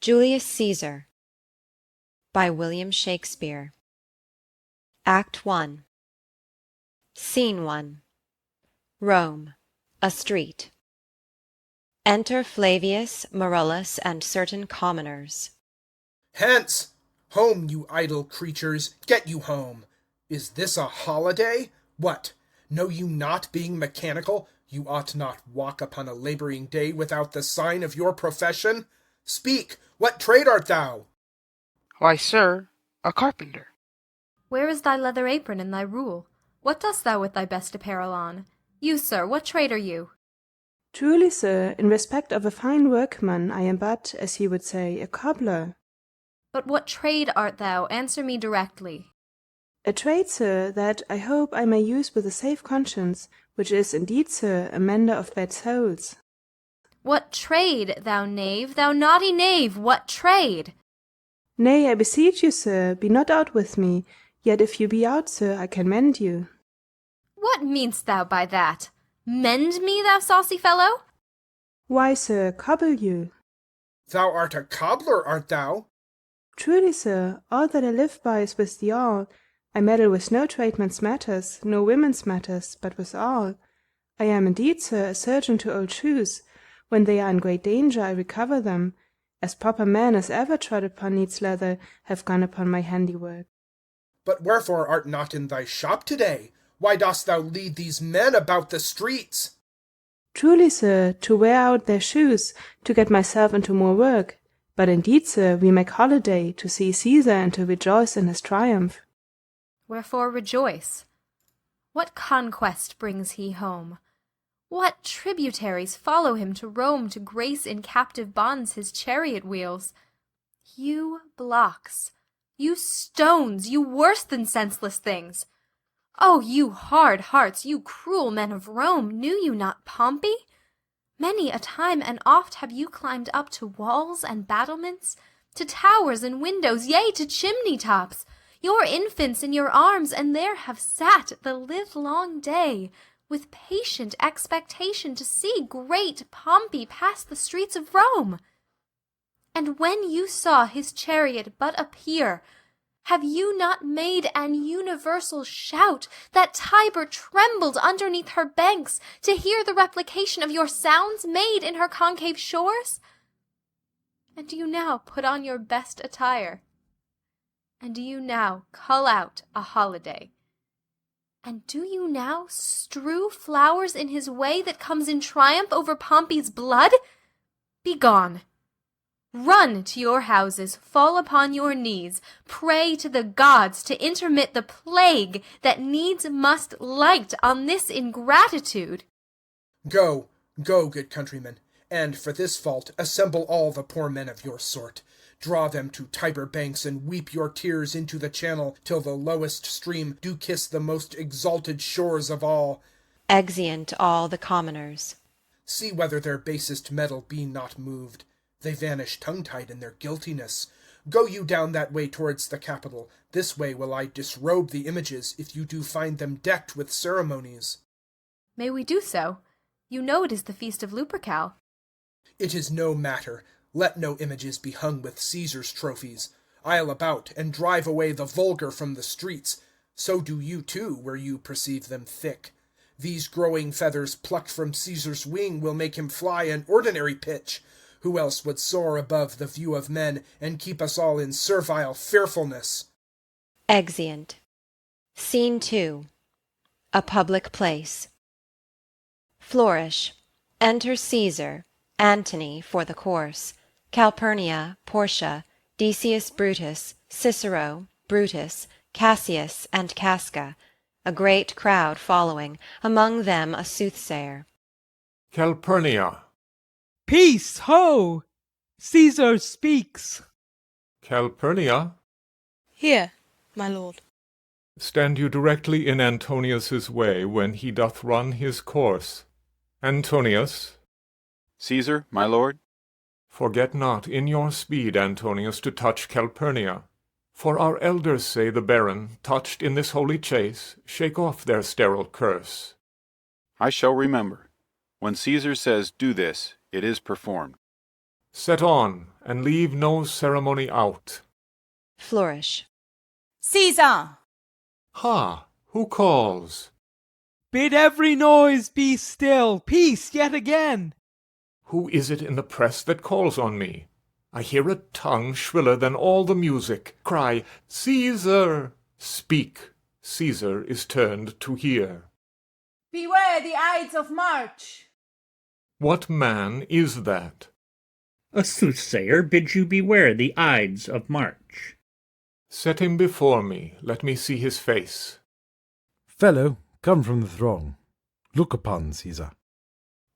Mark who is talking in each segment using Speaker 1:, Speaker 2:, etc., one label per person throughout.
Speaker 1: Julius Caesar by William Shakespeare. Act 1. Scene 1. Rome, a street. Enter Flavius, Marullus, and certain commoners.
Speaker 2: Hence! Home, you idle creatures, get you home. Is this a holiday? What? Know you not, being mechanical, you ought not walk upon a labouring day without the sign of your profession? Speak, what trade art thou?
Speaker 3: Why, sir, a carpenter.
Speaker 4: Where is thy leather apron and thy rule? What dost thou with thy best apparel on? You, sir, what trade are you?
Speaker 5: Truly, sir, in respect of a fine workman, I am but, as he would say, a cobbler.
Speaker 4: But what trade art thou? Answer me directly.
Speaker 5: A trade, sir, that I hope I may use with a safe conscience, which is indeed, sir, a mender of bad souls.
Speaker 4: What trade, thou knave, thou naughty knave, what trade?
Speaker 5: Nay, I beseech you, sir, be not out with me, yet if you be out, sir, I can mend you.
Speaker 4: What mean'st thou by that? Mend me, thou saucy fellow?
Speaker 5: Why, sir, cobble you.
Speaker 2: Thou art a cobbler, art thou?
Speaker 5: Truly, sir, all that I live by is with the awl. I meddle with no tradesman's matters, nor women's matters, but with all. I am indeed, sir, a surgeon to old shoes. When they are in great danger, I recover them. As proper men as ever trod upon neat's leather have gone upon my handiwork.
Speaker 2: But wherefore art not in thy shop to-day? Why dost thou lead these men about the streets?
Speaker 5: Truly, sir, to wear out their shoes, to get myself into more work. But indeed, sir, we make holiday, to see Caesar and to rejoice in his triumph.
Speaker 4: Wherefore rejoice? What conquest brings he home? What tributaries follow him to Rome to grace in captive bonds his chariot wheels? You blocks, you stones, you worse than senseless things! Oh, you hard hearts, you cruel men of Rome, knew you not Pompey? Many a time and oft have you climbed up to walls and battlements, to towers and windows, yea, to chimney tops, your infants in your arms, and there have sat the livelong day, with patient expectation to see great Pompey pass the streets of Rome. And when you saw his chariot but appear, have you not made an universal shout, that Tiber trembled underneath her banks to hear the replication of your sounds made in her concave shores? And do you now put on your best attire? And do you now call out a holiday? And do you now strew flowers in his way that comes in triumph over Pompey's blood? Begone! Run to your houses, fall upon your knees, pray to the gods to intermit the plague that needs must light on this ingratitude.
Speaker 2: Go, go, good countrymen, and for this fault assemble all the poor men of your sort. Draw them to Tiber banks, and weep your tears into the channel, till the lowest stream do kiss the most exalted shores of all.
Speaker 1: Exeunt all the commoners.
Speaker 2: See whether their basest metal be not moved. They vanish tongue-tied in their guiltiness. Go you down that way towards the Capitol. This way will I disrobe the images, if you do find them decked with ceremonies.
Speaker 4: May we do so? You know it is the feast of Lupercal.
Speaker 2: It is no matter. Let no images be hung with Caesar's trophies. I'll about, and drive away the vulgar from the streets. So do you too, where you perceive them thick. These growing feathers plucked from Caesar's wing will make him fly an ordinary pitch. Who else would soar above the view of men, and keep us all in servile fearfulness?
Speaker 1: Exeunt. Scene 2. A public place. Flourish. Enter Caesar, Antony for the course, Calpurnia, Portia, Decius Brutus, Cicero, Brutus, Cassius, and Casca, a great crowd following, among them a soothsayer.
Speaker 6: Calpurnia.
Speaker 7: Peace, ho! Caesar speaks.
Speaker 6: Calpurnia.
Speaker 8: Here, my lord.
Speaker 6: Stand you directly in Antonius's way when he doth run his course. Antonius.
Speaker 9: Caesar, my lord.
Speaker 6: Forget not in your speed, Antonius, to touch Calpurnia. For our elders say the baron, touched in this holy chase, shake off their sterile curse.
Speaker 9: I shall remember. When Caesar says, do this, it is performed.
Speaker 6: Set on, and leave no ceremony out.
Speaker 1: Flourish.
Speaker 10: Caesar!
Speaker 6: Ha! Who calls?
Speaker 7: Bid every noise be still. Peace yet again.
Speaker 6: Who is it in the press that calls on me? I hear a tongue shriller than all the music cry, Caesar! Speak, Caesar is turned to hear.
Speaker 10: Beware the Ides of March!
Speaker 6: What man is that?
Speaker 11: A soothsayer bids you beware the Ides of March.
Speaker 6: Set him before me, let me see his face.
Speaker 12: Fellow, come from the throng. Look upon Caesar.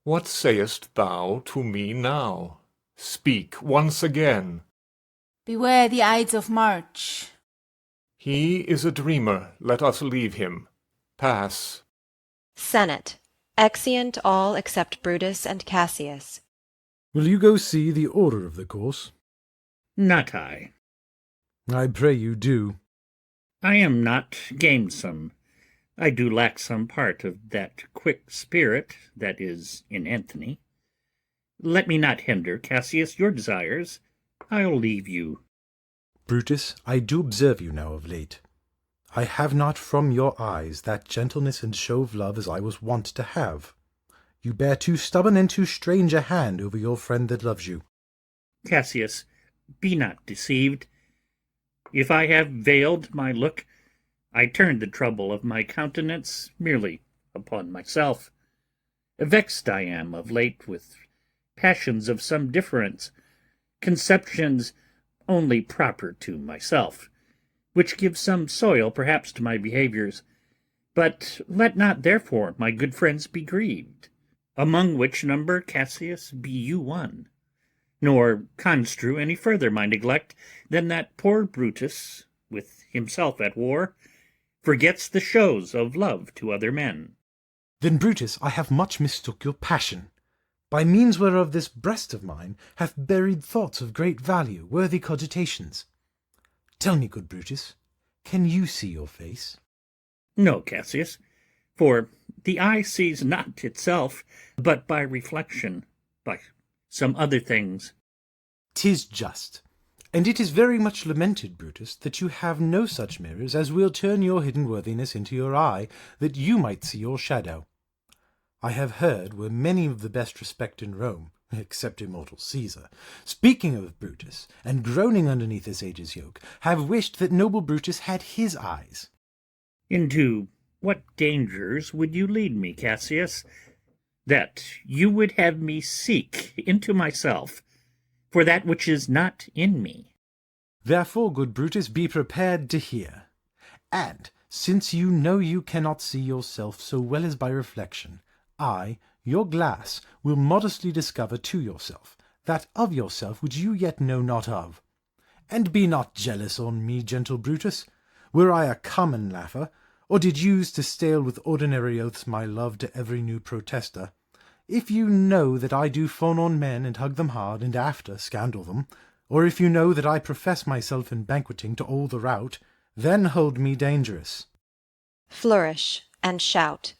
Speaker 6: What sayest thou to me now? Speak once again.
Speaker 10: Beware the Ides of March.
Speaker 6: He is a dreamer, let us leave him. Pass.
Speaker 1: Senate. Exeunt all except Brutus and Cassius.
Speaker 12: Will you go see the order of the course?
Speaker 11: Not I.
Speaker 12: I pray you do.
Speaker 11: I am not gamesome. I do lack some part of that quick spirit that is in Antony. Let me not hinder, Cassius, your desires. I'll leave you.
Speaker 12: Brutus, I do observe you now of late. I have not from your eyes that gentleness and show of love as I was wont to have. You bear too stubborn and too strange a hand over your friend that loves you.
Speaker 11: Cassius, be not deceived. If I have veiled my look, I turned the trouble of my countenance merely upon myself. Vexed I am of late with passions of some difference, conceptions only proper to myself, which give some soil perhaps to my behaviours. But let not therefore my good friends be grieved, among which number, Cassius, be you one, nor construe any further my neglect than that poor Brutus, with himself at war, forgets the shows of love to other men.
Speaker 12: Then, Brutus, I have much mistook your passion, by means whereof this breast of mine hath buried thoughts of great value, worthy cogitations. Tell me, good Brutus, can you see your face?
Speaker 11: No, Cassius, for the eye sees not itself, but by reflection, by some other things.
Speaker 12: 'Tis just. And it is very much lamented, Brutus, that you have no such mirrors as will turn your hidden worthiness into your eye, that you might see your shadow. I have heard where many of the best respect in Rome, except immortal Caesar, speaking of Brutus, and groaning underneath this age's yoke, have wished that noble Brutus had his eyes.
Speaker 11: Into what dangers would you lead me, Cassius, that you would have me seek into myself for that which is not in me?
Speaker 12: Therefore, good Brutus, be prepared to hear. And, since you know you cannot see yourself so well as by reflection, I, your glass, will modestly discover to yourself that of yourself which you yet know not of. And be not jealous on me, gentle Brutus. Were I a common laugher, or did use to stale with ordinary oaths my love to every new protester, if you know that I do fawn on men and hug them hard, and after scandal them, or if you know that I profess myself in banqueting to all the rout, then hold me dangerous.
Speaker 1: Flourish and shout.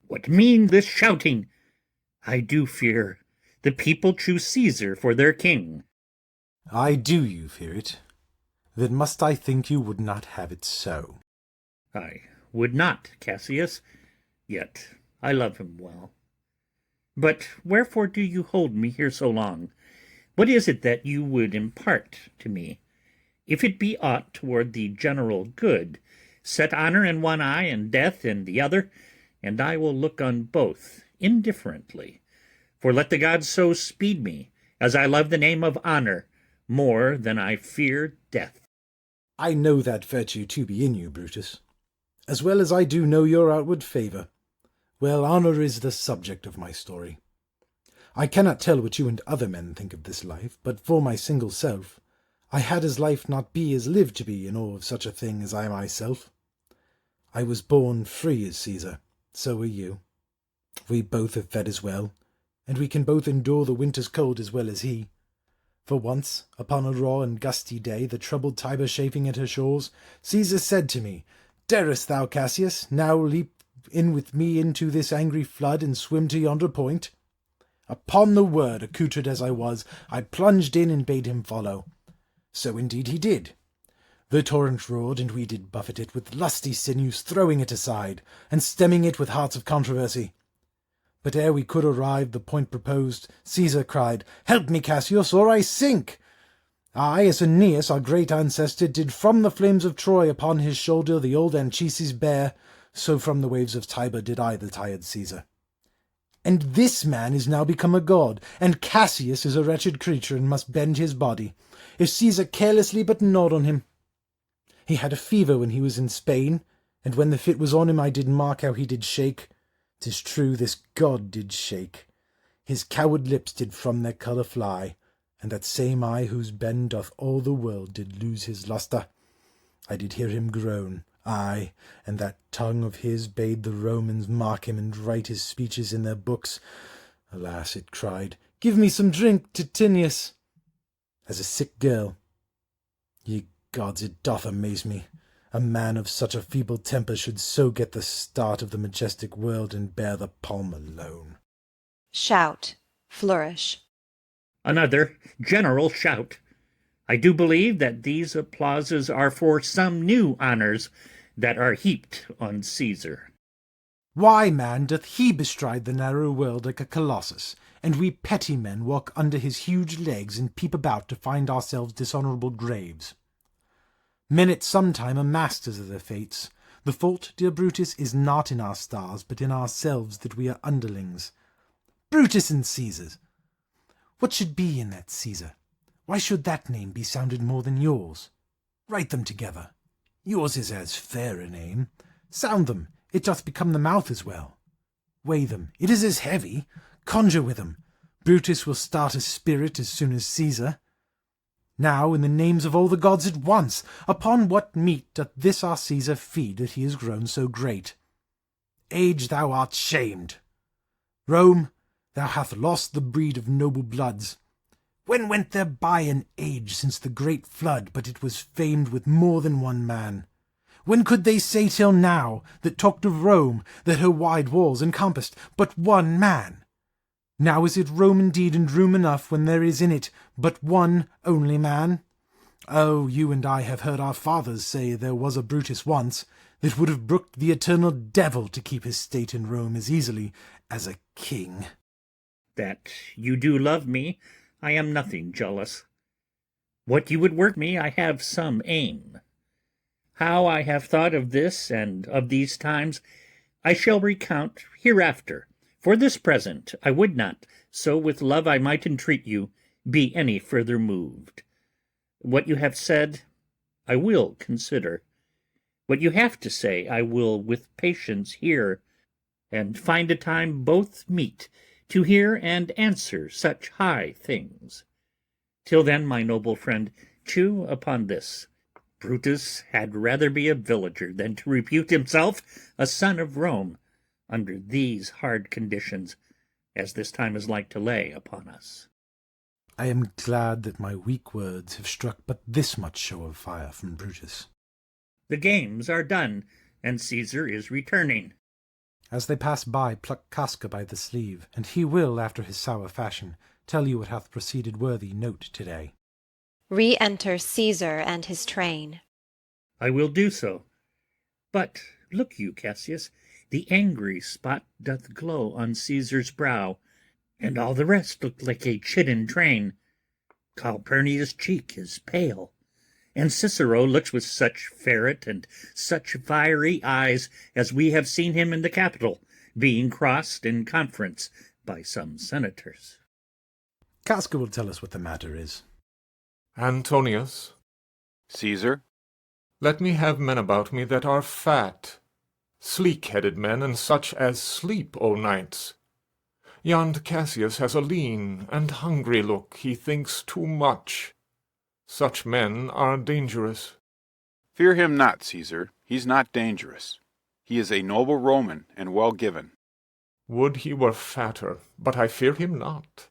Speaker 11: What mean this shouting? I do fear the people choose Caesar for their king.
Speaker 12: I do you fear it? Then must I think you would not have it so.
Speaker 11: I would not, Cassius, yet I love him well. But wherefore do you hold me here so long? What is it that you would impart to me? If it be aught toward the general good, set honour in one eye and death in the other, and I will look on both indifferently. For let the gods so speed me, as I love the name of honour more than I fear death.
Speaker 12: I know that virtue to be in you, Brutus, as well as I do know your outward favour. Well, honour is the subject of my story. I cannot tell what you and other men think of this life, but for my single self, I had as life not be as live to be in awe of such a thing as I myself. I was born free as Caesar, so are you. We both have fed as well, and we can both endure the winter's cold as well as he. For once, upon a raw and gusty day, the troubled Tiber chafing at her shores, Caesar said to me, Darest thou, Cassius, now leap in with me into this angry flood and swim to yonder point? Upon the word, accoutred as I was, I plunged in and bade him follow. So indeed he did. The torrent roared, and we did buffet it with lusty sinews, throwing it aside, and stemming it with hearts of controversy. But ere we could arrive the point proposed, Caesar cried, "Help me, Cassius, or I sink!" I, as Aeneas, our great ancestor, did from the flames of Troy upon his shoulder the old Anchises bear, so from the waves of Tiber did I the tired Caesar. And this man is now become a god, and Cassius is a wretched creature and must bend his body, if Caesar carelessly but nod on him. He had a fever when he was in Spain, and when the fit was on him I did mark how he did shake. 'Tis true this god did shake. His coward lips did from their colour fly, and that same eye whose bend doth all the world did lose his lustre. I did hear him groan, aye, and that tongue of his bade the Romans mark him and write his speeches in their books. Alas, it cried, "Give me some drink, Titinius," as a sick girl. Ye gods, it doth amaze me. A man of such a feeble temper should so get the start of the majestic world and bear the palm alone.
Speaker 1: Shout. Flourish.
Speaker 11: Another general shout. I do believe that these applauses are for some new honours that are heaped on Caesar.
Speaker 12: Why, man, doth he bestride the narrow world like a colossus, and we petty men walk under his huge legs and peep about to find ourselves dishonourable graves? Men at some time are masters of their fates. The fault, dear Brutus, is not in our stars, but in ourselves that we are underlings. Brutus and Caesar's. What should be in that Caesar? Why should that name be sounded more than yours? Write them together. Yours is as fair a name. Sound them, it doth become the mouth as well. Weigh them, it is as heavy. Conjure with them. Brutus will start a spirit as soon as Caesar. Now, in the names of all the gods at once, upon what meat doth this our Caesar feed that he is grown so great? Age, thou art shamed. Rome, thou hast lost the breed of noble bloods. When went there by an age since the great flood but it was famed with more than one man? When could they say till now, that talked of Rome, that her wide walls encompassed but one man? Now is it Rome indeed and room enough when there is in it but one only man? Oh, you and I have heard our fathers say there was a Brutus once, that would have brooked the eternal devil to keep his state in Rome as easily as a king.
Speaker 11: That you do love me, I am nothing jealous. What you would work me, I have some aim. How I have thought of this and of these times, I shall recount hereafter. For this present, I would not, so with love I might entreat you, be any further moved. What you have said, I will consider. What you have to say, I will with patience hear, and find a time both meet to hear and answer such high things. Till then, my noble friend, chew upon this. Brutus had rather be a villager than to repute himself a son of Rome, under these hard conditions, as this time is like to lay upon us.
Speaker 12: I am glad that my weak words have struck but this much show of fire from Brutus.
Speaker 11: The games are done, and Caesar is returning.
Speaker 12: As they pass by, pluck Casca by the sleeve, and he will, after his sour fashion, tell you what hath proceeded worthy note today.
Speaker 1: Re-enter Caesar and his train.
Speaker 11: I will do so. But look you, Cassius, the angry spot doth glow on Caesar's brow, and all the rest look like a chidden train. Calpurnia's cheek is pale, and Cicero looks with such ferret and such fiery eyes as we have seen him in the Capitol, being crossed in conference by some senators.
Speaker 12: Casca will tell us what the matter is.
Speaker 6: Antonius,
Speaker 9: Caesar,
Speaker 6: let me have men about me that are fat, sleek-headed men, and such as sleep o' nights. Yond Cassius has a lean and hungry look, he thinks too much. Such men are dangerous.
Speaker 9: fear him not, Caesar. He's not dangerous. He is a noble Roman and well given.
Speaker 6: Would he were fatter, but I fear him not.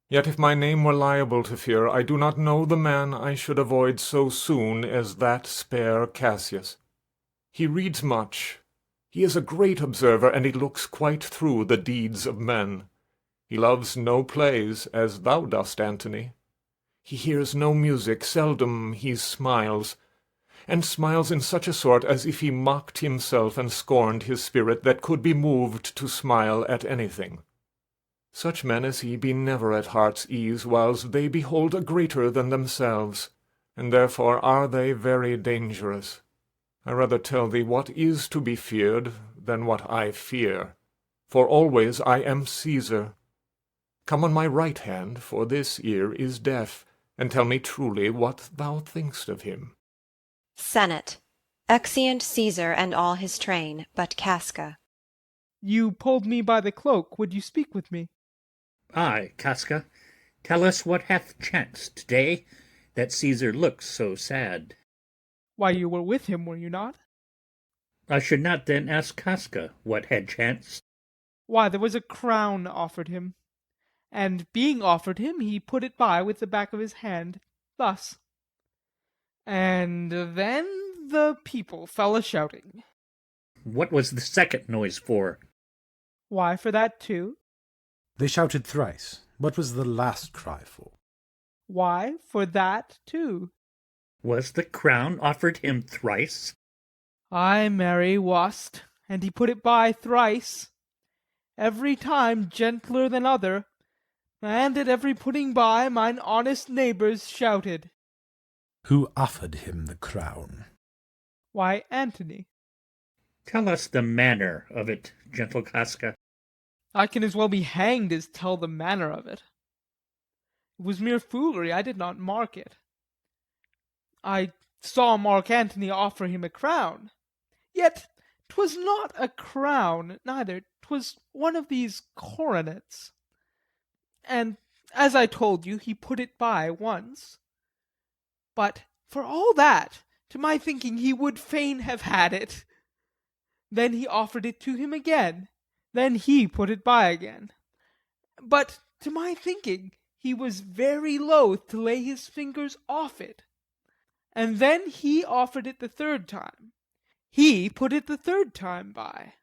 Speaker 6: Yet if my name were liable to fear, I do not know the man I should avoid so soon as that spare Cassius. He reads much. He is a great observer, and he looks quite through the deeds of men. He loves no plays, as thou dost, Antony. He hears no music, seldom he smiles, and smiles in such a sort as if he mocked himself and scorned his spirit that could be moved to smile at anything. Such men as he be never at heart's ease, whiles they behold a greater than themselves, and therefore are they very dangerous. I rather tell thee what is to be feared than what I fear, for always I am Caesar. Come on my right hand, for this ear is deaf, and tell me truly what thou thinkst of him.
Speaker 1: Senate. Exeunt Caesar and all his train, but Casca.
Speaker 7: You pulled me by the cloak. Would you speak with me?
Speaker 11: Ay, Casca, tell us what hath chanced today, that Caesar looks so sad.
Speaker 7: Why, you were with him, were you not?
Speaker 11: I should not then ask Casca what had chanced.
Speaker 7: Why, there was a crown offered him, and being offered him, he put it by with the back of his hand, thus. And then the people fell a-shouting.
Speaker 11: What was the second noise for?
Speaker 7: Why, for that too.
Speaker 12: They shouted thrice. What was the last cry for?
Speaker 7: Why, for that too.
Speaker 11: Was the crown offered him thrice?
Speaker 7: Ay, marry, wast, and he put it by thrice. Every time gentler than other, and at every putting by mine honest neighbours shouted.
Speaker 12: Who offered him the crown?
Speaker 7: Why, Antony.
Speaker 11: Tell us the manner of it, gentle Casca.
Speaker 7: I can as well be hanged as tell the manner of it. It was mere foolery, I did not mark it. I saw Mark Antony offer him a crown. Yet 'twas not a crown, neither, 'twas one of these coronets. And, as I told you, he put it by once. But, for all that, to my thinking he would fain have had it. Then he offered it to him again. Then he put it by again. But, to my thinking, he was very loath to lay his fingers off it. And then he offered it the third time. He put it the third time by.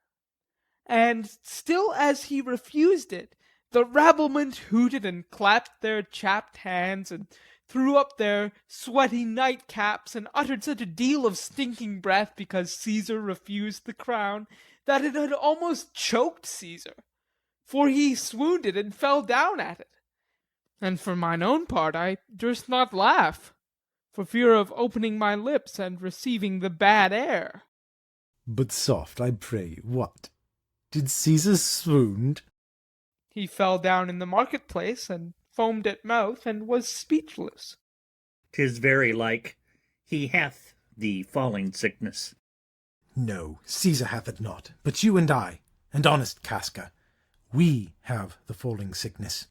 Speaker 7: And still as he refused it, the rabblement hooted and clapped their chapped hands, and threw up their sweaty nightcaps, and uttered such a deal of stinking breath because Caesar refused the crown, that it had almost choked Caesar, for he swooned and fell down at it. And for mine own part I durst not laugh, for fear of opening my lips and receiving the bad air.
Speaker 12: But soft, I pray you, what? Did Caesar swoon?
Speaker 7: He fell down in the marketplace, and foamed at mouth, and was speechless.
Speaker 11: 'Tis very like he hath the falling sickness.
Speaker 12: No, Caesar hath it not, but you and I, and honest Casca, we have the falling sickness.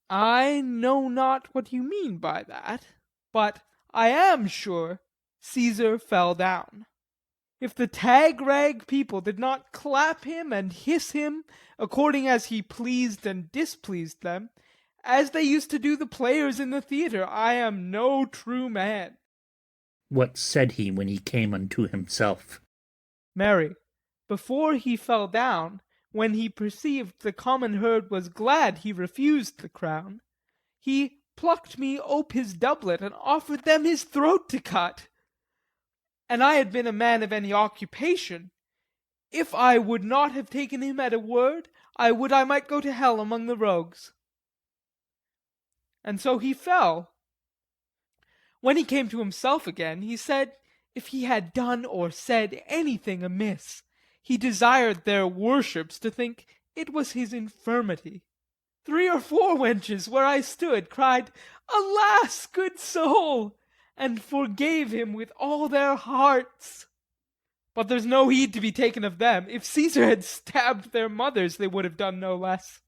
Speaker 7: I know not what you mean by that, but I am sure Caesar fell down. If the tag-rag people did not clap him and hiss him according as he pleased and displeased them, as they used to do the players in the theatre, I am no true man.
Speaker 11: What said he when he came unto himself?
Speaker 7: Marry, before he fell down, when he perceived the common herd was glad he refused the crown, he plucked me ope his doublet, and offered them his throat to cut. And I had been a man of any occupation, if I would not have taken him at a word, I would I might go to hell among the rogues. And so he fell. When he came to himself again, he said, if he had done or said anything amiss, he desired their worships to think it was his infirmity. 3 or 4 wenches, where I stood, cried, Alas, good soul! And forgave him with all their hearts. But there's no heed to be taken of them. If Caesar had stabbed their mothers, they would have done no less.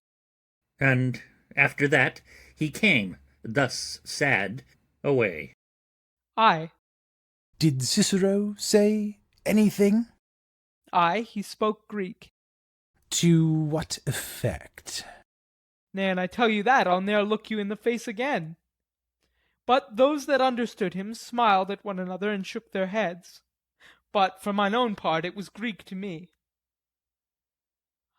Speaker 11: And after that he came, thus sad, away.
Speaker 7: Aye.
Speaker 12: Did Cicero say anything?
Speaker 7: Aye, he spoke Greek.
Speaker 12: To what effect?
Speaker 7: Nay, and I tell you that, I'll ne'er look you in the face again. But those that understood him smiled at one another and shook their heads. But for mine own part it was Greek to me.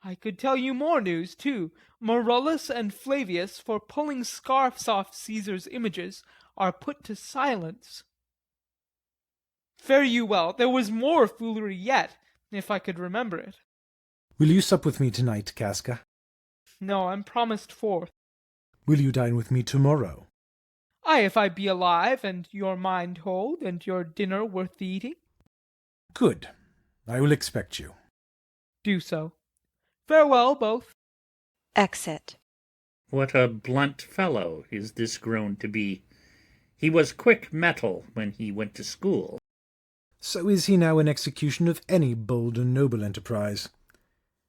Speaker 7: I could tell you more news, too. Marullus and Flavius, for pulling scarfs off Caesar's images, are put to silence. Fare you well. There was more foolery yet, if I could remember it.
Speaker 12: Will you sup with me tonight, Casca?
Speaker 7: No, I'm promised forth.
Speaker 12: Will you dine with me tomorrow?
Speaker 7: Ay, if I be alive, and your mind hold, and your dinner worth the eating.
Speaker 12: Good. I will expect you.
Speaker 7: Do so. Farewell, both.
Speaker 1: Exit.
Speaker 11: What a blunt fellow is this grown to be! He was quick metal when he went to school.
Speaker 12: So is he now in execution of any bold and noble enterprise.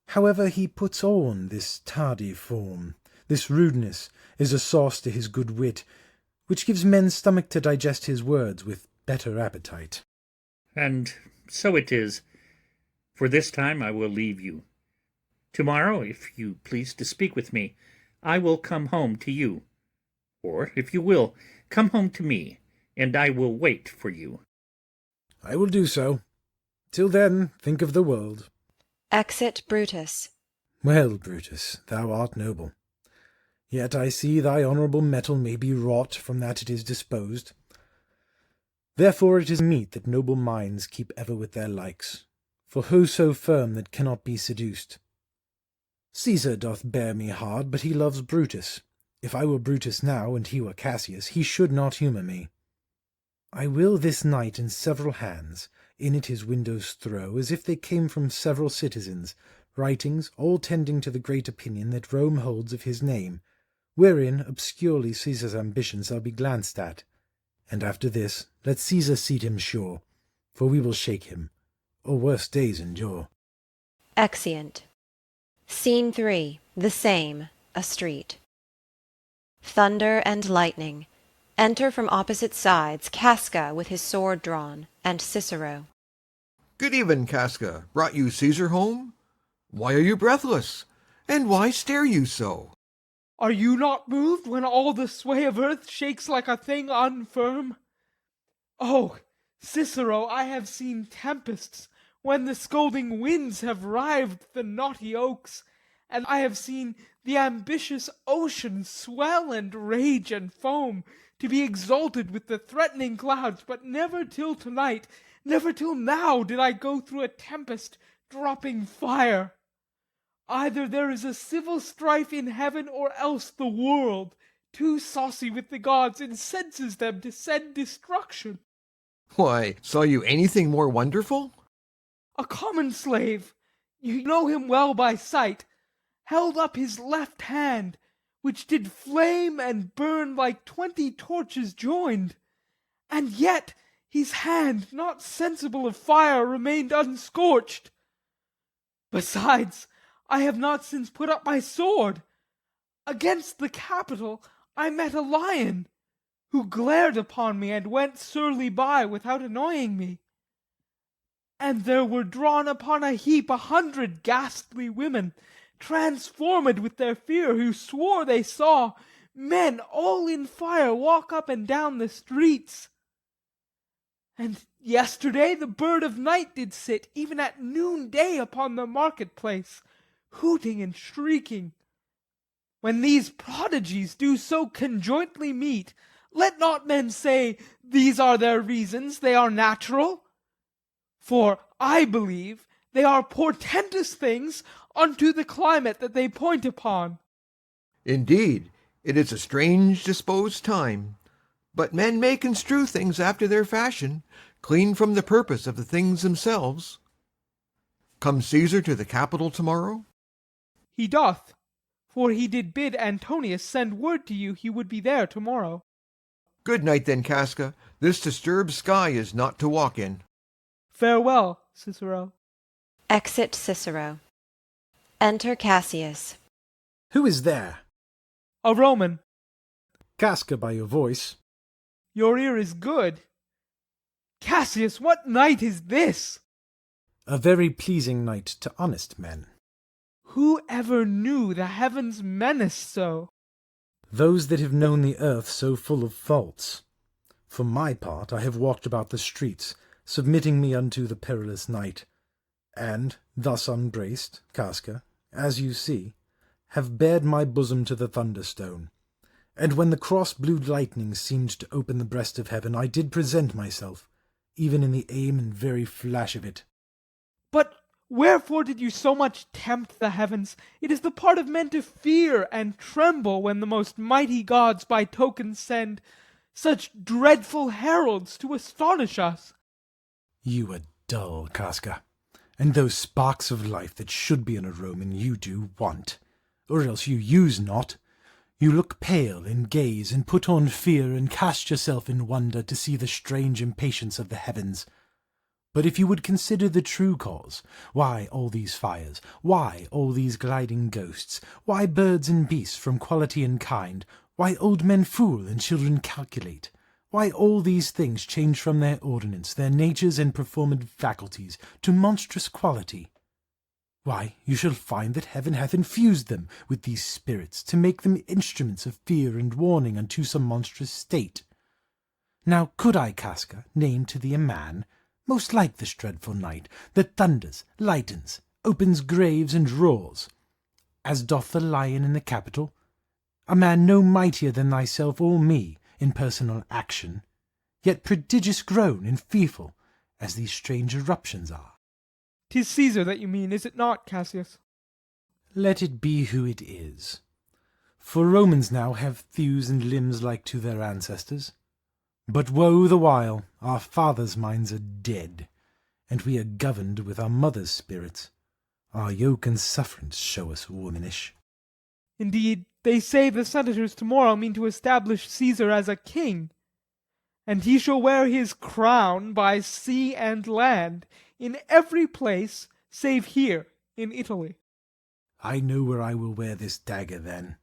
Speaker 12: However, he puts on this tardy form. This rudeness is a sauce to his good wit, which gives men's stomach to digest his words with better appetite.
Speaker 11: And so it is. For this time I will leave you. Tomorrow, if you please to speak with me, I will come home to you. Or, if you will, come home to me, and I will wait for you.
Speaker 12: I will do so. Till then, think of the world.
Speaker 1: Exit Brutus.
Speaker 12: Well, Brutus, thou art noble. Yet I see thy honourable metal may be wrought from that it is disposed. Therefore it is meet that noble minds keep ever with their likes. For who so firm that cannot be seduced? Caesar doth bear me hard, but he loves Brutus. If I were Brutus now, and he were Cassius, he should not humour me. I will this night in several hands in at his windows throw, as if they came from several citizens, writings all tending to the great opinion that Rome holds of his name, wherein obscurely Caesar's ambition shall be glanced at. And after this, let Caesar seat him sure, for we will shake him, or worse days endure.
Speaker 1: Exeunt. Scene 3. The same. A street. Thunder and lightning. Enter from opposite sides Casca with his sword drawn, and Cicero.
Speaker 13: Good even, Casca. Brought you Caesar home? Why are you breathless? And why stare you so?
Speaker 7: Are you not moved when all the sway of earth shakes like a thing unfirm? Oh, Cicero, I have seen tempests, when the scolding winds have rived the knotty oaks, and I have seen the ambitious ocean swell and rage and foam, to be exalted with the threatening clouds, but never till tonight, never till now did I go through a tempest dropping fire. Either there is a civil strife in heaven, or else the world, too saucy with the gods, incenses them to send destruction.
Speaker 13: Why, saw you anything more wonderful?
Speaker 7: A common slave, you know him well by sight, held up his left hand, which did flame and burn like 20 torches joined, and yet his hand, not sensible of fire, remained unscorched. Besides, I have not since put up my sword. Against the Capitol I met a lion, who glared upon me and went surly by without annoying me. And there were drawn upon a heap 100 ghastly women, transformed with their fear, who swore they saw men all in fire walk up and down the streets. And yesterday the bird of night did sit, even at noonday, upon the market-place, hooting and shrieking. When these prodigies do so conjointly meet, let not men say, these are their reasons, they are natural. For I believe they are portentous things unto the climate that they point upon.
Speaker 13: Indeed, it is a strange disposed time. But men may construe things after their fashion, clean from the purpose of the things themselves. Come Caesar to the Capitol tomorrow?
Speaker 7: He doth, for he did bid Antonius send word to you he would be there tomorrow.
Speaker 13: Good night then, Casca. This disturbed sky is not to walk in.
Speaker 7: Farewell, Cicero.
Speaker 1: Exit Cicero. Enter Cassius.
Speaker 12: Who is there?
Speaker 7: A Roman.
Speaker 12: Casca, by your voice.
Speaker 7: Your ear is good. Cassius, what night is this?
Speaker 12: A very pleasing night to honest men.
Speaker 7: Who ever knew the heavens menace so?
Speaker 12: Those that have known the earth so full of faults. For my part, I have walked about the streets, submitting me unto the perilous night, and, thus unbraced, Casca, as you see, have bared my bosom to the thunderstone. And when the cross-blue lightning seemed to open the breast of heaven, I did present myself, even in the aim and very flash of it.
Speaker 7: But wherefore did you so much tempt the heavens? It is the part of men to fear and tremble when the most mighty gods by token send such dreadful heralds to astonish us.
Speaker 12: You are dull, Casca, and those sparks of life that should be in a Roman you do want, or else you use not. You look pale and gaze and put on fear and cast yourself in wonder to see the strange impatience of the heavens. But if you would consider the true cause, why all these fires, why all these gliding ghosts, why birds and beasts from quality and kind, why old men fool and children calculate, why all these things change from their ordinance, their natures and performed faculties, to monstrous quality, why, you shall find that heaven hath infused them with these spirits, to make them instruments of fear and warning unto some monstrous state. Now could I, Casca, name to thee a man, most like this dreadful night, that thunders, lightens, opens graves, and roars, as doth the lion in the Capitol, a man no mightier than thyself or me in personal action, yet prodigious grown and fearful, as these strange eruptions are?
Speaker 7: 'Tis Caesar that you mean, is it not, Cassius?
Speaker 12: Let it be who it is. For Romans now have thews and limbs like to their ancestors. But woe the while, our fathers' minds are dead, and we are governed with our mothers' spirits. Our yoke and sufferance show us womanish.
Speaker 7: Indeed, they say the senators tomorrow mean to establish Caesar as a king, and he shall wear his crown by sea and land, in every place save here in Italy.
Speaker 12: I know where I will wear this dagger then.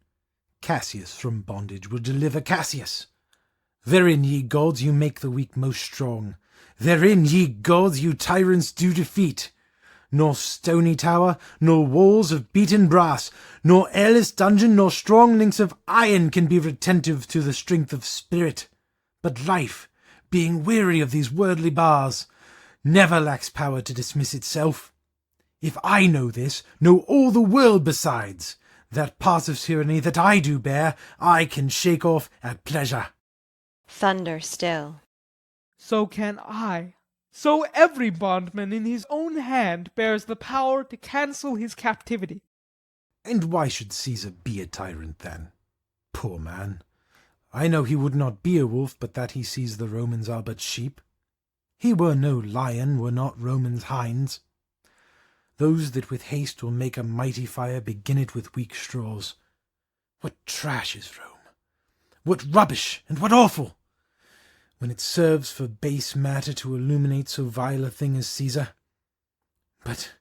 Speaker 12: Cassius from bondage will deliver Cassius. Therein, ye gods, you make the weak most strong. Therein, ye gods, you tyrants do defeat. Nor stony tower, nor walls of beaten brass, nor airless dungeon, nor strong links of iron can be retentive to the strength of spirit. But life, being weary of these worldly bars, never lacks power to dismiss itself. If I know this, know all the world besides. That part of tyranny that I do bear, I can shake off at pleasure.
Speaker 1: Thunder still.
Speaker 7: So can I. So every bondman in his own hand bears the power to cancel his captivity.
Speaker 12: And why should Caesar be a tyrant then? Poor man. I know he would not be a wolf, but that he sees the Romans are but sheep. He were no lion, were not Romans hinds. Those that with haste will make a mighty fire begin it with weak straws. What trash is Rome! What rubbish, and what awful! When it serves for base matter to illuminate so vile a thing as Caesar. But,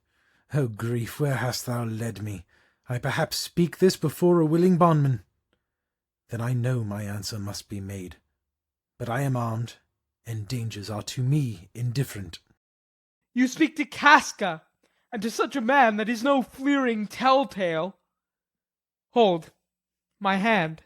Speaker 12: O grief, where hast thou led me? I perhaps speak this before a willing bondman. Then I know my answer must be made. But I am armed, and dangers are to me indifferent.
Speaker 7: You speak to Casca, and to such a man that is no fleering tell-tale. Hold, my hand.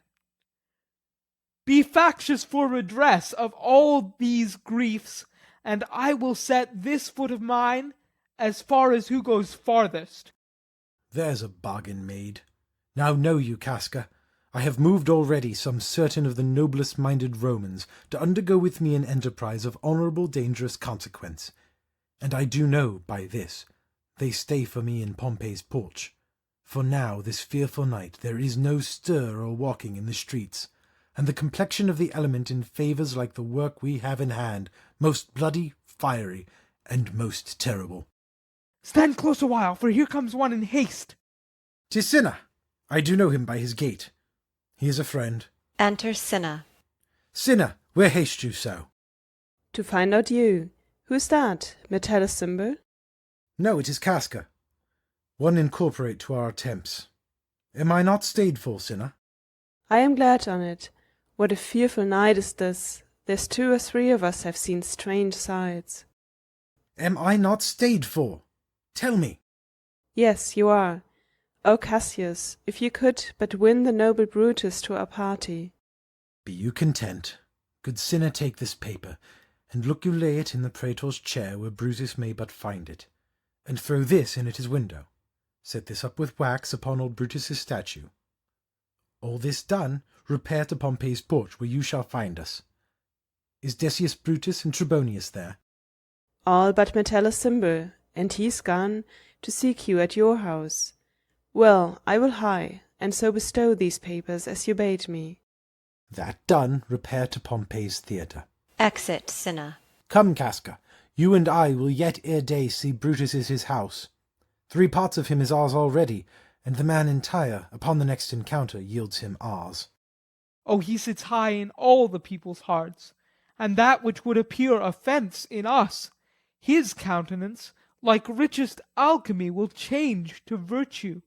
Speaker 7: Be factious for redress of all these griefs, and I will set this foot of mine as far as who goes farthest.
Speaker 12: There's a bargain made. Now know you, Casca, I have moved already some certain of the noblest-minded Romans to undergo with me an enterprise of honourable dangerous consequence, and I do know by this they stay for me in Pompey's porch. For now, this fearful night, there is no stir or walking in the streets, and the complexion of the element in favours like the work we have in hand, most bloody, fiery, and most terrible.
Speaker 7: Stand close a while, for here comes one in haste.
Speaker 12: 'Tis Cinna. I do know him by his gait. He is a friend.
Speaker 1: Enter Cinna.
Speaker 12: Cinna, where haste you so?
Speaker 5: To find out you. Who's that? Metellus symbol?
Speaker 12: No, it is Casca. One incorporate to our attempts. Am I not stayed for, Cinna?
Speaker 5: I am glad on it. What a fearful night is this. There's 2 or 3 of us have seen strange sights.
Speaker 12: Am I not stayed for? Tell me.
Speaker 5: Yes, you are. O Cassius, if you could but win the noble Brutus to our party.
Speaker 12: Be you content. Good Cinna, take this paper, and look you lay it in the praetor's chair where Brutus may but find it, and throw this in at his window. Set this up with wax upon old Brutus's statue. All this done, repair to Pompey's porch, where you shall find us. Is Decius Brutus and Trebonius there?
Speaker 5: All but Metellus Symbol, and he's gone to seek you at your house. Well, I will hie, and so bestow these papers as you bade me.
Speaker 12: That done, repair to Pompey's theatre.
Speaker 1: Exit Cinna.
Speaker 12: Come, Casca, you and I will yet ere day see Brutus is his house. 3 parts of him is ours already, and the man entire, upon the next encounter, yields him ours.
Speaker 7: Oh, he sits high in all the people's hearts, and that which would appear offence in us, his countenance, like richest alchemy, will change to virtue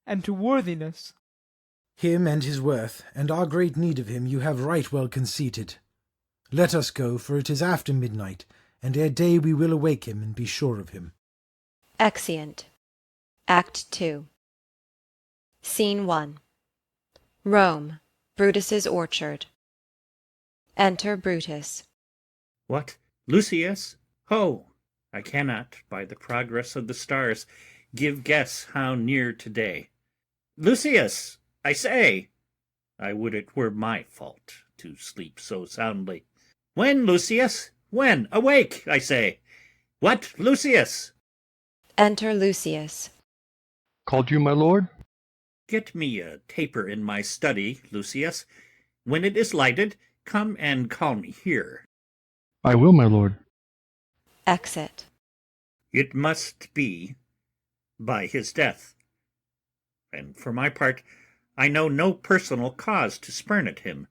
Speaker 7: and to worthiness.
Speaker 12: Him and his worth, and our great need of him, you have right well conceited. Let us go, for it is after midnight, and ere day we will awake him and be sure of him.
Speaker 1: Exeunt. Act 2. Scene 1. Rome, Brutus's orchard. Enter Brutus.
Speaker 11: What, Lucius? Ho! I cannot, by the progress of the stars, give guess how near to-day. Lucius, I say! I would it were my fault to sleep so soundly. When, Lucius? When? Awake, I say! What, Lucius?
Speaker 1: Enter Lucius.
Speaker 14: Called you, my lord?
Speaker 11: Get me a taper in my study, Lucius. When it is lighted, come and call me here.
Speaker 14: I will, my lord.
Speaker 1: Exit.
Speaker 11: It must be by his death. And for my part, I know no personal cause to spurn at him,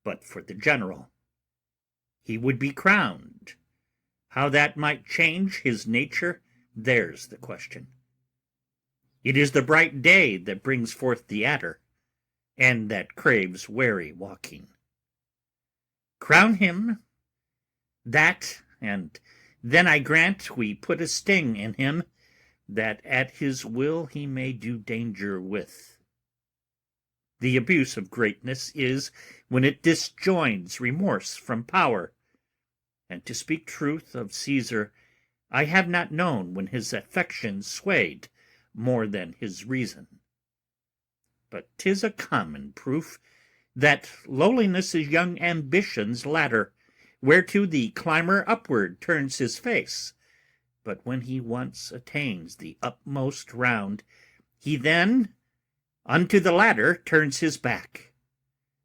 Speaker 11: but for the general. He would be crowned. How that might change his nature, there's the question. It is the bright day that brings forth the adder, and that craves wary walking. Crown him, that, and then I grant we put a sting in him, that at his will he may do danger with. The abuse of greatness is when it disjoins remorse from power, and to speak truth of Caesar, I have not known when his affection swayed more than his reason. But 'tis a common proof that lowliness is young ambition's ladder, whereto the climber upward turns his face, but when he once attains the upmost round, he then unto the ladder turns his back,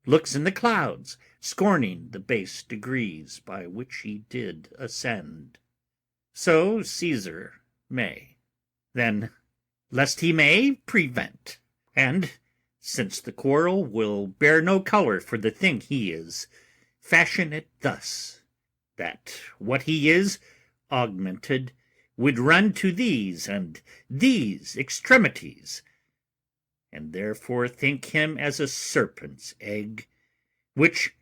Speaker 11: looks in the clouds, scorning the base degrees by which he did ascend. So Caesar may. Then, lest he may prevent, and, since the quarrel will bear no colour for the thing he is, fashion it thus, that what he is, augmented, would run to these and these extremities, and therefore think him as a serpent's egg, which,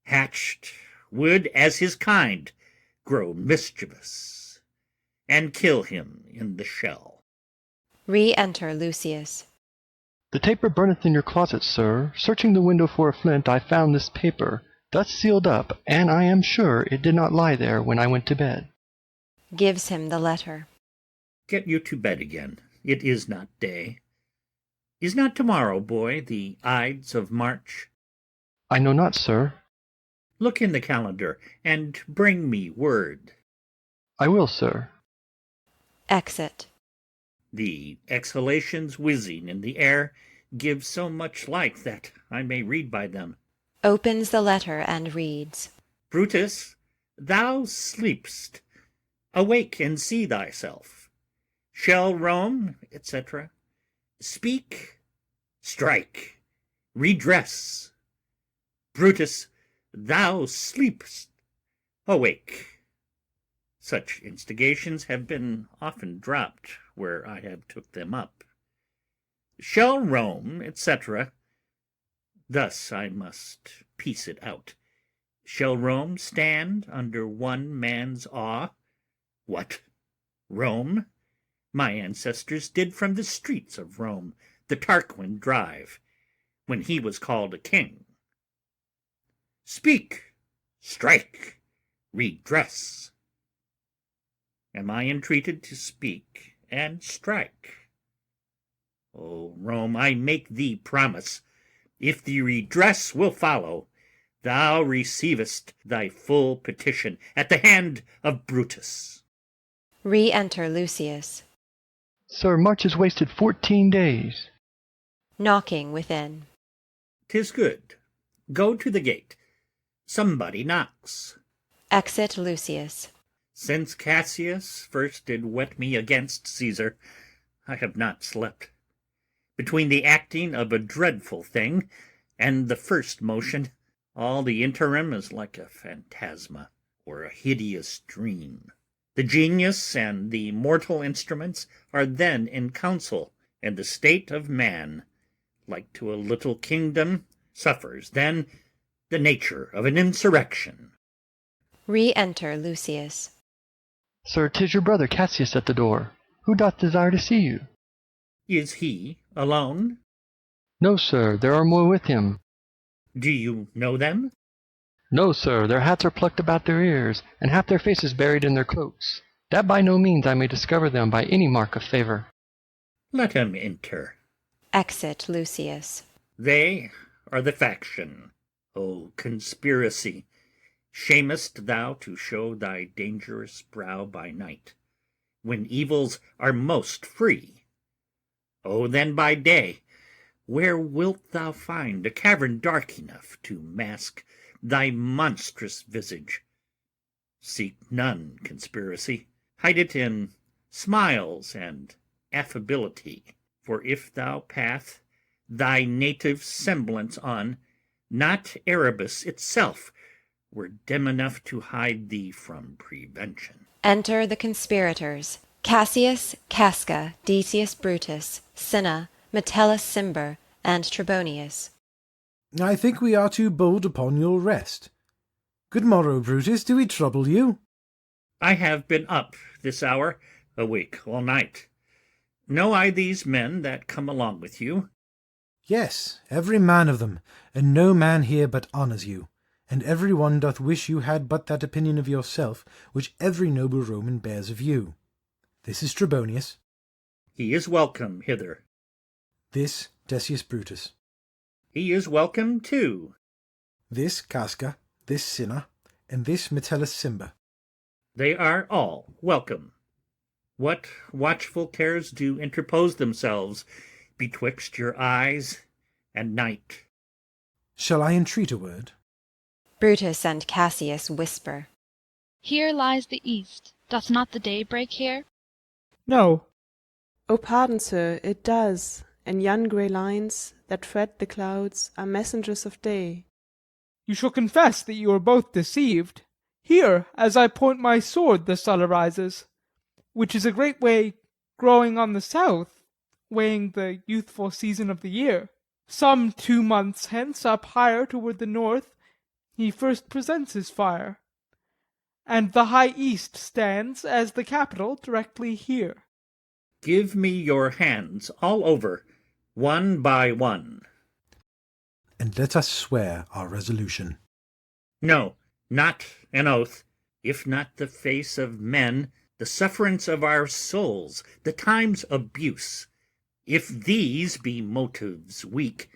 Speaker 11: hatched, would, as his kind, grow mischievous, and kill him in the shell.
Speaker 1: Re-enter Lucius.
Speaker 14: The taper burneth in your closet, sir. Searching the window for a flint, I found this paper, thus sealed up, and I am sure it did not lie there when I went to bed.
Speaker 1: Gives him the letter.
Speaker 11: Get you to bed again. It is not day. Is not tomorrow, boy, the Ides of March?
Speaker 14: I know not, sir.
Speaker 11: Look in the calendar, and bring me word.
Speaker 14: I will, sir.
Speaker 1: Exit.
Speaker 11: The exhalations whizzing in the air give so much light that I may read by them.
Speaker 1: Opens the letter and reads.
Speaker 11: Brutus, thou sleep'st. Awake and see thyself. Shall Rome, etc. Speak, strike, redress. Brutus, thou sleep'st. Awake. Such instigations have been often dropped where I have took them up. Shall Rome, etc. Thus I must piece it out. Shall Rome stand under one man's awe? What? Rome? My ancestors did from the streets of Rome the Tarquin drive, when he was called a king. Speak, strike, redress. Am I entreated to speak and strike? O Rome, I make thee promise, if the redress will follow, thou receivest thy full petition at the hand of Brutus.
Speaker 1: Re-enter Lucius.
Speaker 14: Sir, March has wasted 14 days.
Speaker 1: Knocking within.
Speaker 11: 'Tis good. Go to the gate. Somebody knocks.
Speaker 1: Exit Lucius.
Speaker 11: Since Cassius first did wet me against Caesar, I have not slept. Between the acting of a dreadful thing and the first motion, all the interim is like a phantasma or a hideous dream. The genius and the mortal instruments are then in council, and the state of man, like to a little kingdom, suffers then the nature of an insurrection.
Speaker 1: Re-enter Lucius.
Speaker 14: Sir, 'tis your brother Cassius at the door, who doth desire to see you.
Speaker 11: Is he alone?
Speaker 14: No, sir, there are more with him.
Speaker 11: Do you know them?
Speaker 14: No, sir, their hats are plucked about their ears, and half their faces buried in their cloaks, that by no means I may discover them by any mark of favour.
Speaker 11: Let him enter.
Speaker 1: Exit Lucius.
Speaker 11: They are the faction. O conspiracy, shamest thou to show thy dangerous brow by night, when evils are most free? O then by day, where wilt thou find a cavern dark enough to mask thy monstrous visage? Seek none conspiracy, hide it in smiles and affability, for if thou path thy native semblance on, not Erebus itself were dim enough to hide thee from prevention.
Speaker 1: Enter the conspirators, Cassius, Casca, Decius Brutus, Cinna, Metellus Cimber, and Trebonius.
Speaker 12: I think we are too bold upon your rest. Good morrow, Brutus, do we trouble you?
Speaker 11: I have been up this hour, awake all night. Know I these men that come along with you?
Speaker 12: Yes, every man of them, and no man here but honours you, and every one doth wish you had but that opinion of yourself which every noble Roman bears of you. This is Trebonius.
Speaker 11: He is welcome hither.
Speaker 12: This Decius Brutus.
Speaker 11: He is welcome too.
Speaker 12: This Casca, this Cinna, and this Metellus Cimber.
Speaker 11: They are all welcome. What watchful cares do interpose themselves betwixt your eyes and night?
Speaker 12: Shall I entreat a word?
Speaker 1: Brutus and Cassius whisper.
Speaker 15: Here lies the east. Doth not the day break here?
Speaker 7: No.
Speaker 5: Oh, pardon, sir, it does, and yon grey lines that thread the clouds are messengers of day.
Speaker 7: You shall confess that you are both deceived. Here, as I point my sword, the sun arises, which is a great way growing on the south, weighing the youthful season of the year. Some 2 months hence, up higher toward the north, he first presents his fire, and the high east stands as the capital directly here.
Speaker 11: Give me your hands all over, one by one.
Speaker 12: And let us swear our resolution.
Speaker 11: No, not an oath, if not the face of men, the sufferance of our souls, the time's abuse. If these be motives weak,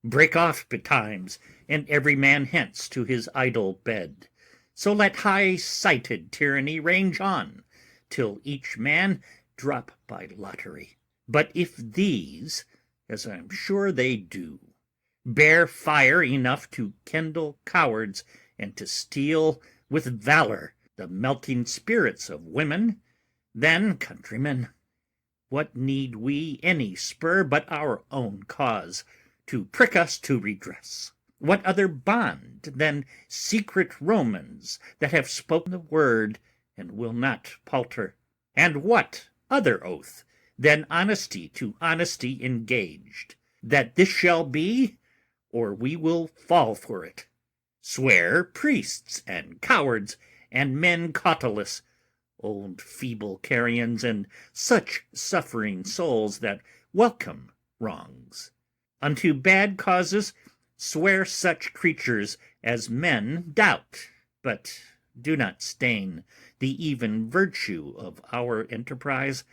Speaker 11: break off betimes, and every man hence to his idle bed. So let high-sighted tyranny range on, till each man drop by lottery. But if these, as I'm sure they do, bear fire enough to kindle cowards and to steal with valour the melting spirits of women, then, countrymen, what need we any spur but our own cause to prick us to redress? What other bond than secret Romans that have spoken the word and will not palter? And what other oath than honesty to honesty engaged, that this shall be, or we will fall for it? Swear priests and cowards and men cautelous, old feeble carrions, and such suffering souls that welcome wrongs. Unto bad causes swear such creatures as men doubt, but do not stain the even virtue of our enterprise,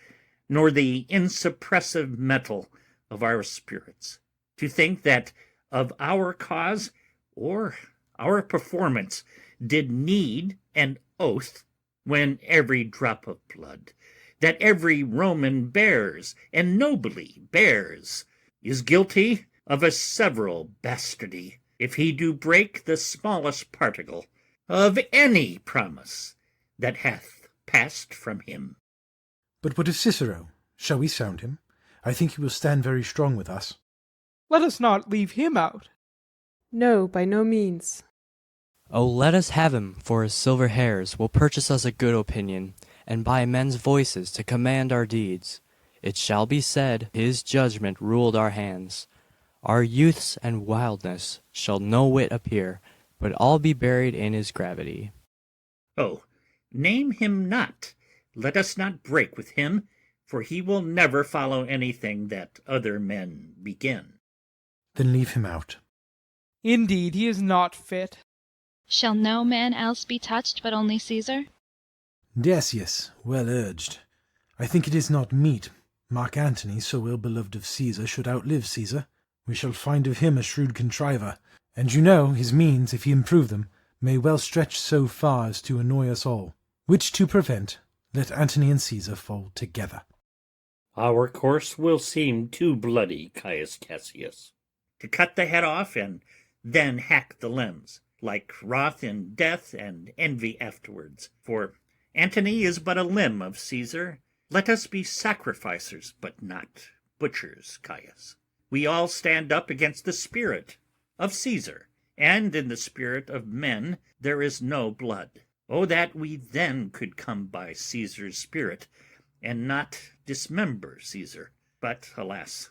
Speaker 11: nor the insuppressive metal of our spirits, to think that of our cause or our performance did need an oath, when every drop of blood that every Roman bears, and nobly bears, is guilty of a several bastardy, if he do break the smallest particle of any promise that hath passed from him.
Speaker 12: But what of Cicero? Shall we sound him? I think he will stand very strong with us.
Speaker 7: Let us not leave him out.
Speaker 5: No, by no means.
Speaker 16: Oh, let us have him, for his silver hairs will purchase us a good opinion, and by men's voices to command our deeds. It shall be said, his judgment ruled our hands. Our youths and wildness shall no whit appear, but all be buried in his gravity.
Speaker 11: Oh, name him not. Let us not break with him, for he will never follow anything that other men begin.
Speaker 12: Then leave him out.
Speaker 7: Indeed, he is not fit.
Speaker 15: Shall no man else be touched but only Caesar?
Speaker 12: Decius, well urged. I think it is not meet. Mark Antony, so ill beloved of Caesar, should outlive Caesar. We shall find of him a shrewd contriver, and you know his means, if he improve them, may well stretch so far as to annoy us all. Which to prevent, let Antony and Caesar fall together.
Speaker 11: Our course will seem too bloody, Caius Cassius, to cut the head off and then hack the limbs, like wrath in death and envy afterwards. For Antony is but a limb of Caesar. Let us be sacrificers, but not butchers, Caius. We all stand up against the spirit of Caesar, and in the spirit of men there is no blood. Oh, that we then could come by Caesar's spirit, and not dismember Caesar. But, alas,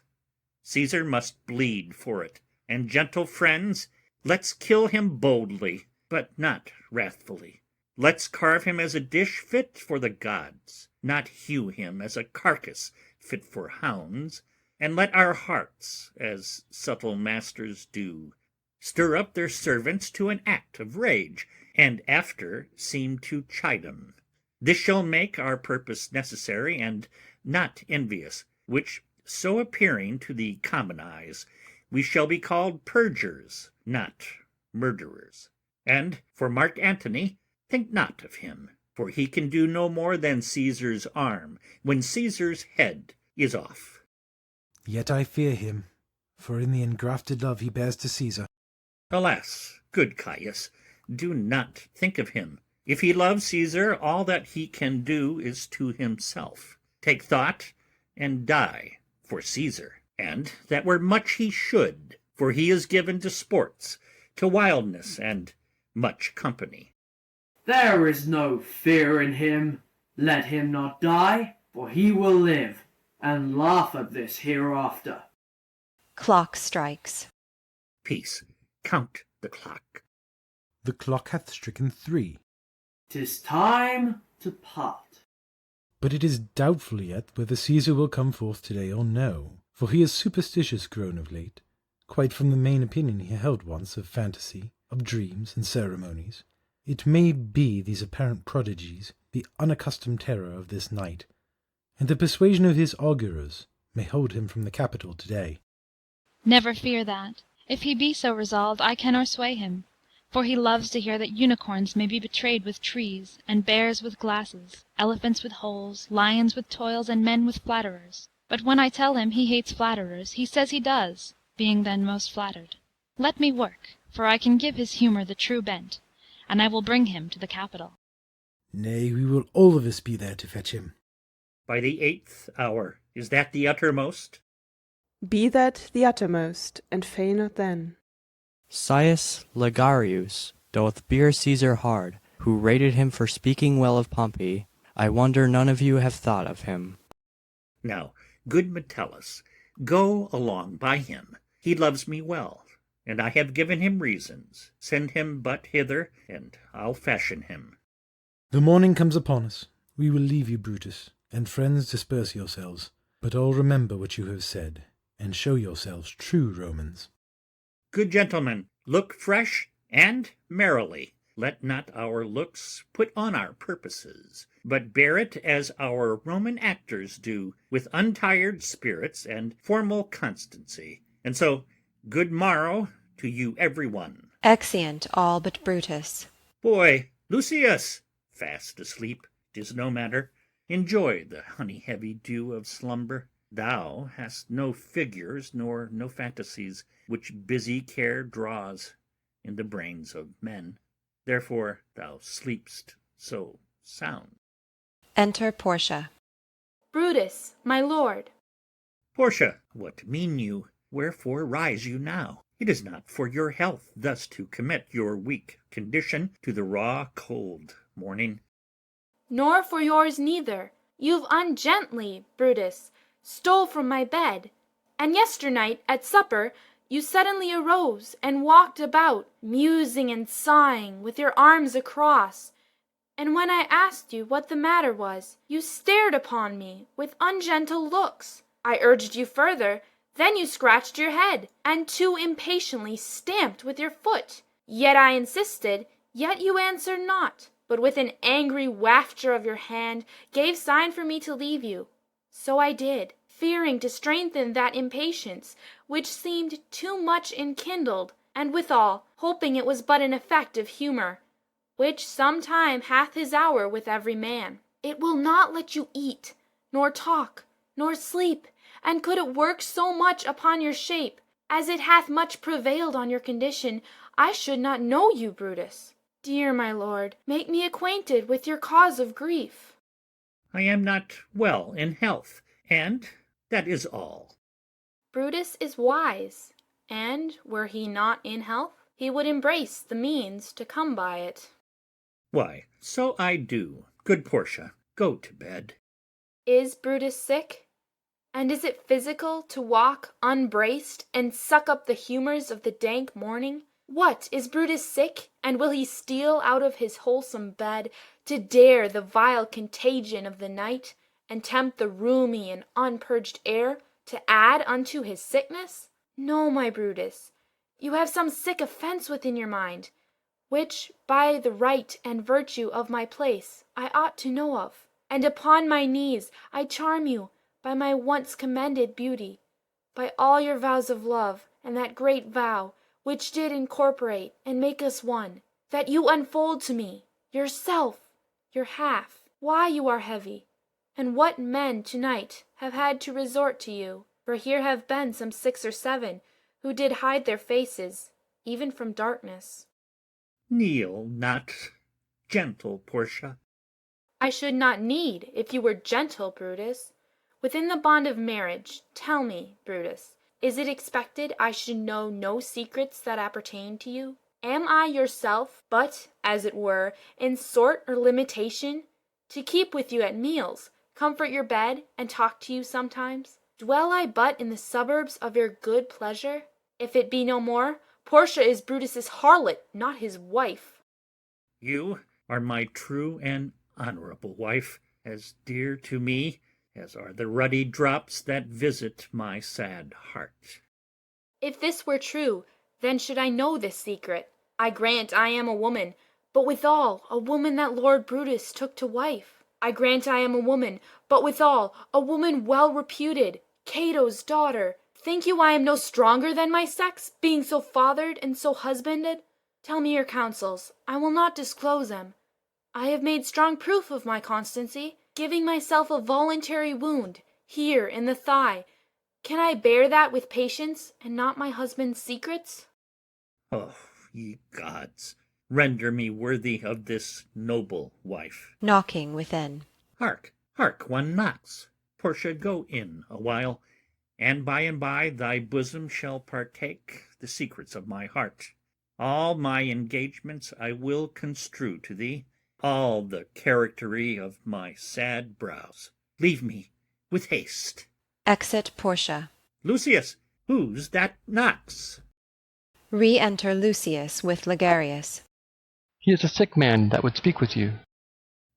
Speaker 11: Caesar must bleed for it, and gentle friends, let's kill him boldly, but not wrathfully. Let's carve him as a dish fit for the gods, not hew him as a carcass fit for hounds, and let our hearts, as subtle masters do, stir up their servants to an act of rage, and after seem to chide 'em. This shall make our purpose necessary and not envious, which so appearing to the common eyes, we shall be called perjurers, not murderers. And for Mark Antony, think not of him, for he can do no more than Caesar's arm, when Caesar's head is off.
Speaker 12: Yet I fear him, for in the engrafted love he bears to Caesar.
Speaker 11: Alas, good Caius, do not think of him. If he loves Caesar, all that he can do is to himself. Take thought, and die for Caesar. And that were much he should, for he is given to sports, to wildness, and much company.
Speaker 17: There is no fear in him. Let him not die, for he will live, and laugh at this hereafter.
Speaker 1: Clock strikes.
Speaker 11: Peace. Count the clock.
Speaker 12: The clock hath stricken 3.
Speaker 17: 'Tis time to part.
Speaker 12: But it is doubtful yet whether Caesar will come forth today or no, for he is superstitious grown of late, quite from the main opinion he held once of fantasy, of dreams and ceremonies. It may be these apparent prodigies, the unaccustomed terror of this night, and the persuasion of his augurers may hold him from the Capitol today.
Speaker 15: Never fear that. If he be so resolved, I cannot sway him. For he loves to hear that unicorns may be betrayed with trees, and bears with glasses, elephants with holes, lions with toils, and men with flatterers. But when I tell him he hates flatterers, he says he does, being then most flattered. Let me work, for I can give his humour the true bent, and I will bring him to the Capitol.
Speaker 12: Nay, we will all of us be there to fetch him.
Speaker 11: By the 8th hour, is that the uttermost?
Speaker 5: Be that the uttermost, and fail not then.
Speaker 16: Caius Ligarius doth bear Caesar hard, who rated him for speaking well of Pompey. I wonder none of you have thought of him.
Speaker 11: Now, good Metellus, go along by him. He loves me well, and I have given him reasons. Send him but hither, and I'll fashion him.
Speaker 12: The morning comes upon us. We will leave you, Brutus, and friends, disperse yourselves. But all remember what you have said, and show yourselves true Romans.
Speaker 11: Good gentlemen, look fresh and merrily. Let not our looks put on our purposes. but bear it as our Roman actors do, with untired spirits and formal constancy. And so, good morrow to you every one.
Speaker 1: Exeunt all but Brutus.
Speaker 11: Boy, Lucius, fast asleep, 'tis no matter. Enjoy the honey-heavy dew of slumber. Thou hast no figures nor no fantasies which busy care draws in the brains of men. Therefore thou sleepst so sound.
Speaker 1: Enter Portia.
Speaker 18: Brutus, my lord.
Speaker 11: Portia, what mean you? Wherefore rise you now? It is not for your health thus to commit your weak condition to the raw cold morning.
Speaker 18: Nor for yours neither. You've ungently, Brutus, stole from my bed, and yesternight at supper you suddenly arose and walked about, musing and sighing, with your arms across, and when I asked you what the matter was, you stared upon me with ungentle looks. I urged you further, then you scratched your head, and too impatiently stamped with your foot. Yet I insisted, yet you answered not, but with an angry wafture of your hand gave sign for me to leave you. So I did, fearing to strengthen that impatience, which seemed too much enkindled, and withal hoping it was but an effect of humour, which sometime hath his hour with every man. It will not let you eat, nor talk, nor sleep, and could it work so much upon your shape, as it hath much prevailed on your condition, I should not know you, Brutus. Dear my lord, make me acquainted with your cause of grief.
Speaker 11: I am not well in health, and that is all.
Speaker 18: Brutus is wise, and were he not in health, he would embrace the means to come by it.
Speaker 11: Why, so I do. Good Portia, go to bed.
Speaker 18: Is Brutus sick? And is it physical to walk unbraced and suck up the humours of the dank morning? What, is Brutus sick, and will he steal out of his wholesome bed to dare the vile contagion of the night, and tempt the rheumy and unpurged air to add unto his sickness? No, my Brutus, you have some sick offence within your mind, which by the right and virtue of my place I ought to know of, and upon my knees I charm you by my once commended beauty, by all your vows of love, and that great vow which did incorporate and make us one, that you unfold to me, yourself, your half, why you are heavy, and what men to-night have had to resort to you, for here have been some 6 or 7 who did hide their faces, even from darkness.
Speaker 11: Kneel not, gentle Portia.
Speaker 18: I should not need if you were gentle, Brutus. Within the bond of marriage, tell me, Brutus, is it expected I should know no secrets that appertain to you? Am I yourself but, as it were, in sort or limitation, to keep with you at meals, comfort your bed, and talk to you sometimes? Dwell I but in the suburbs of your good pleasure? If it be no more, Portia is Brutus's harlot, not his wife.
Speaker 11: You are my true and honourable wife, as dear to me as are the ruddy drops that visit my sad heart.
Speaker 18: If this were true, then should I know this secret. I grant I am a woman, but withal a woman that Lord Brutus took to wife. I grant I am a woman, but withal a woman well reputed, Cato's daughter. Think you I am no stronger than my sex, being so fathered and so husbanded? Tell me your counsels, I will not disclose them. I have made strong proof of my constancy, giving myself a voluntary wound, here in the thigh. Can I bear that with patience, and not my husband's secrets?
Speaker 11: Oh, ye gods, render me worthy of this noble wife.
Speaker 1: Knocking within.
Speaker 11: Hark, hark, one knocks. Portia, go in a while, and by thy bosom shall partake the secrets of my heart. All my engagements I will construe to thee, all the charactery of my sad brows. Leave me with haste.
Speaker 1: Exit Portia.
Speaker 11: Lucius, who's that knocks?
Speaker 1: Re-enter Lucius with Ligarius.
Speaker 14: He is a sick man that would speak with you.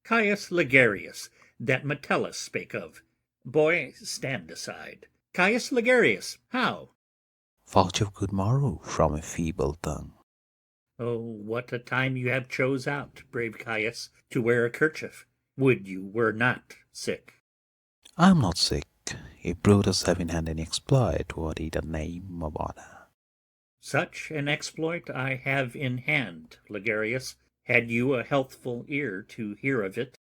Speaker 11: Caius Ligarius, that Metellus spake of. Boy, stand aside. Caius Ligarius, how?
Speaker 19: Thought of good morrow from a feeble tongue.
Speaker 11: Oh, what a time you have chose out, brave Caius, to wear a kerchief. Would you were not sick.
Speaker 19: I am not sick. If Brutus have in hand any exploit worthy the name of honor.
Speaker 11: Such an exploit I have in hand, Ligarius, had you a healthful ear to hear of it.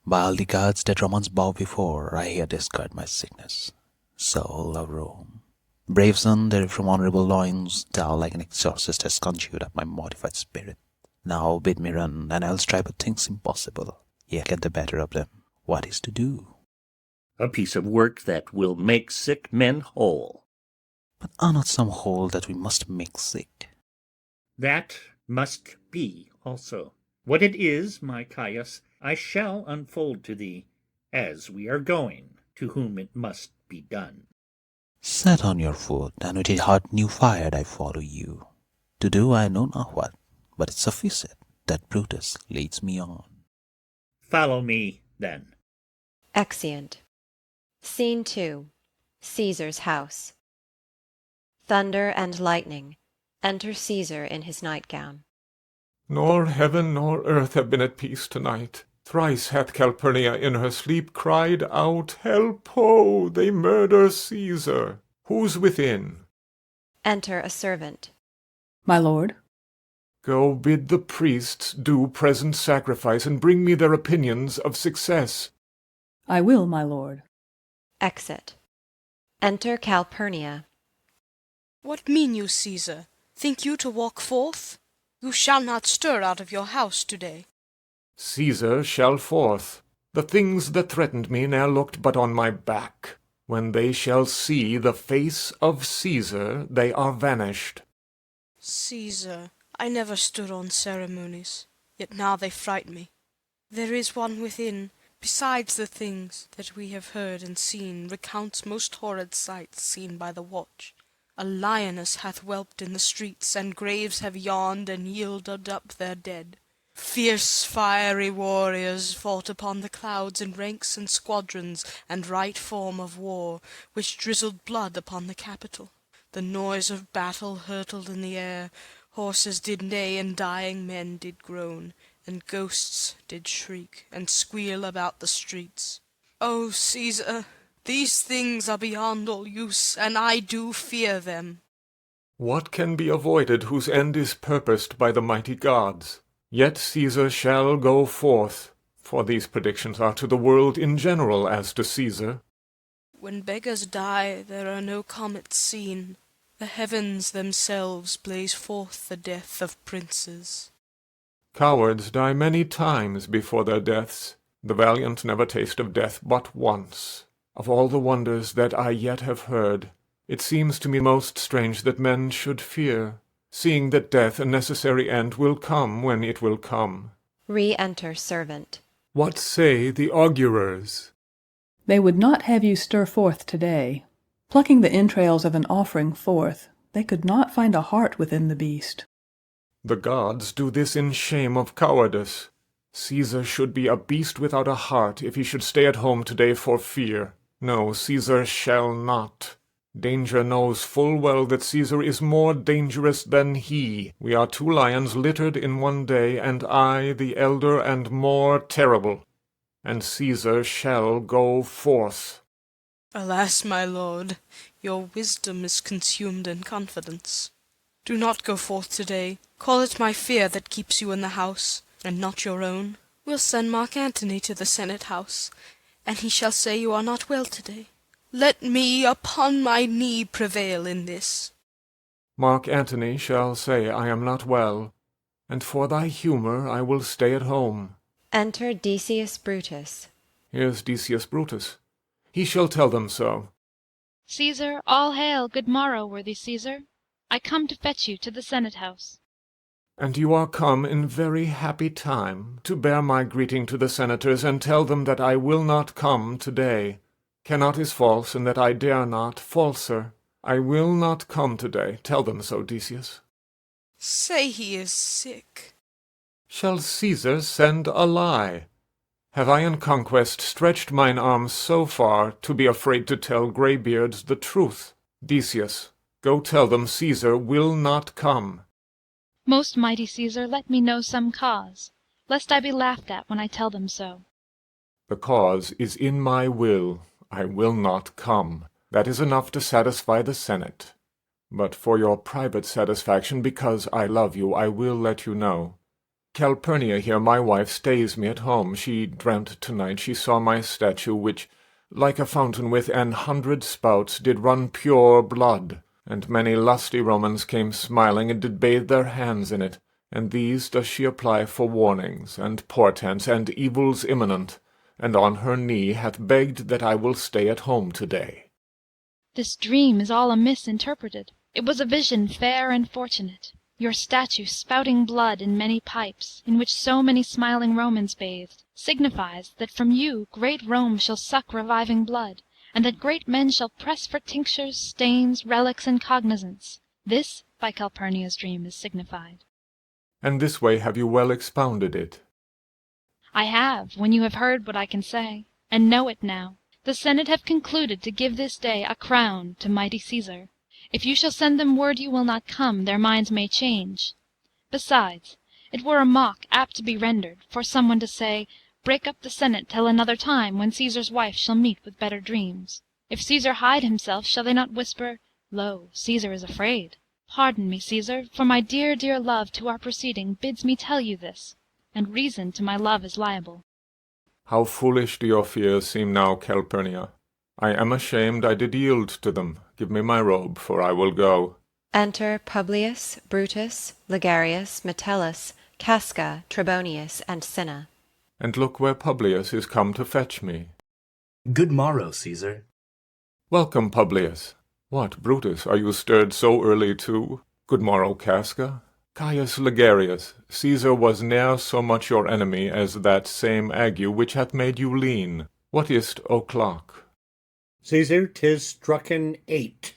Speaker 19: By all the gods that Romans bow before, I here discard my sickness. Soul of Rome, brave son, that from honourable loins thou like an exorcist hast conjured up my mortified spirit. Now bid me run, and I'll strive at things impossible, yet get the better of them. What is to do?
Speaker 11: A piece of work that will make sick men whole.
Speaker 19: But are not some whole that we must make sick?
Speaker 11: That must be also. What it is, my Caius, I shall unfold to thee, as we are going, to whom it must be done.
Speaker 19: Set on your foot, and with a heart new fired I follow you. To do I know not what, but it sufficeth that Brutus leads me on.
Speaker 11: Follow me, then.
Speaker 1: Exeunt. Scene 2. Caesar's house. Thunder and lightning. Enter Caesar in his nightgown.
Speaker 6: Nor heaven nor earth have been at peace tonight. Thrice hath Calpurnia in her sleep cried out, Help, ho! They murder Caesar. Who's within?
Speaker 1: Enter a servant.
Speaker 20: My lord.
Speaker 6: Go bid the priests do present sacrifice, and bring me their opinions of success.
Speaker 20: I will, my lord.
Speaker 1: Exit. Enter Calpurnia.
Speaker 8: What mean you, Caesar? Think you to walk forth? You shall not stir out of your house today.
Speaker 6: Caesar shall forth. The things that threatened me ne'er looked but on my back. When they shall see the face of Caesar, they are vanished.
Speaker 8: Caesar, I never stood on ceremonies, yet now they fright me. There is one within, besides the things that we have heard and seen, recounts most horrid sights seen by the watch. A lioness hath whelped in the streets, and graves have yawned and yielded up their dead. Fierce fiery warriors fought upon the clouds in ranks and squadrons, and right form of war, which drizzled blood upon the Capitol. The noise of battle hurtled in the air, horses did neigh, and dying men did groan, and ghosts did shriek, and squeal about the streets. O Caesar, these things are beyond all use, and I do fear them.
Speaker 6: What can be avoided whose end is purposed by the mighty gods? Yet Caesar shall go forth, for these predictions are to the world in general as to Caesar.
Speaker 8: When beggars die, there are no comets seen. The heavens themselves blaze forth the death of princes.
Speaker 6: Cowards die many times before their deaths. The valiant never taste of death but once. Of all the wonders that I yet have heard, it seems to me most strange that men should fear, seeing that death, a necessary end, will come when it will come.
Speaker 1: Re-enter servant.
Speaker 6: What say the augurers?
Speaker 20: They would not have you stir forth today. Plucking the entrails of an offering forth, they could not find a heart within the beast.
Speaker 6: The gods do this in shame of cowardice. Caesar should be a beast without a heart if he should stay at home today for fear. No, Caesar shall not. Danger knows full well that Caesar is more dangerous than he. We are two lions littered in one day, and I the elder and more terrible. And Caesar shall go forth.
Speaker 8: Alas, my lord, your wisdom is consumed in confidence. Do not go forth today. Call it my fear that keeps you in the house, and not your own. We'll send Mark Antony to the Senate house, and he shall say you are not well today. Let me upon my knee prevail in this.
Speaker 6: Mark Antony shall say I am not well, and for thy humour I will stay at home.
Speaker 1: Enter Decius Brutus.
Speaker 6: Here's Decius Brutus. He shall tell them so.
Speaker 15: Caesar, all hail, good morrow, worthy Caesar. I come to fetch you to the Senate house.
Speaker 6: And you are come in very happy time to bear my greeting to the senators, and tell them that I will not come today. Cannot is false, and that I dare not, falser. I will not come today. Tell them so, Decius.
Speaker 8: Say he is sick.
Speaker 6: Shall Caesar send a lie? Have I in conquest stretched mine arms so far to be afraid to tell greybeards the truth? Decius, go tell them Caesar will not come.
Speaker 15: Most mighty Caesar, let me know some cause, lest I be laughed at when I tell them so.
Speaker 6: The cause is in my will. I will not come. That is enough to satisfy the Senate. But for your private satisfaction, because I love you, I will let you know. Calpurnia here, my wife, stays me at home. She dreamt tonight she saw my statue, which, like a fountain with 100 spouts, did run pure blood. And many lusty Romans came smiling, and did bathe their hands in it. And these does she apply for warnings, and portents, and evils imminent, and on her knee hath begged that I will stay at home to-day.
Speaker 15: This dream is all amiss interpreted. It was a vision fair and fortunate. Your statue spouting blood in many pipes, in which so many smiling Romans bathed, signifies that from you great Rome shall suck reviving blood, and that great men shall press for tinctures, stains, relics, and cognizance. This by Calpurnia's dream is signified.
Speaker 6: And this way have you well expounded it.
Speaker 15: I have, when you have heard what I can say, and know it now. The Senate have concluded to give this day a crown to mighty Caesar. If you shall send them word you will not come, their minds may change. Besides, it were a mock apt to be rendered, for some one to say, break up the Senate till another time, when Caesar's wife shall meet with better dreams. If Caesar hide himself, shall they not whisper, lo, Caesar is afraid? Pardon me, Caesar, for my dear, dear love to our proceeding bids me tell you this, and reason to my love is liable.
Speaker 6: How foolish do your fears seem now, Calpurnia! I am ashamed I did yield to them. Give me my robe, for I will go.
Speaker 1: Enter Publius, Brutus, Ligarius, Metellus, Casca, Trebonius, and Cinna.
Speaker 6: And look where Publius is come to fetch me.
Speaker 21: Good morrow, Caesar.
Speaker 6: Welcome, Publius. What, Brutus, are you stirred so early too? Good morrow, Casca. Caius Ligarius, Caesar was ne'er so much your enemy as that same ague which hath made you lean. What is't o'clock?
Speaker 21: Caesar, 'tis strucken 8.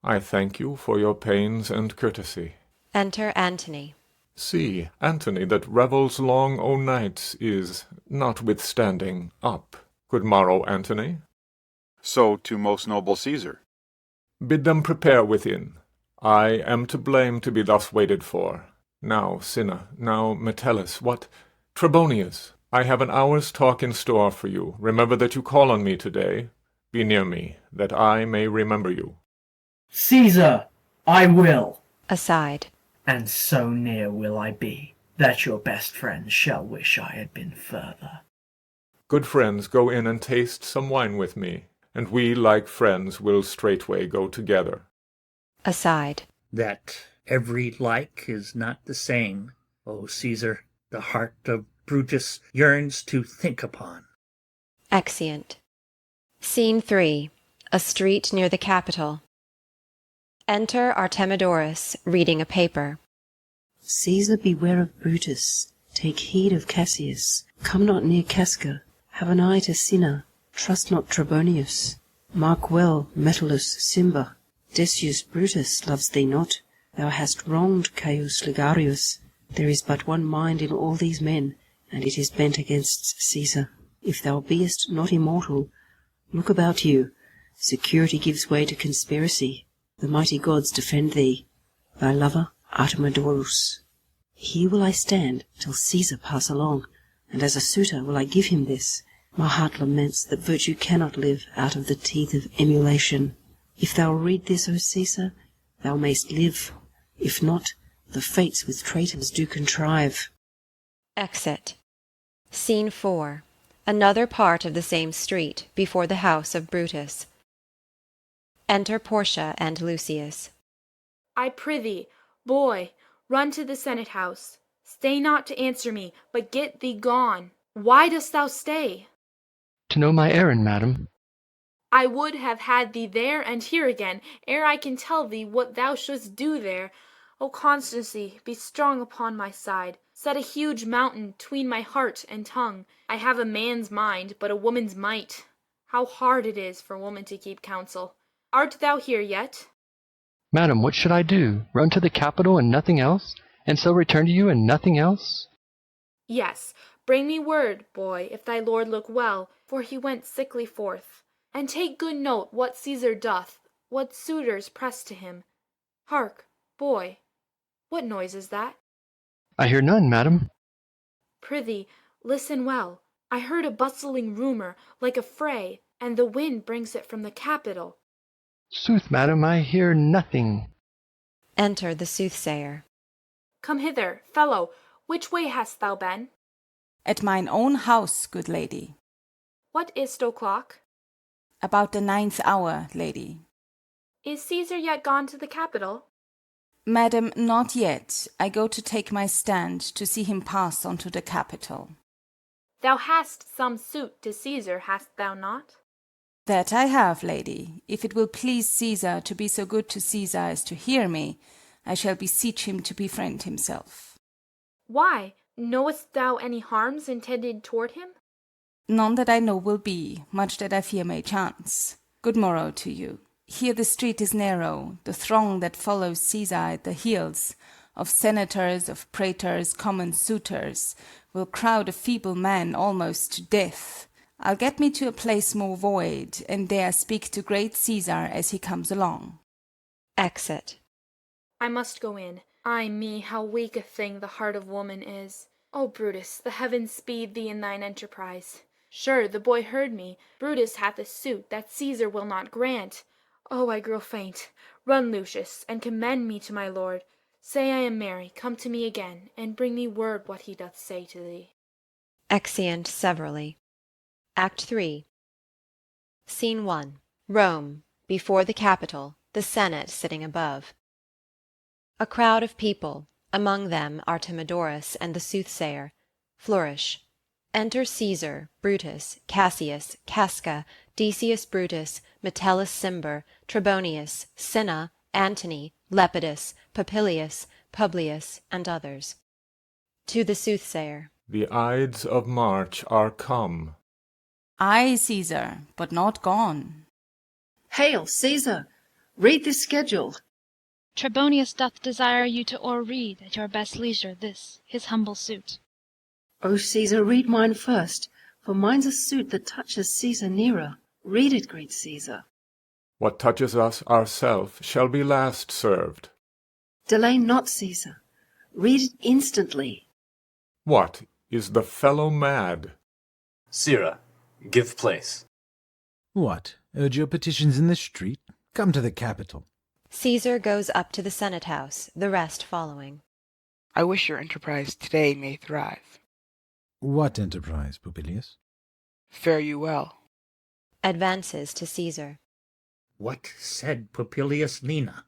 Speaker 6: I thank you for your pains and courtesy.
Speaker 1: Enter Antony.
Speaker 6: See, Antony that revels long o' nights is, notwithstanding, up. Good morrow, Antony.
Speaker 9: So to most noble Caesar.
Speaker 6: Bid them prepare within. I am to blame to be thus waited for. Now, Cinna, now, Metellus, what? Trebonius, I have an hour's talk in store for you. Remember that you call on me to-day. Be near me, that I may remember you.
Speaker 17: Caesar, I will.
Speaker 1: Aside.
Speaker 17: And so near will I be, that your best friends shall wish I had been further.
Speaker 6: Good friends, go in and taste some wine with me, and we, like friends, will straightway go together.
Speaker 1: Aside.
Speaker 11: That every like is not the same, O Caesar, the heart of Brutus yearns to think upon.
Speaker 1: Exeunt. Scene 3. A street near the Capitol. Enter Artemidorus, reading a paper.
Speaker 22: Caesar, beware of Brutus. Take heed of Cassius. Come not near Casca. Have an eye to Cinna. Trust not Trebonius. Mark well Metellus, Cimber. Decius Brutus loves thee not. Thou hast wronged Caius Ligarius. There is but one mind in all these men, and it is bent against Caesar. If thou beest not immortal, look about you. Security gives way to conspiracy. The mighty gods defend thee. Thy lover, Artemidorus. Here will I stand till Caesar pass along, and as a suitor will I give him this. My heart laments that virtue cannot live out of the teeth of emulation. If thou read this, O Caesar, thou mayst live. If not, the fates with traitors do contrive.
Speaker 1: Exit. Scene 4. Another part of the same street, before the house of Brutus. Enter Portia and Lucius.
Speaker 18: I prithee, boy, run to the Senate house. Stay not to answer me, but get thee gone. Why dost thou stay?
Speaker 14: To know my errand, madam.
Speaker 18: I would have had thee there and here again, ere I can tell thee what thou shouldst do there. O Constancy, be strong upon my side. Set a huge mountain 'tween my heart and tongue. I have a man's mind, but a woman's might. How hard it is for woman to keep counsel. Art thou here yet?
Speaker 14: Madam, what should I do? Run to the capital and nothing else? And so return to you and nothing else?
Speaker 18: Yes, bring me word, boy, if thy lord look well, for he went sickly forth. And take good note what Caesar doth, what suitors press to him. Hark, boy, what noise is that?
Speaker 14: I hear none, madam.
Speaker 18: Prithee, listen well. I heard a bustling rumour, like a fray, and the wind brings it from the capital.
Speaker 14: Sooth, madam, I hear nothing.
Speaker 1: Enter the soothsayer.
Speaker 18: Come hither, fellow. Which way hast thou been?
Speaker 10: At mine own house, good lady.
Speaker 18: What is't o'clock?
Speaker 10: About the 9th hour, lady.
Speaker 18: Is Caesar yet gone to the capital?
Speaker 10: Madam, not yet. I go to take my stand to see him pass on to the capital.
Speaker 18: Thou hast some suit to Caesar, hast thou not?
Speaker 10: That I have, lady. If it will please Caesar to be so good to Caesar as to hear me, I shall beseech him to befriend himself.
Speaker 18: Why? Knowest thou any harms intended toward him?
Speaker 10: None that I know will be, much that I fear may chance. Good morrow to you. Here the street is narrow, the throng that follows Caesar at the heels, of senators, of praetors, common suitors, will crowd a feeble man almost to death. I'll get me to a place more void, and there speak to great Caesar as he comes along.
Speaker 1: Exit.
Speaker 18: I must go in. Ay me, how weak a thing the heart of woman is. O Brutus, the heavens speed thee in thine enterprise. Sure, the boy heard me. Brutus hath a suit that Caesar will not grant. Oh, I grow faint. Run, Lucius, and commend me to my lord. Say I am merry, come to me again, and bring me word what he doth say to thee.
Speaker 1: Exeunt severally. Act 3. Scene 1. Rome, before the Capitol, the Senate sitting above. A crowd of people, among them Artemidorus and the soothsayer. Flourish. Enter Caesar, Brutus, Cassius, Casca, Decius Brutus, Metellus Cimber, Trebonius, Cinna, Antony, Lepidus, Popilius, Publius, and others. To the soothsayer.
Speaker 6: The Ides of March are come.
Speaker 10: Aye, Caesar, but not gone.
Speaker 22: Hail, Caesar! Read this schedule.
Speaker 15: Trebonius doth desire you to o'erread at your best leisure this his humble suit.
Speaker 22: O Caesar, read mine first, for mine's a suit that touches Caesar nearer. Read it, great Caesar.
Speaker 6: What touches us ourself shall be last served.
Speaker 22: Delay not, Caesar. Read it instantly.
Speaker 6: What, is the fellow mad?
Speaker 3: Sirrah, give place.
Speaker 12: What, urge your petitions in the street? Come to the Capitol.
Speaker 1: Caesar goes up to the Senate house, the rest following.
Speaker 4: I wish your enterprise today may thrive.
Speaker 12: What enterprise, Popilius?
Speaker 4: Fare you well.
Speaker 1: Advances to Caesar.
Speaker 11: What said Popilius Lena?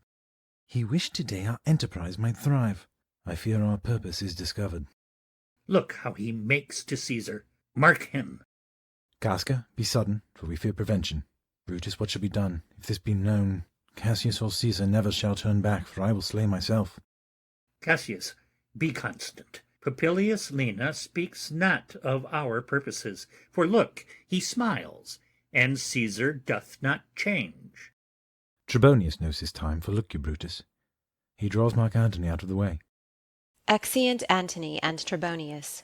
Speaker 12: He wished today our enterprise might thrive. I fear our purpose is discovered.
Speaker 11: Look how he makes to Caesar. Mark him.
Speaker 12: Casca, be sudden, for we fear prevention. Brutus, what shall be done? If this be known, Cassius or Caesar never shall turn back, for I will slay myself.
Speaker 11: Cassius, be constant. Popilius Lena speaks not of our purposes, for look, he smiles, and Caesar doth not change.
Speaker 12: Trebonius knows his time, for look you, Brutus. He draws Mark Antony out of the way.
Speaker 1: Exeunt Antony and Trebonius.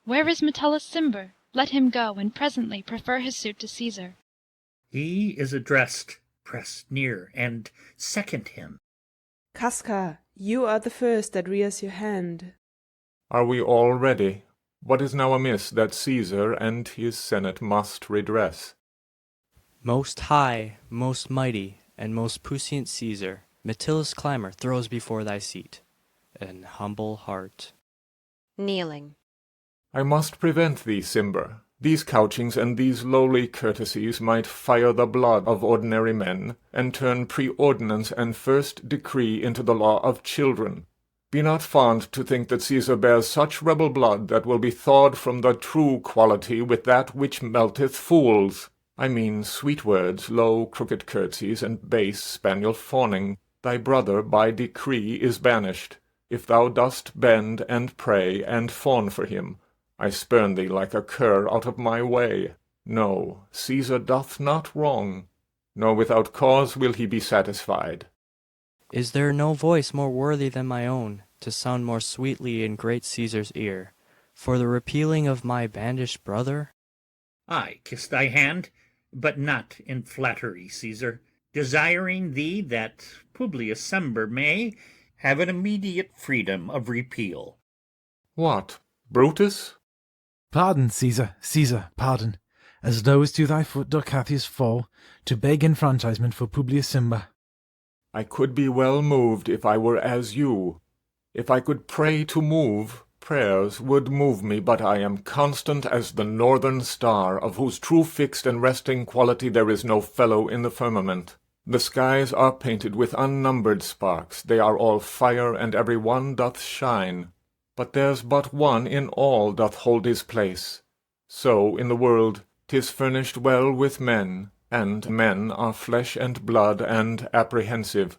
Speaker 15: Where is Metellus Cimber? Let him go, and presently prefer his suit to Caesar.
Speaker 11: He is addressed. Press near, and second him.
Speaker 5: Casca, you are the first that rears your hand.
Speaker 6: Are we all ready? What is now amiss that Caesar and his senate must redress?
Speaker 16: Most high, most mighty, and most puissant Caesar, Metellus clamor throws before thy seat, an humble heart.
Speaker 1: Kneeling.
Speaker 6: I must prevent thee, Cimber. These couchings and these lowly courtesies might fire the blood of ordinary men, and turn preordinance and first decree into the law of children. Be not fond to think that Caesar bears such rebel blood that will be thawed from the true quality with that which melteth fools. I mean sweet words, low crooked curtsies, and base spaniel fawning. Thy brother by decree is banished. If thou dost bend and pray and fawn for him, I spurn thee like a cur out of my way. No, Caesar doth not wrong, nor without cause will he be satisfied.
Speaker 16: Is there no voice more worthy than my own, to sound more sweetly in great Caesar's ear, for the repealing of my banished brother?
Speaker 11: I kiss thy hand, but not in flattery, Caesar, desiring thee that Publius Cimber may have an immediate freedom of repeal.
Speaker 6: What, Brutus?
Speaker 12: Pardon, Caesar, Caesar, pardon. As low as to thy foot doth Cassius fall, to beg enfranchisement for Publius Cimber.
Speaker 6: I could be well moved if I were as you. If I could pray to move, prayers would move me, but I am constant as the northern star, of whose true fixed and resting quality there is no fellow in the firmament. The skies are painted with unnumbered sparks, they are all fire, and every one doth shine. But there's but one in all doth hold his place. So in the world 'tis furnished well with men, and men are flesh and blood and apprehensive.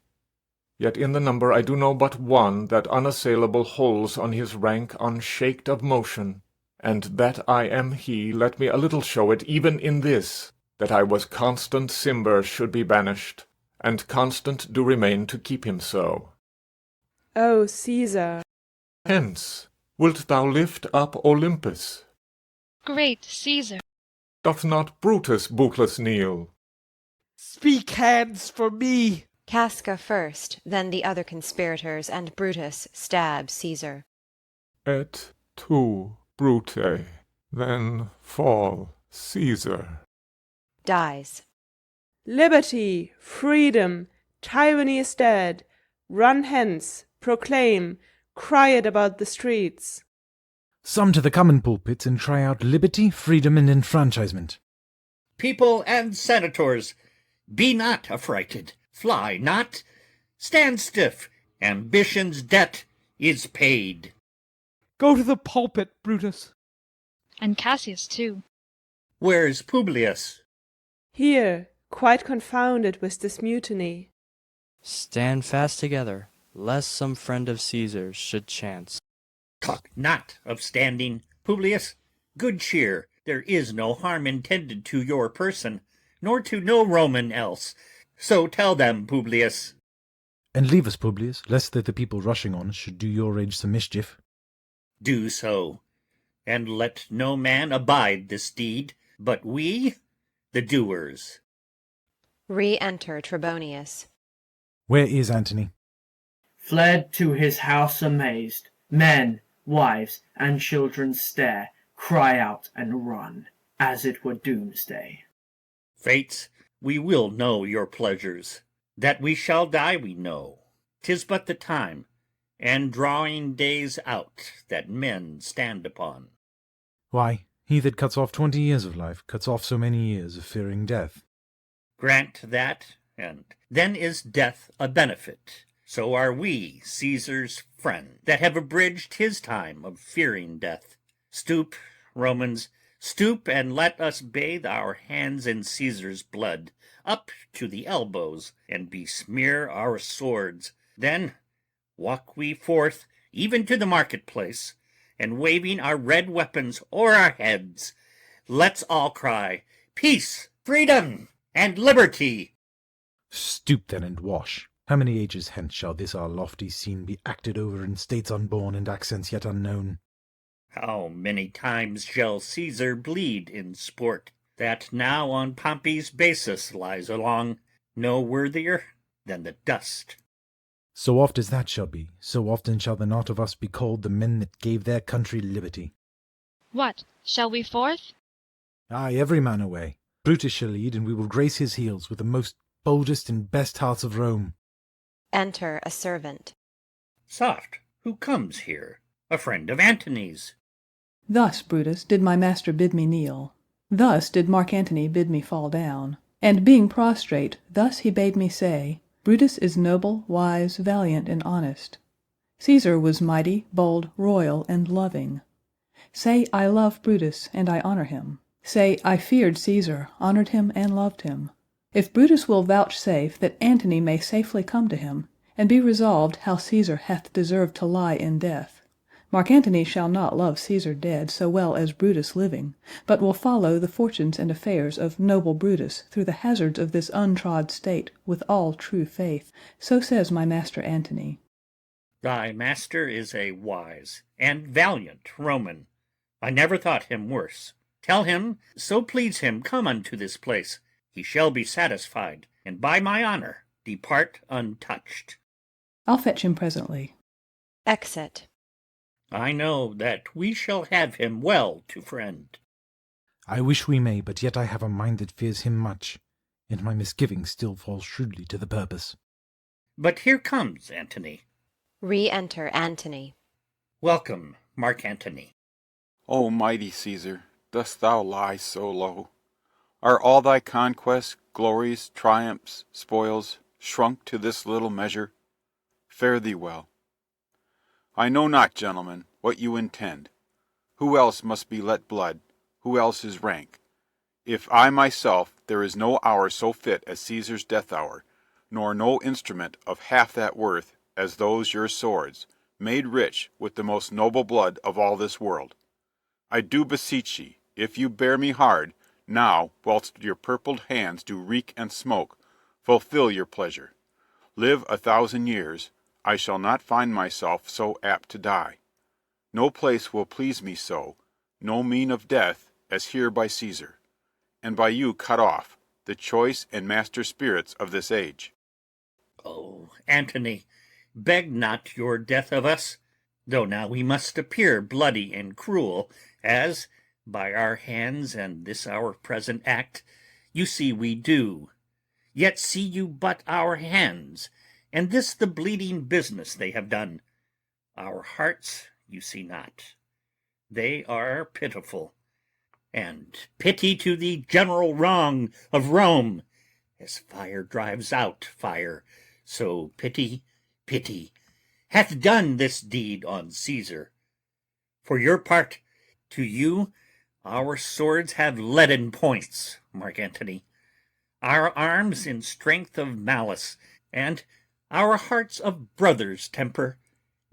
Speaker 6: Yet in the number I do know but one that unassailable holds on his rank unshaked of motion, and that I am he. Let me a little show it even in this, that I was constant Cimber should be banished, and constant do remain to keep him so.
Speaker 5: O Caesar!
Speaker 6: Hence, wilt thou lift up Olympus?
Speaker 15: Great Caesar!
Speaker 6: Doth not Brutus bootless kneel?
Speaker 7: Speak hands for me!
Speaker 1: Casca first, then the other conspirators, and Brutus stabs Caesar.
Speaker 6: Et tu, Brute, then fall, Caesar.
Speaker 1: Dies.
Speaker 5: Liberty, freedom, tyranny is dead. Run hence, proclaim, cry it about the streets.
Speaker 12: Some to the common pulpits and cry out liberty, freedom, and enfranchisement.
Speaker 11: People and senators, be not affrighted, fly not, stand stiff, ambition's debt is paid.
Speaker 7: Go to the pulpit, Brutus.
Speaker 15: And Cassius too.
Speaker 11: Where's Publius?
Speaker 5: Here, quite confounded with this mutiny.
Speaker 16: Stand fast together, lest some friend of Caesar's should chance.
Speaker 11: Talk not of standing, Publius. Good cheer, there is no harm intended to your person, nor to no Roman else. So tell them, Publius.
Speaker 12: And leave us, Publius, lest that the people rushing on us should do your age some mischief.
Speaker 11: Do so, and let no man abide this deed, but we, the doers.
Speaker 1: Re-enter Trebonius.
Speaker 12: Where is Antony?
Speaker 17: Fled to his house amazed. Men, wives, and children stare, cry out and run, as it were doomsday.
Speaker 11: Fates, we will know your pleasures. That we shall die we know. 'Tis but the time, and drawing days out that men stand upon.
Speaker 12: Why, he that cuts off 20 years of life cuts off so many years of fearing death.
Speaker 11: Grant that, and then is death a benefit. So are we Caesar's friend, that have abridged his time of fearing death. Stoop, Romans, stoop, and let us bathe our hands in Caesar's blood, up to the elbows, and besmear our swords. Then walk we forth even to the marketplace, and waving our red weapons o'er our heads, let's all cry, Peace, freedom, and liberty.
Speaker 12: Stoop then and wash. How many ages hence shall this our lofty scene be acted over in states unborn and accents yet unknown?
Speaker 11: How many times shall Caesar bleed in sport, that now on Pompey's basis lies along, no worthier than the dust?
Speaker 12: So oft as that shall be, so often shall the not of us be called the men that gave their country liberty.
Speaker 15: What, shall we forth?
Speaker 12: Ay, every man away. Brutus shall lead, and we will grace his heels with the most boldest and best hearts of Rome.
Speaker 1: Enter a servant.
Speaker 11: Soft, who comes here? A friend of Antony's.
Speaker 20: Thus, Brutus, did my master bid me kneel. Thus did Mark Antony bid me fall down. And being prostrate, thus he bade me say, Brutus is noble, wise, valiant, and honest. Caesar was mighty, bold, royal, and loving. Say, I love Brutus, and I honor him. Say, I feared Caesar, honored him, and loved him. If Brutus will vouchsafe that Antony may safely come to him, and be resolved how Caesar hath deserved to lie in death, Mark Antony shall not love Caesar dead so well as Brutus living, but will follow the fortunes and affairs of noble Brutus through the hazards of this untrod state with all true faith. So says my master Antony.
Speaker 11: Thy master is a wise and valiant Roman. I never thought him worse. Tell him, so please him come unto this place. He shall be satisfied, and by my honor depart untouched.
Speaker 20: I'll fetch him presently.
Speaker 1: Exit.
Speaker 11: I know that we shall have him well to friend.
Speaker 12: I wish we may, but yet I have a mind that fears him much, and my misgivings still fall shrewdly to the purpose.
Speaker 11: But here comes Antony.
Speaker 1: Re-enter Antony.
Speaker 11: Welcome, Mark Antony.
Speaker 9: O mighty Caesar, dost thou lie so low? Are all thy conquests, glories, triumphs, spoils, shrunk to this little measure? Fare thee well. I know not, gentlemen, what you intend. Who else must be let blood? Who else is rank? If I myself, there is no hour so fit as Caesar's death hour, nor no instrument of half that worth as those your swords, made rich with the most noble blood of all this world. I do beseech ye, if you bear me hard, now, whilst your purpled hands do reek and smoke, fulfill your pleasure. Live 1,000 years, I shall not find myself so apt to die. No place will please me so, no mean of death, as here by Caesar, and by you cut off, the choice and master spirits of this age.
Speaker 11: Oh, Antony, beg not your death of us, though now we must appear bloody and cruel, as, by our hands and this our present act, you see we do. Yet see you but our hands, and this the bleeding business they have done. Our hearts you see not. They are pitiful, and pity to the general wrong of Rome. As fire drives out fire, so pity, pity, hath done this deed on Caesar. For your part, to you our swords have leaden points, Mark Antony, our arms in strength of malice, and our hearts of brothers' temper,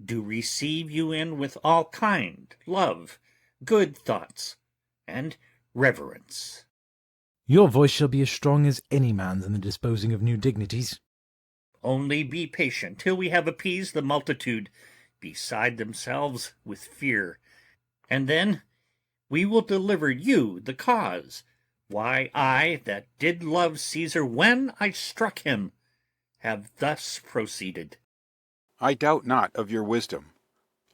Speaker 11: do receive you in with all kind love, good thoughts, and reverence.
Speaker 12: Your voice shall be as strong as any man's in the disposing of new dignities.
Speaker 11: Only be patient till we have appeased the multitude beside themselves with fear, and then we will deliver you the cause why I, that did love Caesar when I struck him, have thus proceeded.
Speaker 9: I doubt not of your wisdom.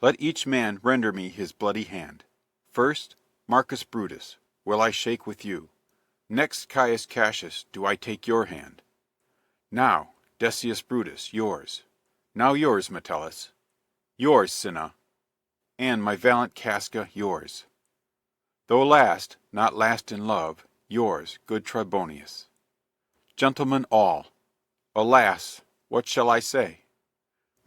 Speaker 9: Let each man render me his bloody hand. First, Marcus Brutus, will I shake with you. Next, Caius Cassius, do I take your hand. Now, Decius Brutus, yours. Now yours, Metellus. Yours, Cinna. And my valiant Casca, yours. Though last, not last in love, yours, good Tribonius. Gentlemen all, alas, what shall I say?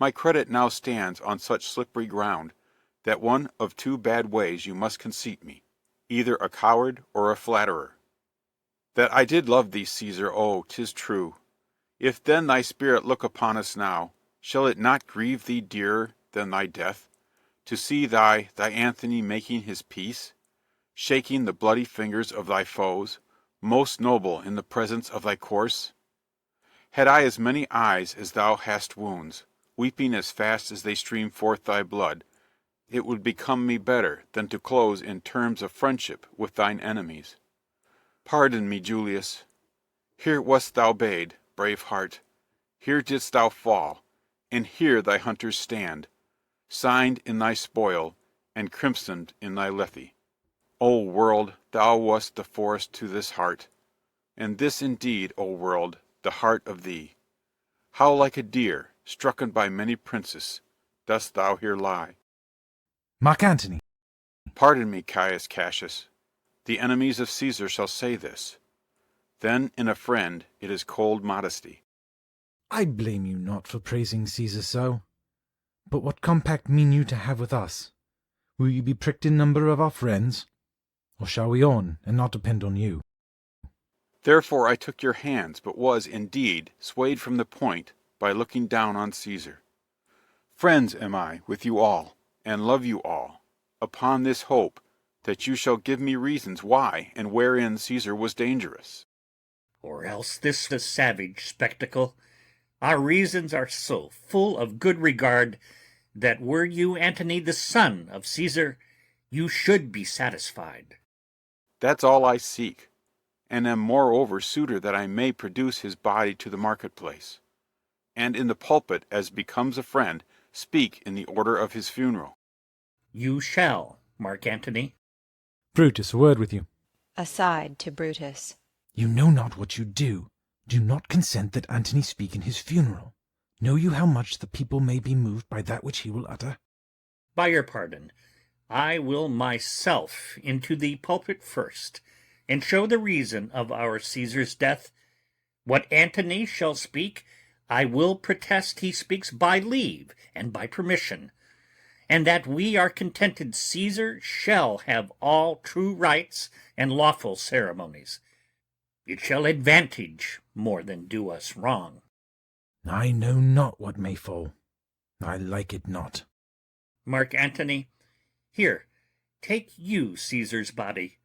Speaker 9: My credit now stands on such slippery ground, that one of two bad ways you must conceit me, either a coward or a flatterer. That I did love thee, Caesar, oh, 'tis true. If then thy spirit look upon us now, shall it not grieve thee dearer than thy death, to see thy Antony making his peace, shaking the bloody fingers of thy foes, most noble in the presence of thy corse? Had I as many eyes as thou hast wounds, weeping as fast as they stream forth thy blood, it would become me better than to close in terms of friendship with thine enemies. Pardon me, Julius. Here wast thou bade, brave heart. Here didst thou fall, and here thy hunters stand, signed in thy spoil, and crimsoned in thy lethe. O world, thou wast the forest to this heart, and this indeed, O world, the heart of thee. How like a deer, strucken by many princes, dost thou here lie.
Speaker 12: Mark Antony.
Speaker 9: Pardon me, Caius Cassius. The enemies of Caesar shall say this. Then in a friend it is cold modesty.
Speaker 12: I blame you not for praising Caesar so. But what compact mean you to have with us? Will you be pricked in number of our friends? Or shall we on, and not depend on you?
Speaker 9: Therefore I took your hands, but was, indeed, swayed from the point by looking down on Caesar. Friends am I with you all, and love you all, upon this hope that you shall give me reasons why and wherein Caesar was dangerous.
Speaker 11: Or else this a savage spectacle. Our reasons are so full of good regard, that were you Antony the son of Caesar, you should be satisfied.
Speaker 9: That's all I seek, and am moreover suitor that I may produce his body to the marketplace, and in the pulpit, as becomes a friend, speak in the order of his funeral.
Speaker 11: You shall, Mark Antony.
Speaker 12: Brutus, a word with you.
Speaker 1: Aside to Brutus.
Speaker 12: You know not what you do. Do not consent that Antony speak in his funeral. Know you how much the people may be moved by that which he will utter?
Speaker 11: By your pardon, I will myself into the pulpit first, and show the reason of our Caesar's death. What Antony shall speak, I will protest he speaks by leave and by permission, and that we are contented Caesar shall have all true rights and lawful ceremonies. It shall advantage more than do us wrong.
Speaker 12: I know not what may fall. I like it not.
Speaker 11: Mark Antony, here, take you Caesar's body.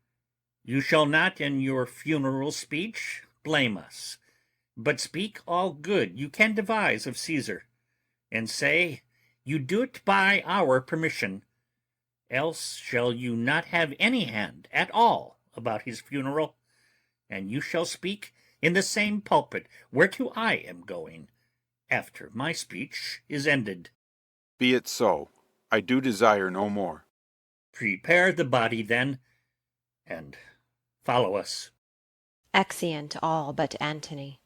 Speaker 11: You shall not in your funeral speech blame us, but speak all good you can devise of Caesar, and say you do it by our permission. Else shall you not have any hand at all about his funeral, and you shall speak in the same pulpit whereto I am going, after my speech is ended.
Speaker 9: Be it so. I do desire no more.
Speaker 11: Prepare the body then, and follow us.
Speaker 1: Exeunt all but Antony.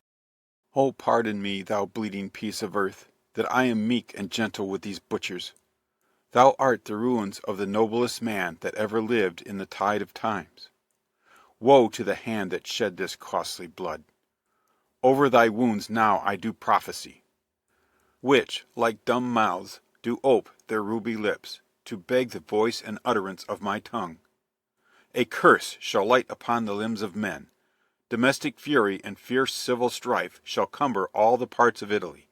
Speaker 9: Oh, pardon me, thou bleeding piece of earth, that I am meek and gentle with these butchers. Thou art the ruins of the noblest man that ever lived in the tide of times. Woe to the hand that shed this costly blood. Over thy wounds now I do prophesy, which, like dumb mouths, do ope their ruby lips, to beg the voice and utterance of my tongue. A curse shall light upon the limbs of men. Domestic fury and fierce civil strife shall cumber all the parts of Italy.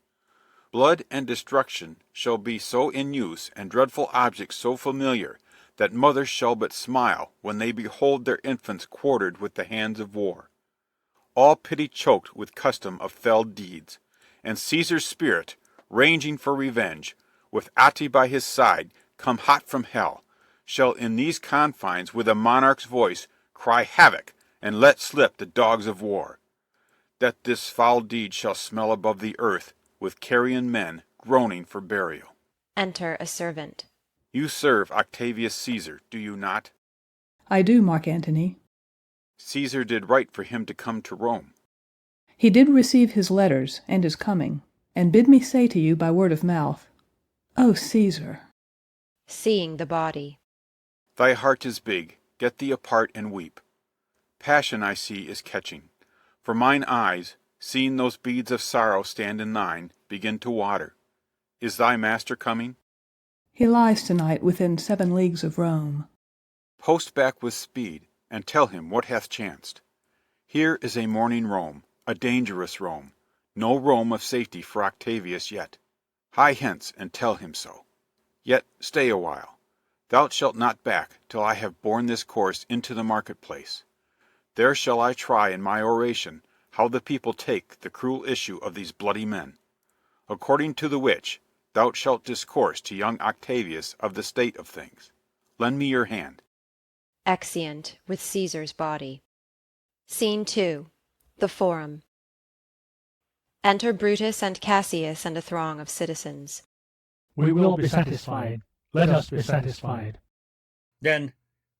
Speaker 9: Blood and destruction shall be so in use, and dreadful objects so familiar, that mothers shall but smile when they behold their infants quartered with the hands of war. All pity choked with custom of fell deeds, and Caesar's spirit, ranging for revenge, with Atti by his side, come hot from hell, shall in these confines with a monarch's voice cry havoc, and let slip the dogs of war. That this foul deed shall smell above the earth, with carrion men groaning for burial.
Speaker 1: Enter a servant.
Speaker 9: You serve Octavius Caesar, do you not?
Speaker 20: I do, Mark Antony.
Speaker 9: Caesar did right for him to come to Rome.
Speaker 20: He did receive his letters, and is coming, and bid me say to you by word of mouth, O Caesar!
Speaker 1: Seeing the body.
Speaker 9: Thy heart is big, get thee apart and weep. Passion, I see, is catching, for mine eyes, seeing those beads of sorrow stand in thine, begin to water. Is thy master coming?
Speaker 20: He lies tonight within 7 leagues of Rome.
Speaker 9: Post back with speed, and tell him what hath chanced. Here is a mourning Rome, a dangerous Rome, no Rome of safety for Octavius yet. Hie hence, and tell him so. Yet stay a while. Thou shalt not back till I have borne this course into the market-place. There shall I try in my oration how the people take the cruel issue of these bloody men. According to the which, thou shalt discourse to young Octavius of the state of things. Lend me your hand.
Speaker 1: Exeunt with Caesar's body. Scene 2. The Forum. Enter Brutus and Cassius and a throng of citizens.
Speaker 2: We will be satisfied. Let us be satisfied.
Speaker 11: Then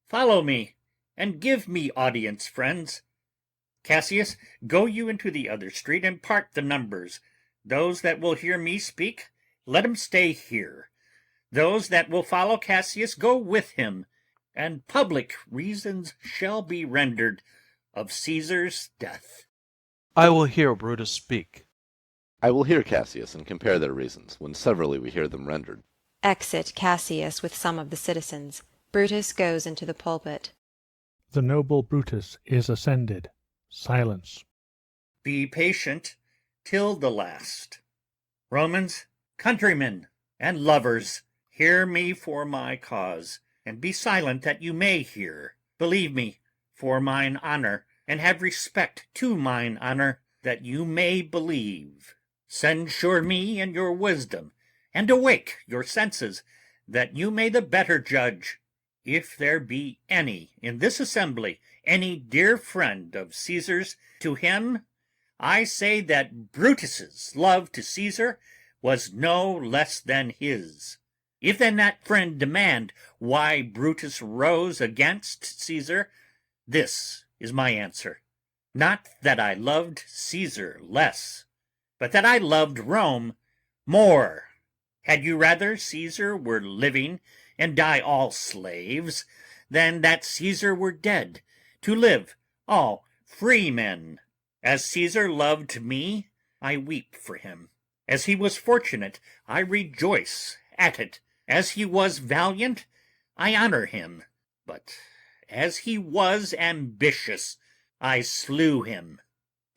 Speaker 11: follow me, and give me audience, friends. Cassius, go you into the other street, and part the numbers. Those that will hear me speak, let 'em stay here. Those that will follow Cassius, go with him, and public reasons shall be rendered of Caesar's death.
Speaker 13: I will hear Brutus speak.
Speaker 23: I will hear Cassius, and compare their reasons, when severally we hear them rendered.
Speaker 1: Exit Cassius with some of the citizens. Brutus goes into the pulpit.
Speaker 2: The noble Brutus is ascended. Silence.
Speaker 11: Be patient till the last. Romans, countrymen, and lovers, hear me for my cause, and be silent that you may hear. Believe me, for mine honour, and have respect to mine honour, that you may believe. Censure me in your wisdom, and awake your senses, that you may the better judge. If there be any in this assembly, any dear friend of Caesar's, to him I say that Brutus's love to Caesar was no less than his. If then that friend demand why Brutus rose against Caesar, this is my answer. Not that I loved Caesar less, but that I loved Rome more. Had you rather Caesar were living and die all slaves, than that Caesar were dead, to live all free men? As Caesar loved me, I weep for him. As he was fortunate, I rejoice at it. As he was valiant, I honor him. But as he was ambitious, I slew him.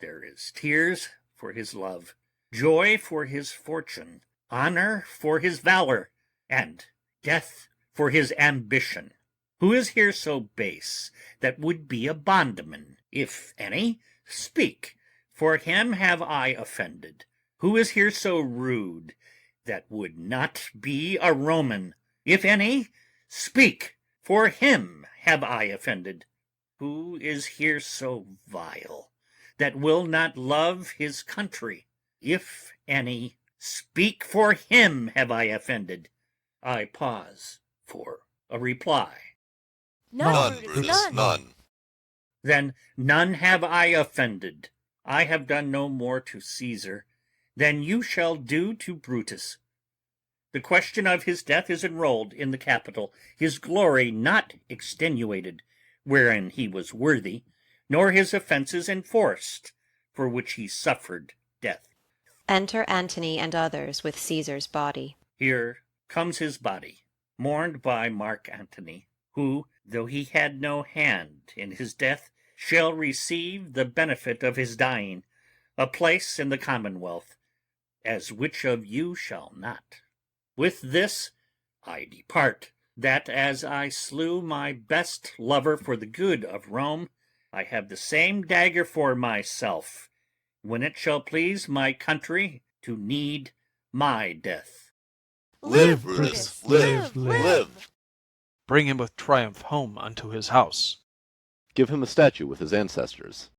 Speaker 11: There is tears for his love, joy for his fortune, honor for his valor, and death for his ambition. Who is here so base that would be a bondman? If any, speak, for him have I offended. Who is here so rude that would not be a Roman? If any, speak, for him have I offended. Who is here so vile that will not love his country? If any, speak, for him have I offended. I pause for a reply.
Speaker 8: None, Brutus, none.
Speaker 11: Then none have I offended. I have done no more to Caesar than you shall do to Brutus. The question of his death is enrolled in the Capitol, his glory not extenuated, wherein he was worthy, nor his offences enforced, for which he suffered death.
Speaker 1: Enter Antony and others with Caesar's body.
Speaker 11: Here comes his body, mourned by Mark Antony, who, though he had no hand in his death, shall receive the benefit of his dying, a place in the commonwealth, as which of you shall not? With this I depart, that as I slew my best lover for the good of Rome, I have the same dagger for myself, when it shall please my country to need my death.
Speaker 8: Live, Brutus, live, live.
Speaker 13: Bring him with triumph home unto his house.
Speaker 23: Give him a statue with his ancestors.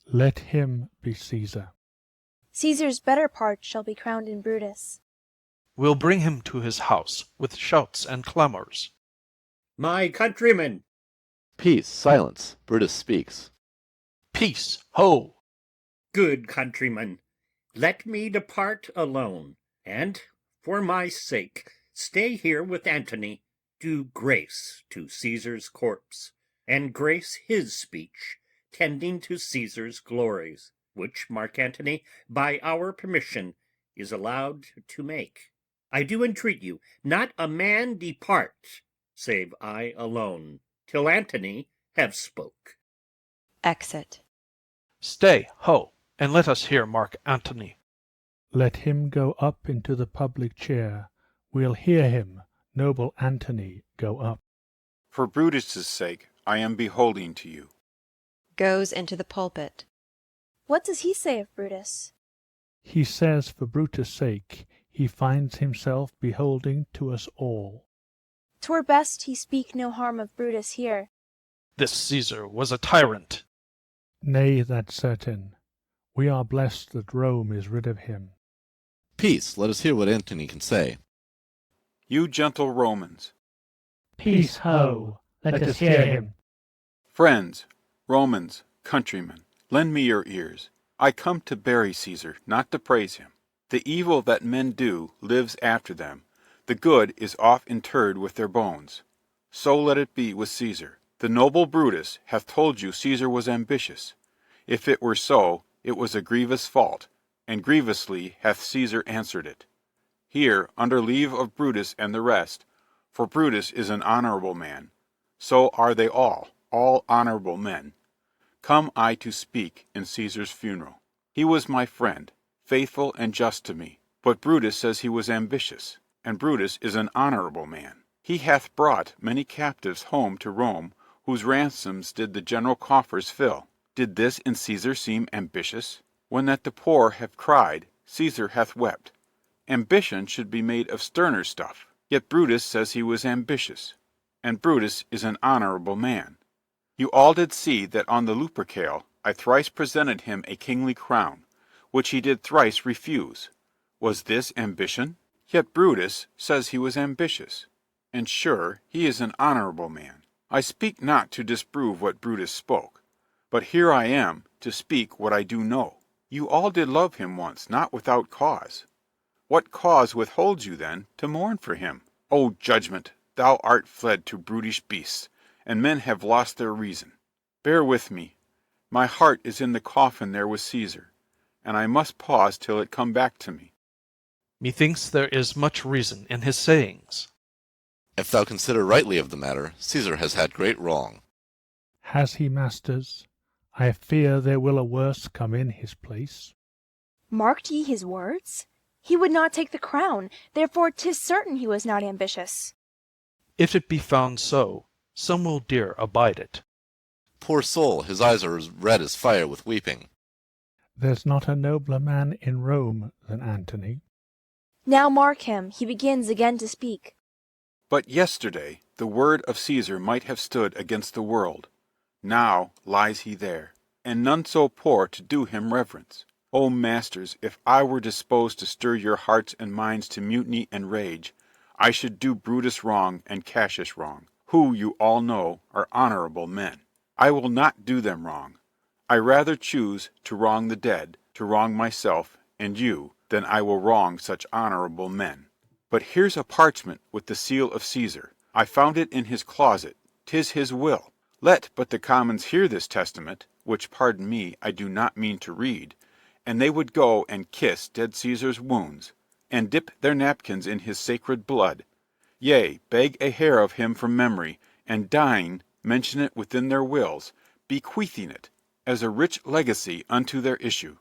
Speaker 2: Let him be Caesar.
Speaker 19: Caesar's better part shall be crowned in Brutus.
Speaker 13: We'll bring him to his house with shouts and clamors.
Speaker 11: My countrymen!
Speaker 23: Peace, silence. Brutus speaks.
Speaker 13: Peace, ho!
Speaker 11: Good countrymen, let me depart alone, and, for my sake, stay here with Antony, do grace to Caesar's corpse, and grace his speech, tending to Caesar's glories, which Mark Antony, by our permission, is allowed to make. I do entreat you, not a man depart, save I alone, till Antony have spoke.
Speaker 1: Exit.
Speaker 13: Stay, ho, and let us hear Mark Antony.
Speaker 2: Let him go up into the public chair. We'll hear him, noble Antony, go up.
Speaker 9: For Brutus's sake, I am beholding to you.
Speaker 1: Goes into the pulpit.
Speaker 19: What does he say of Brutus?
Speaker 2: He says for Brutus' sake he finds himself beholding to us all.
Speaker 19: 'Twere best he speak no harm of Brutus here.
Speaker 13: This Caesar was a tyrant.
Speaker 2: Nay, that's certain. We are blessed that Rome is rid of him.
Speaker 23: Peace, let us hear what Antony can say.
Speaker 9: You gentle Romans.
Speaker 2: Peace, ho! Let us hear him.
Speaker 9: Friends, Romans, countrymen, lend me your ears. I come to bury Caesar, not to praise him. The evil that men do lives after them. The good is oft interred with their bones. So let it be with Caesar. The noble Brutus hath told you Caesar was ambitious. If it were so, it was a grievous fault, and grievously hath Caesar answered it. Here, under leave of Brutus and the rest, for Brutus is an honorable man, so are they all honorable men. Come I to speak in Caesar's funeral. He was my friend, faithful and just to me, but Brutus says he was ambitious, and Brutus is an honorable man. He hath brought many captives home to Rome, whose ransoms did the general coffers fill. Did this in Caesar seem ambitious? When that the poor have cried, Caesar hath wept. Ambition should be made of sterner stuff. Yet Brutus says he was ambitious, and Brutus is an honorable man. You all did see that on the Lupercal I thrice presented him a kingly crown, which he did thrice refuse. Was this ambition? Yet Brutus says he was ambitious. And sure, he is an honorable man. I speak not to disprove what Brutus spoke, but here I am to speak what I do know. You all did love him once, not without cause. What cause withholds you, then, to mourn for him? O judgment, thou art fled to brutish beasts, and men have lost their reason. Bear with me. My heart is in the coffin there with Caesar, and I must pause till it come back to me.
Speaker 13: Methinks there is much reason in his sayings.
Speaker 23: If thou consider rightly of the matter, Caesar has had great wrong.
Speaker 2: Has he, masters? I fear there will a worse come in his place.
Speaker 19: Marked ye his words? He would not take the crown, therefore 'tis certain he was not ambitious.
Speaker 13: If it be found so, some will dare abide it.
Speaker 23: Poor soul, his eyes are as red as fire with weeping.
Speaker 2: There's not a nobler man in Rome than Antony.
Speaker 19: Now mark him, he begins again to speak.
Speaker 9: But yesterday the word of Caesar might have stood against the world. Now lies he there, and none so poor to do him reverence. O masters, if I were disposed to stir your hearts and minds to mutiny and rage, I should do Brutus wrong and Cassius wrong, who, you all know, are honorable men. I will not do them wrong. I rather choose to wrong the dead, to wrong myself and you, than I will wrong such honorable men. But here's a parchment with the seal of Caesar. I found it in his closet. 'Tis his will. Let but the commons hear this testament, which, pardon me, I do not mean to read, and they would go and kiss dead Caesar's wounds, and dip their napkins in his sacred blood, yea, beg a hair of him from memory, and dying, mention it within their wills, bequeathing it, as a rich legacy unto their issue.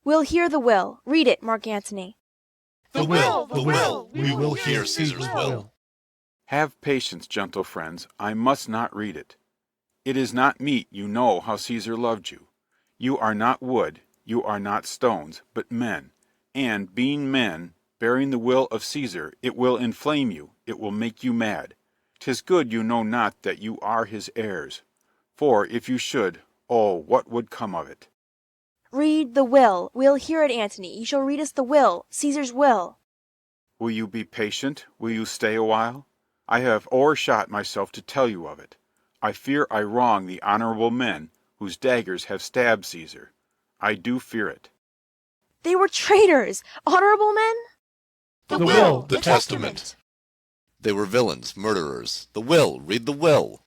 Speaker 19: We'll hear the will. Read it, Mark Antony.
Speaker 8: The will, the will, we will hear Caesar's will.
Speaker 9: Have patience, gentle friends, I must not read it. It is not meet you know how Caesar loved you. You are not wood, you are not stones, but men, and, being men, bearing the will of Caesar, it will inflame you, it will make you mad. 'Tis good you know not that you are his heirs, for if you should, oh, what would come of it?
Speaker 19: Read the will. We'll hear it, Antony. You shall read us the will, Caesar's will.
Speaker 9: Will you be patient? Will you stay a while? I have o'ershot myself to tell you of it. I fear I wrong the honorable men whose daggers have stabbed Caesar. I do fear it.
Speaker 19: They were traitors, honorable men?
Speaker 8: The will, the testament.
Speaker 23: They were villains, murderers. The will, read the will.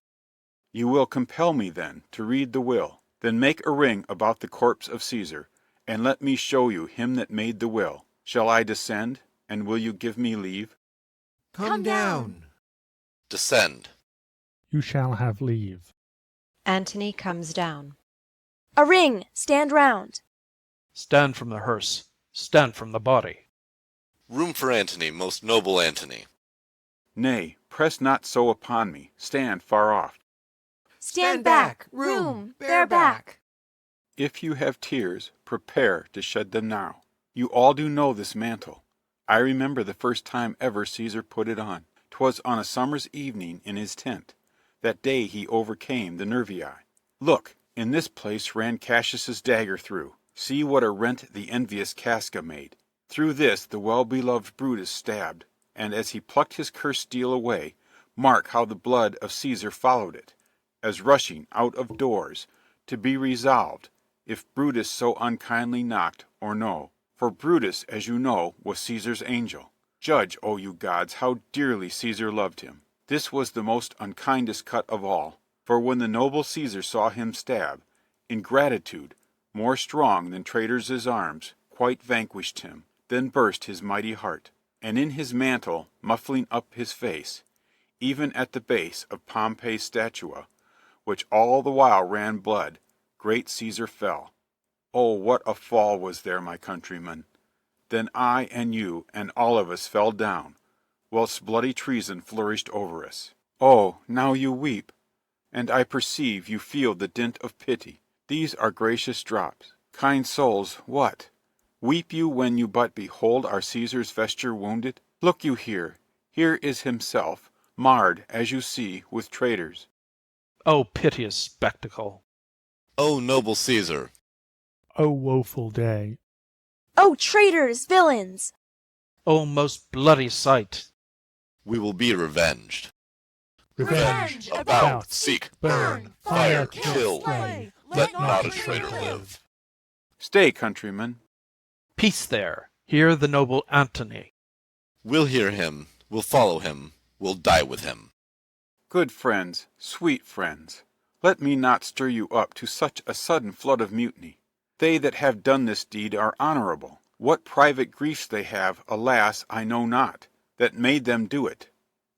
Speaker 9: You will compel me, then, to read the will. Then make a ring about the corpse of Caesar, and let me show you him that made the will. Shall I descend, and will you give me leave?
Speaker 8: Come down.
Speaker 23: Descend.
Speaker 2: You shall have leave.
Speaker 1: Antony comes down.
Speaker 19: A ring, stand round.
Speaker 13: Stand from the hearse, stand from the body.
Speaker 23: Room for Antony, most noble Antony.
Speaker 9: Nay, press not so upon me. Stand far off.
Speaker 19: Stand back, room, bear back.
Speaker 9: If you have tears, prepare to shed them now. You all do know this mantle. I remember the first time ever Caesar put it on. 'Twas on a summer's evening in his tent. That day he overcame the Nervii. Look, in this place ran Cassius's dagger through. See what a rent the envious Casca made. Through this the well-beloved Brutus stabbed, and as he plucked his cursed steel away, mark how the blood of Caesar followed it, as rushing out of doors, to be resolved, if Brutus so unkindly knocked, or no. For Brutus, as you know, was Caesar's angel. Judge, O you gods, how dearly Caesar loved him. This was the most unkindest cut of all, for when the noble Caesar saw him stab, ingratitude, more strong than traitors' arms, quite vanquished him, then burst his mighty heart, and in his mantle, muffling up his face, even at the base of Pompey's statua, which all the while ran blood, great Caesar fell. Oh, what a fall was there, my countrymen! Then I and you and all of us fell down, whilst bloody treason flourished over us. Oh, now you weep, and I perceive you feel the dint of pity. These are gracious drops. Kind souls, what? Weep you when you but behold our Caesar's vesture wounded? Look you here, here is himself, marred, as you see, with traitors.
Speaker 13: O piteous spectacle!
Speaker 23: O noble Caesar!
Speaker 2: O woeful day!
Speaker 19: Oh, traitors, villains!
Speaker 13: O most bloody sight!
Speaker 23: We will be revenged.
Speaker 2: Revenge,
Speaker 23: about, seek,
Speaker 2: burn,
Speaker 23: fire,
Speaker 2: fire,
Speaker 23: kill.
Speaker 2: slay.
Speaker 23: Let not a traitor live.
Speaker 9: Stay, countrymen.
Speaker 13: Peace there! Hear the noble Antony.
Speaker 23: We'll hear him, we'll follow him, we'll die with him.
Speaker 9: Good friends, sweet friends, let me not stir you up to such a sudden flood of mutiny. They that have done this deed are honorable. What private griefs they have, alas, I know not, that made them do it.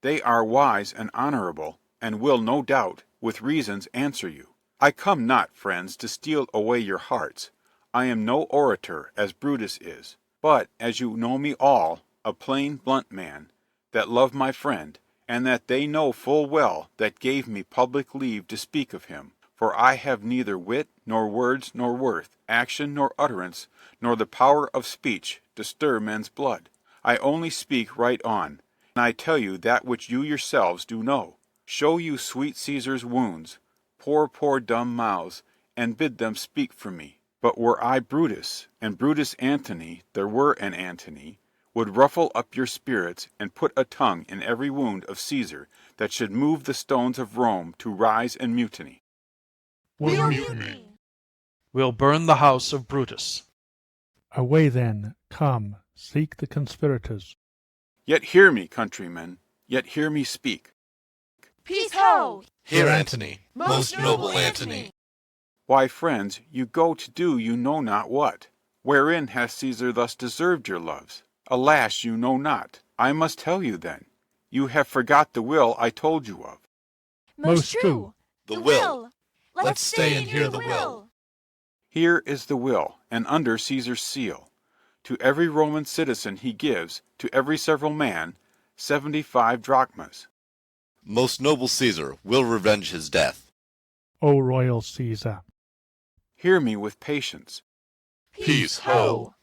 Speaker 9: They are wise and honorable, and will, no doubt, with reasons answer you. I come not, friends, to steal away your hearts. I am no orator, as Brutus is, but, as you know me all, a plain, blunt man, that love my friend, and that they know full well that gave me public leave to speak of him, for I have neither wit, nor words, nor worth, action, nor utterance, nor the power of speech, to stir men's blood. I only speak right on, and I tell you that which you yourselves do know. Show you sweet Caesar's wounds, poor dumb mouths, and bid them speak for me. But were I Brutus, and Brutus Antony, there were an Antony, would ruffle up your spirits, and put a tongue in every wound of Caesar, that should move the stones of Rome to rise and mutiny.
Speaker 2: We'll mutiny.
Speaker 13: We'll burn the house of Brutus.
Speaker 2: Away then, come, seek the conspirators.
Speaker 9: Yet hear me, countrymen, yet hear me speak.
Speaker 14: Peace ho!
Speaker 23: Hear Antony, most noble Antony.
Speaker 9: Why, friends, you go to do you know not what. Wherein hath Caesar thus deserved your loves? Alas, you know not. I must tell you then. You have forgot the will I told you of.
Speaker 14: Most true.
Speaker 23: The will.
Speaker 14: Let's stay and hear the will.
Speaker 9: Here is the will, and under Caesar's seal. To every Roman citizen he gives, to every several man, 75 drachmas.
Speaker 23: Most noble Caesar will revenge his death.
Speaker 2: O royal Caesar.
Speaker 9: Hear me with patience.
Speaker 23: Peace ho!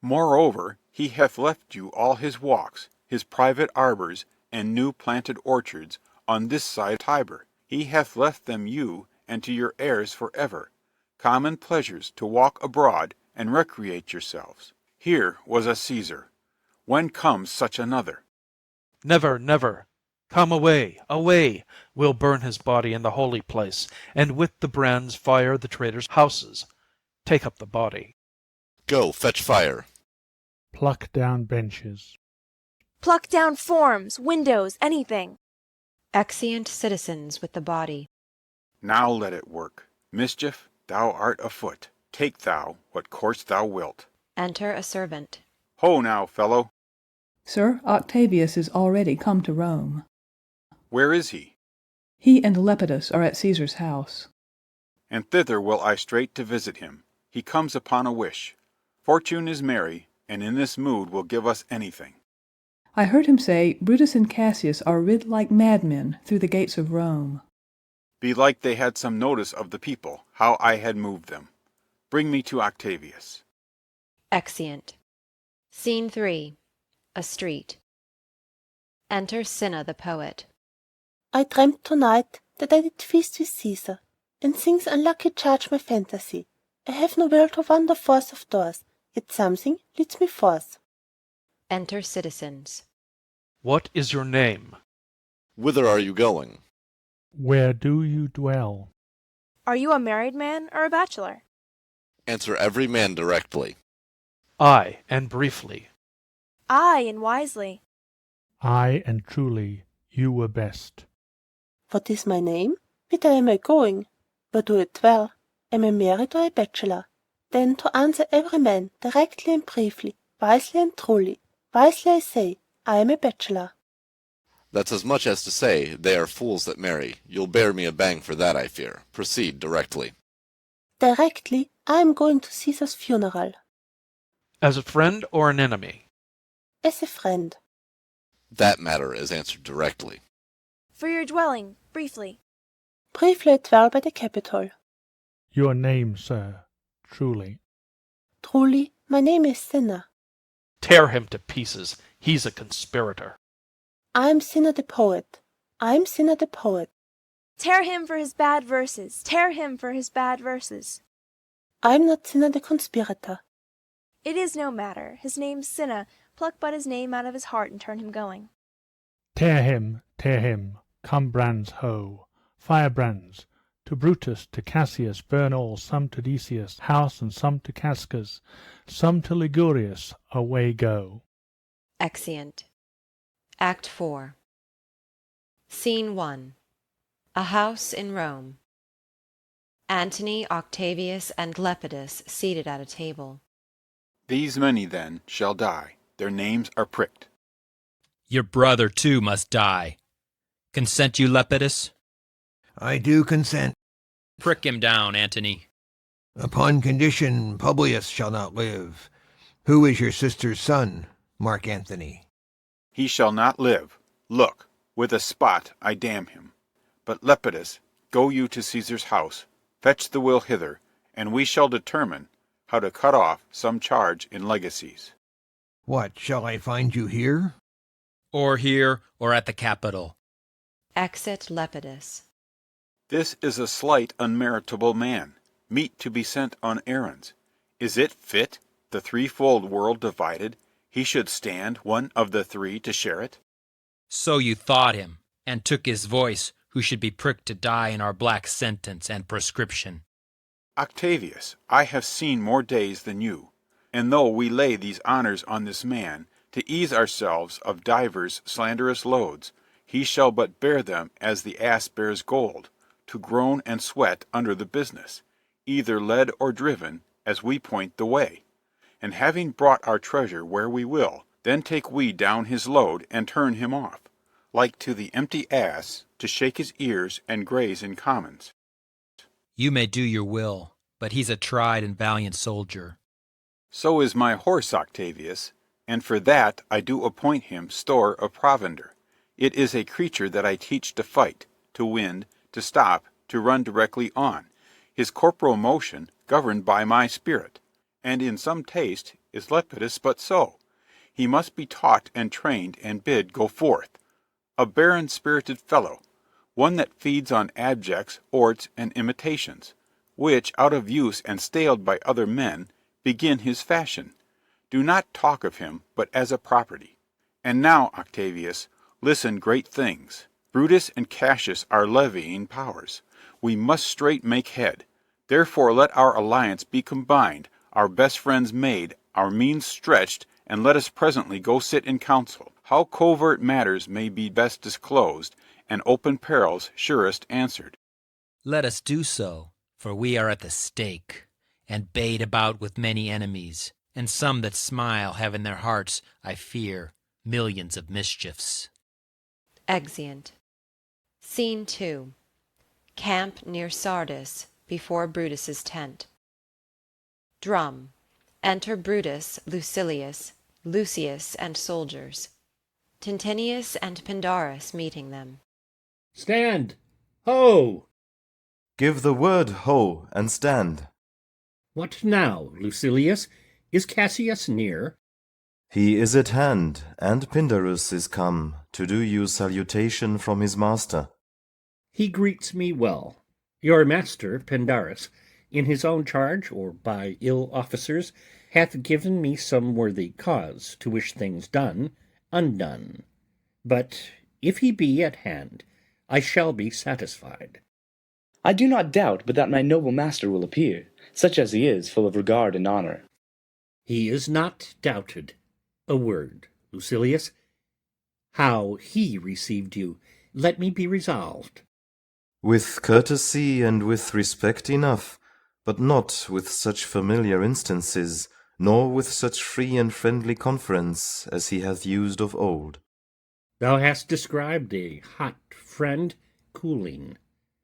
Speaker 9: Moreover, he hath left you all his walks, his private arbours, and new planted orchards, on this side Tiber. He hath left them you, and to your heirs for ever. Common pleasures to walk abroad, and recreate yourselves. Here was a Caesar. When comes such another?
Speaker 13: Never, never. Come away, away. We'll burn his body in the holy place, and with the brands fire the traitors' houses. Take up the body.
Speaker 23: Go, fetch fire.
Speaker 2: Pluck down benches.
Speaker 19: Pluck down forms, windows, anything.
Speaker 1: Exeunt citizens with the body.
Speaker 9: Now let it work. Mischief, thou art afoot. Take thou what course thou wilt.
Speaker 1: Enter a servant.
Speaker 9: Ho now, fellow.
Speaker 20: Sir, Octavius is already come to Rome.
Speaker 9: Where is he?
Speaker 20: He and Lepidus are at Caesar's house.
Speaker 9: And thither will I straight to visit him. He comes upon a wish. Fortune is merry, and in this mood will give us anything.
Speaker 20: I heard him say Brutus and Cassius are rid like madmen through the gates of Rome.
Speaker 9: Belike they had some notice of the people, how I had moved them. Bring me to Octavius.
Speaker 1: Exeunt. Scene 3. A street. Enter Cinna the poet.
Speaker 18: I dreamt tonight that I did feast with Caesar, and things unlucky charge my fantasy. I have no will to wander forth of doors, yet something leads me forth.
Speaker 1: Enter citizens.
Speaker 13: What is your name?
Speaker 23: Whither are you going?
Speaker 2: Where do you dwell?
Speaker 19: Are you a married man or a bachelor?
Speaker 23: Answer every man directly.
Speaker 13: Aye, and briefly.
Speaker 19: Aye, and wisely.
Speaker 2: Aye, and truly, you were best.
Speaker 18: What is my name? Whither am I going? Where do I dwell? Am I married or a bachelor? Then to answer every man, directly and briefly, wisely and truly. Wisely I say, I am a bachelor.
Speaker 23: That's as much as to say, they are fools that marry. You'll bear me a bang for that, I fear. Proceed directly.
Speaker 18: Directly, I am going to Caesar's funeral.
Speaker 13: As a friend or an enemy?
Speaker 18: As a friend.
Speaker 23: That matter is answered directly.
Speaker 19: For your dwelling, briefly.
Speaker 18: Briefly I dwell by the Capitol.
Speaker 2: Your name, sir, truly.
Speaker 18: Truly, my name is Cinna.
Speaker 13: Tear him to pieces. He's a conspirator.
Speaker 18: I am Cinna the poet. I am Cinna the poet.
Speaker 19: Tear him for his bad verses. Tear him for his bad verses.
Speaker 18: I am not Cinna the conspirator.
Speaker 19: It is no matter. His name's Cinna. pluck but his name out of his heart and turn him going.
Speaker 2: Tear him, come brands ho, firebrands, to Brutus, to Cassius, burn all, some to Decius' house, and some to Casca's, some to Ligurius, away go.
Speaker 1: Exeunt. Act 4. Scene 1. A house in Rome. Antony, Octavius, and Lepidus seated at a table.
Speaker 9: These many, then, shall die. Their names are pricked.
Speaker 10: Your brother, too, must die. Consent you, Lepidus?
Speaker 21: I do consent.
Speaker 10: Prick him down, Antony.
Speaker 21: Upon condition Publius shall not live. Who is your sister's son, Mark Antony?
Speaker 9: He shall not live. Look, with a spot I damn him. But Lepidus, go you to Caesar's house, fetch the will hither, and we shall determine how to cut off some charge in legacies.
Speaker 21: What, shall I find you here?
Speaker 10: Or here, or at the Capitol.
Speaker 1: Exit Lepidus.
Speaker 9: This is a slight unmeritable man, meet to be sent on errands. Is it fit, the threefold world divided, he should stand one of the three to share it?
Speaker 10: So you thought him, and took his voice, who should be pricked to die in our black sentence and prescription.
Speaker 9: Octavius, I have seen more days than you, and though we lay these honors on this man, to ease ourselves of divers slanderous loads, he shall but bear them as the ass bears gold, to groan and sweat under the business, either led or driven, as we point the way. And having brought our treasure where we will, then take we down his load and turn him off, like to the empty ass, to shake his ears and graze in commons.
Speaker 10: You may do your will, but he's a tried and valiant soldier.
Speaker 9: So is my horse, Octavius, and for that I do appoint him store of provender. It is a creature that I teach to fight, to wind, to stop, to run directly on, his corporal motion governed by my spirit. And in some taste is Lepidus but so. He must be taught and trained and bid go forth. A barren-spirited fellow, one that feeds on abjects, orts, and imitations, which, out of use and staled by other men, begin his fashion. Do not talk of him but as a property. And now, Octavius, listen great things. Brutus and Cassius are levying powers. We must straight make head. Therefore let our alliance be combined, our best friends made, our means stretched, and let us presently go sit in council, how covert matters may be best disclosed, and open perils surest answered.
Speaker 10: Let us do so, for we are at the stake, and bait about with many enemies, and some that smile have in their hearts, I fear, millions of mischiefs.
Speaker 1: Exeunt. Scene 2. Camp near Sardis, before Brutus's tent. Drum. Enter Brutus, Lucilius, Lucius, and soldiers. Tintinius and Pindarus meeting them.
Speaker 11: Stand! Ho!
Speaker 22: Give the word, ho, and stand.
Speaker 11: What now, Lucilius? Is Cassius near?
Speaker 22: He is at hand, and Pindarus is come to do you salutation from his master.
Speaker 11: He greets me well. Your master, Pindarus, in his own charge, or by ill officers, hath given me some worthy cause to wish things done, undone. But if he be at hand, I shall be satisfied.
Speaker 24: I do not doubt but that my noble master will appear, such as he is, full of regard and honour.
Speaker 11: He is not doubted. A word, Lucilius. How he received you, let me be resolved.
Speaker 22: With courtesy and with respect enough, but not with such familiar instances, nor with such free and friendly conference as he hath used of old.
Speaker 11: Thou hast described a hot friend cooling.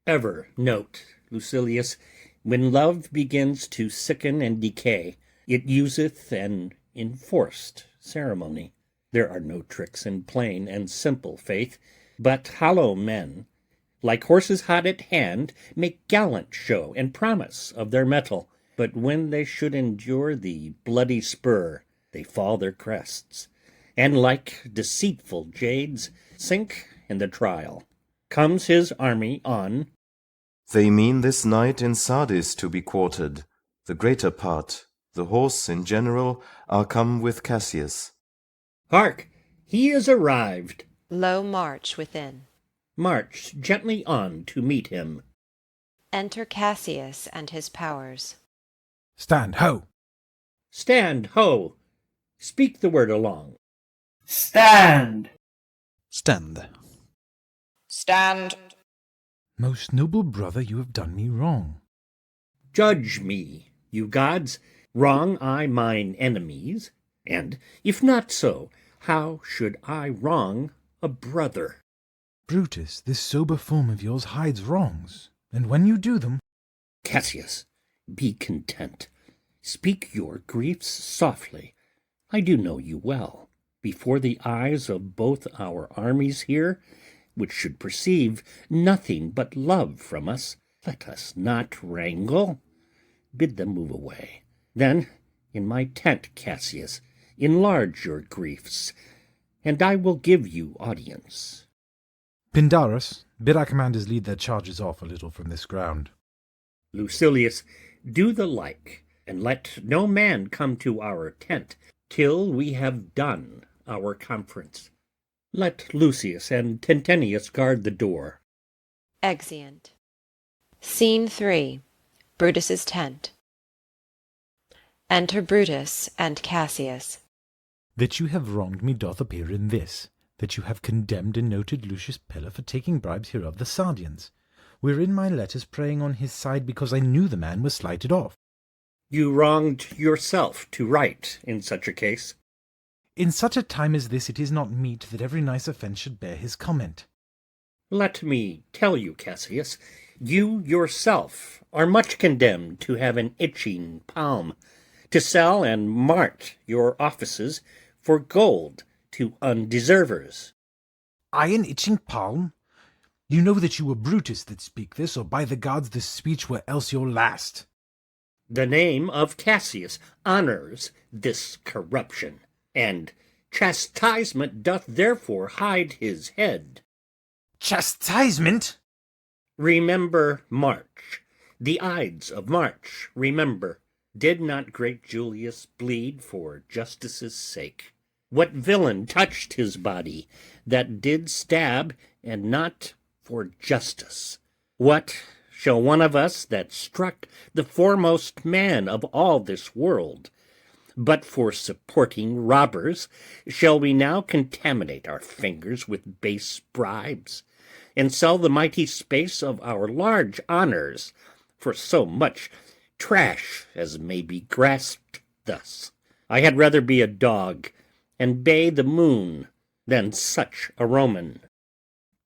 Speaker 11: Ever note, Lucilius, when love begins to sicken and decay, it useth an enforced ceremony. There are no tricks in plain and simple faith, but hollow men, like horses hot at hand, make gallant show and promise of their mettle, but when they should endure the bloody spur, they fall their crests, and like deceitful jades sink in the trial. Comes his army on.
Speaker 22: They mean this night in Sardis to be quartered. The greater part, the horse in general, are come with Cassius.
Speaker 11: Hark! He is arrived.
Speaker 1: Low march within.
Speaker 11: March gently on to meet him.
Speaker 1: Enter Cassius and his powers.
Speaker 12: Stand, ho!
Speaker 11: Stand, ho! Speak the word along.
Speaker 17: Stand!
Speaker 13: Stand.
Speaker 3: Stand.
Speaker 12: Most noble brother, you have done me wrong.
Speaker 11: Judge me, you gods. Wrong I mine enemies? And if not so, how should I wrong a brother?
Speaker 12: Brutus, this sober form of yours hides wrongs, and when you do them...
Speaker 11: Cassius, be content. Speak your griefs softly. I do know you well. Before the eyes of both our armies here, which should perceive nothing but love from us, let us not wrangle. Bid them move away. Then, in my tent, Cassius, enlarge your griefs, and I will give you audience.
Speaker 12: Pindarus, bid our commanders lead their charges off a little from this ground.
Speaker 11: Lucilius, do the like, and let no man come to our tent till we have done our conference. Let Lucius and Tentenius guard the door.
Speaker 1: Exeunt. Scene 3. Brutus's tent. Enter Brutus and Cassius.
Speaker 12: That you have wronged me doth appear in this, that you have condemned and noted Lucius Pella for taking bribes hereof the Sardians, wherein my letters praying on his side because I knew the man was slighted off.
Speaker 11: You wronged yourself to write in such a case.
Speaker 12: In such a time as this it is not meet that every nice offence should bear his comment.
Speaker 11: Let me tell you, Cassius, you yourself are much condemned to have an itching palm, to sell and mart your offices for gold to undeservers.
Speaker 12: I an itching palm? You know that you were Brutus that speak this, or by the gods this speech were else your last.
Speaker 11: The name of Cassius honours this corruption, and chastisement doth therefore hide his head.
Speaker 12: Chastisement?
Speaker 11: Remember March, the Ides of March, remember. Did not great Julius bleed for justice's sake? What villain touched his body that did stab, and not for justice? What shall one of us that struck the foremost man of all this world, but for supporting robbers, shall we now contaminate our fingers with base bribes, and sell the mighty space of our large honours for so much trash as may be grasped thus? I had rather be a dog and bay the moon than such a Roman.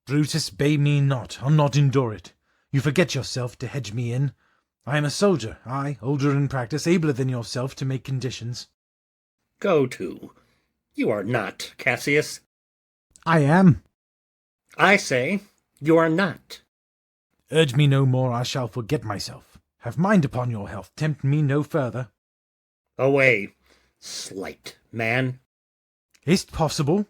Speaker 12: Brutus, bay me not, I'll not endure it. You forget yourself to hedge me in. I am a soldier, I, older in practice, abler than yourself to make conditions.
Speaker 11: Go to. You are not, Cassius.
Speaker 12: I am.
Speaker 11: I say you are not.
Speaker 12: Urge me no more, I shall forget myself. Have mind upon your health, tempt me no further.
Speaker 11: Away, slight man.
Speaker 12: Is't possible?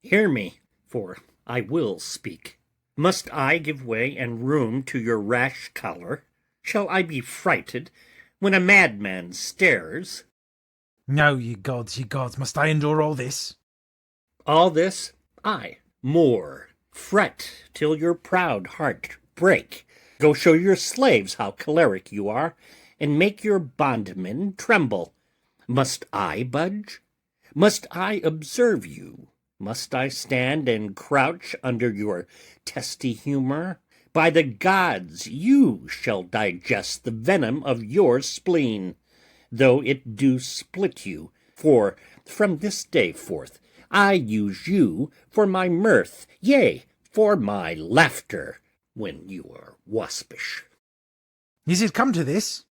Speaker 11: Hear me, for I will speak. Must I give way and room to your rash choler? Shall I be frighted when a madman stares?
Speaker 12: No, ye gods, must I endure all this?
Speaker 11: All this? Aye, more. Fret till your proud heart break. Go show your slaves how choleric you are, and make your bondmen tremble. Must I budge? Must I observe you? Must I stand and crouch under your testy humour? By the gods, you shall digest the venom of your spleen, though it do split you, for from this day forth I use you for my mirth, yea, for my laughter, when you are waspish.
Speaker 12: Is it come to this?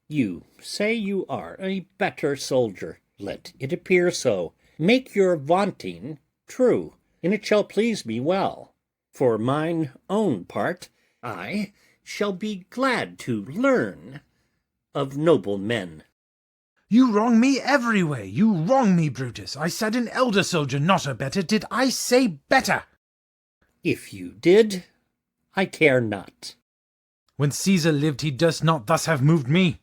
Speaker 11: You say you are a better soldier. Let it appear so. Make your vaunting true, and it shall please me well. For mine own part, I shall be glad to learn of noble men.
Speaker 12: You wrong me every way. You wrong me, Brutus. I said an elder soldier, not a better. Did I say better?
Speaker 11: If you did, I care not.
Speaker 12: When Caesar lived, he durst not thus have moved me.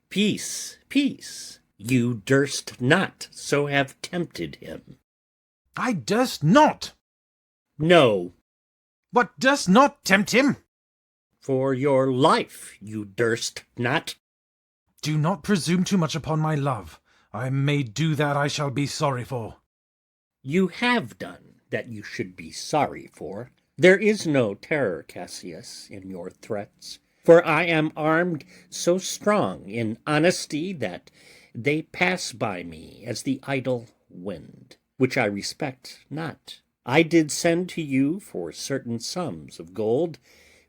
Speaker 11: Peace, peace. You durst not so have tempted him.
Speaker 12: I durst not.
Speaker 11: No.
Speaker 12: What durst not tempt him?
Speaker 11: For your life you durst not.
Speaker 12: Do not presume too much upon my love. I may do that I shall be sorry for.
Speaker 11: You have done that you should be sorry for. There is no terror, Cassius, in your threats, for I am armed so strong in honesty that they pass by me as the idle wind, which I respect not. I did send to you for certain sums of gold,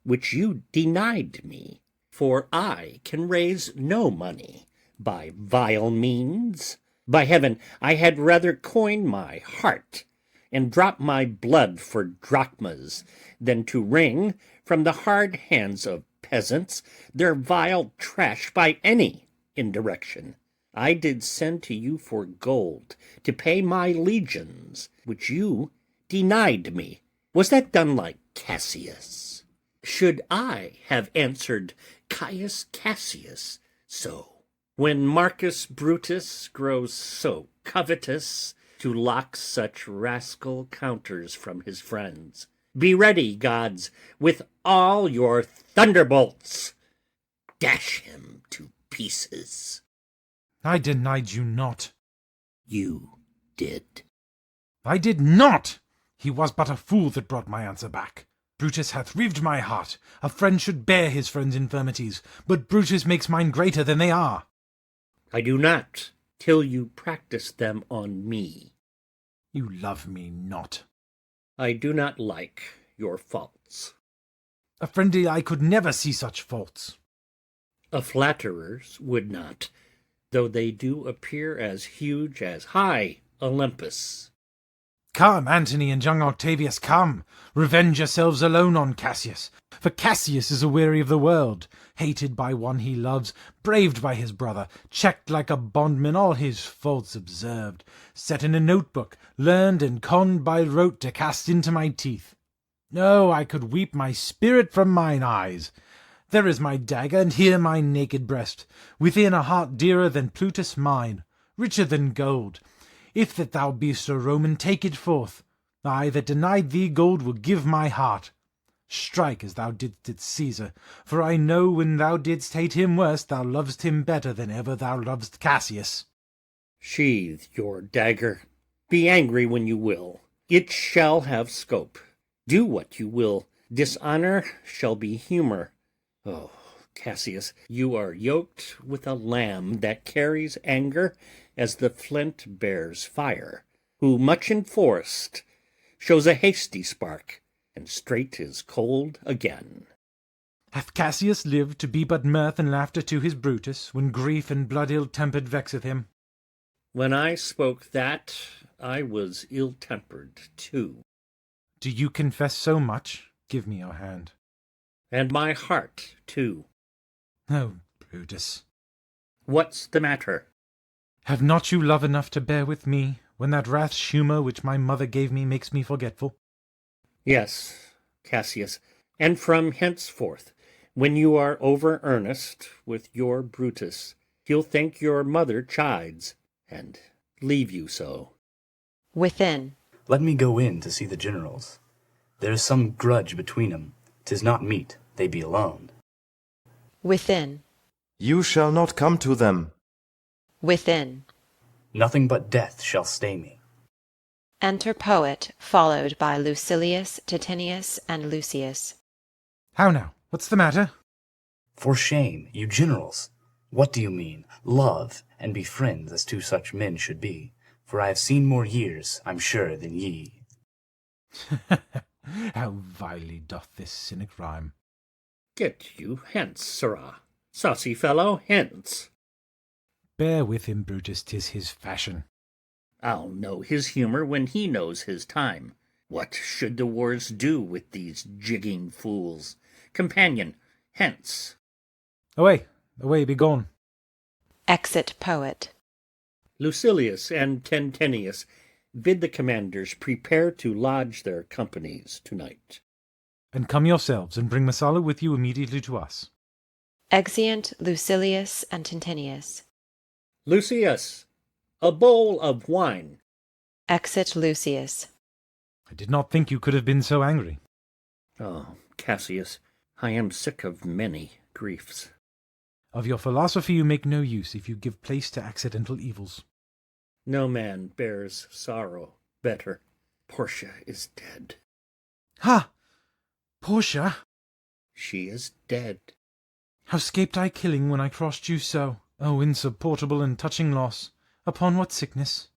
Speaker 11: which you denied me, for I can raise no money by vile means. By heaven, I had rather coin my heart and drop my blood for drachmas than to wring from the hard hands of peasants their vile trash by any indirection. I did send to you for gold to pay my legions, which you denied me. Was that done like Cassius? Should I have answered Caius Cassius so? When Marcus Brutus grows so covetous to lock such rascal counters from his friends, be ready, gods, with all your thunderbolts. Dash him to pieces.
Speaker 12: I denied you not.
Speaker 11: You did.
Speaker 12: I did not. He was but a fool that brought my answer back. Brutus hath rived my heart. A friend should bear his friend's infirmities, but Brutus makes mine greater than they are.
Speaker 11: I do not, till you practice them on me.
Speaker 12: You love me not.
Speaker 11: I do not like your faults.
Speaker 12: A friendly eye could never see such faults.
Speaker 11: A flatterer's would not, though they do appear as huge as high Olympus.
Speaker 12: Come, Antony and young Octavius, come. Revenge yourselves alone on Cassius. For Cassius is aweary of the world, hated by one he loves, braved by his brother, checked like a bondman, all his faults observed, set in a notebook, learned and conned by rote to cast into my teeth. No, I could weep my spirit from mine eyes. There is my dagger, and here my naked breast, within a heart dearer than Plutus mine, richer than gold. If that thou be'st a Roman, take it forth. I that denied thee gold will give my heart. Strike as thou didst at Caesar, for I know when thou didst hate him worst, thou lovest him better than ever thou lovest Cassius.
Speaker 11: Sheathe your dagger. Be angry when you will. It shall have scope. Do what you will. Dishonor shall be humor. Oh, Cassius, you are yoked with a lamb that carries anger as the flint bears fire, who, much enforced, shows a hasty spark, and straight is cold again.
Speaker 12: Hath Cassius lived to be but mirth and laughter to his Brutus, when grief and blood ill-tempered vexeth him?
Speaker 11: When I spoke that, I was ill-tempered too.
Speaker 12: Do you confess so much? Give me your hand.
Speaker 11: And my heart too.
Speaker 12: Oh, Brutus.
Speaker 11: What's the matter?
Speaker 12: Have not you love enough to bear with me, when that rash humour which my mother gave me makes me forgetful?
Speaker 11: Yes, Cassius, and from henceforth, when you are over earnest with your Brutus, he'll think your mother chides, and leave you so.
Speaker 1: Within.
Speaker 24: Let me go in to see the generals. There is some grudge between 'em. 'Tis not meet they be alone.
Speaker 1: Within.
Speaker 22: You shall not come to them.
Speaker 1: Within.
Speaker 24: Nothing but death shall stay me.
Speaker 1: Enter Poet, followed by Lucilius, Titinius, and Lucius.
Speaker 12: How now? What's the matter?
Speaker 24: For shame, you generals! What do you mean? Love, and be friends as two such men should be. For I have seen more years, I'm sure, than ye.
Speaker 12: How vilely doth this cynic rhyme.
Speaker 11: Get you hence, sirrah. Saucy fellow, hence.
Speaker 12: Bear with him, Brutus, 'tis his fashion.
Speaker 11: I'll know his humour when he knows his time. What should the wars do with these jigging fools? Companion, hence.
Speaker 12: Away, away, be gone.
Speaker 1: Exit Poet.
Speaker 11: Lucilius and Tentenius, bid the commanders prepare to lodge their companies tonight.
Speaker 12: And come yourselves, and bring Messala with you immediately to us.
Speaker 1: Exeunt Lucilius and Tintinius.
Speaker 11: Lucius, a bowl of wine.
Speaker 1: Exit Lucius.
Speaker 12: I did not think you could have been so angry.
Speaker 11: Oh, Cassius, I am sick of many griefs.
Speaker 12: Of your philosophy you make no use if you give place to accidental evils.
Speaker 11: No man bears sorrow better. Portia is dead.
Speaker 12: Ha! Portia?
Speaker 11: She is dead.
Speaker 12: How scaped I killing when I crossed you so? O insupportable and touching loss! Upon what sickness?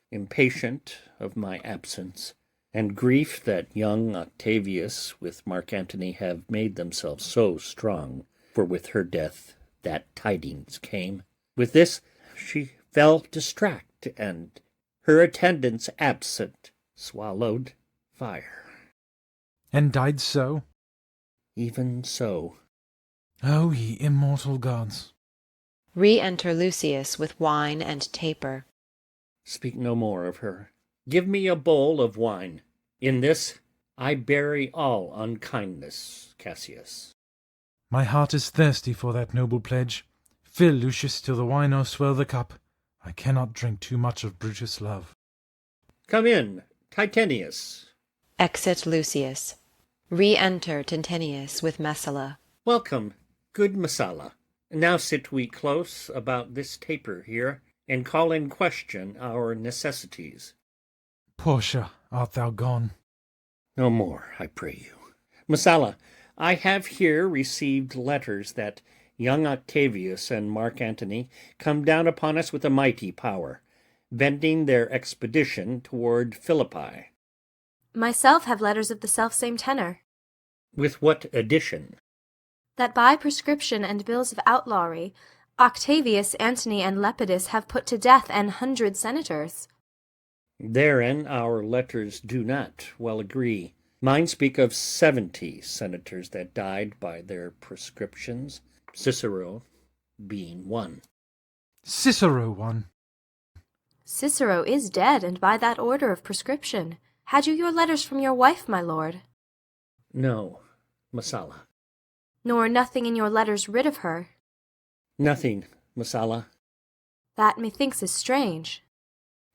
Speaker 11: Impatient of my absence, and grief that young Octavius with Mark Antony have made themselves so strong, for with her death that tidings came. With this she fell distract, and her attendants absent swallowed fire.
Speaker 12: And died so?
Speaker 11: Even so.
Speaker 12: O ye immortal gods!
Speaker 1: Re-enter Lucius with wine and taper.
Speaker 11: Speak no more of her. Give me a bowl of wine. In this I bury all unkindness, Cassius.
Speaker 12: My heart is thirsty for that noble pledge. Fill, Lucius, till the wine o'erswell the cup. I cannot drink too much of Brutus' love.
Speaker 11: Come in, Titinius.
Speaker 1: Exit Lucius. Re-enter Titinius with Messala.
Speaker 11: Welcome, good Messala. Now sit we close about this taper here, and call in question our necessities.
Speaker 12: Portia, art thou gone?
Speaker 11: No more, I pray you. Messala, I have here received letters that young Octavius and Mark Antony come down upon us with a mighty power, bending their expedition toward Philippi.
Speaker 4: Myself have letters of the selfsame tenor.
Speaker 11: With what addition?
Speaker 4: That by prescription and bills of outlawry, Octavius, Antony, and Lepidus have put to death 100 senators.
Speaker 11: Therein our letters do not well agree. Mine speak of 70 senators that died by their prescriptions, Cicero being one.
Speaker 12: Cicero one?
Speaker 4: Cicero is dead, and by that order of prescription. Had you your letters from your wife, my lord?
Speaker 11: No, Messala.
Speaker 4: Nor nothing in your letters rid of her?
Speaker 11: Nothing, Messala.
Speaker 4: That methinks is strange.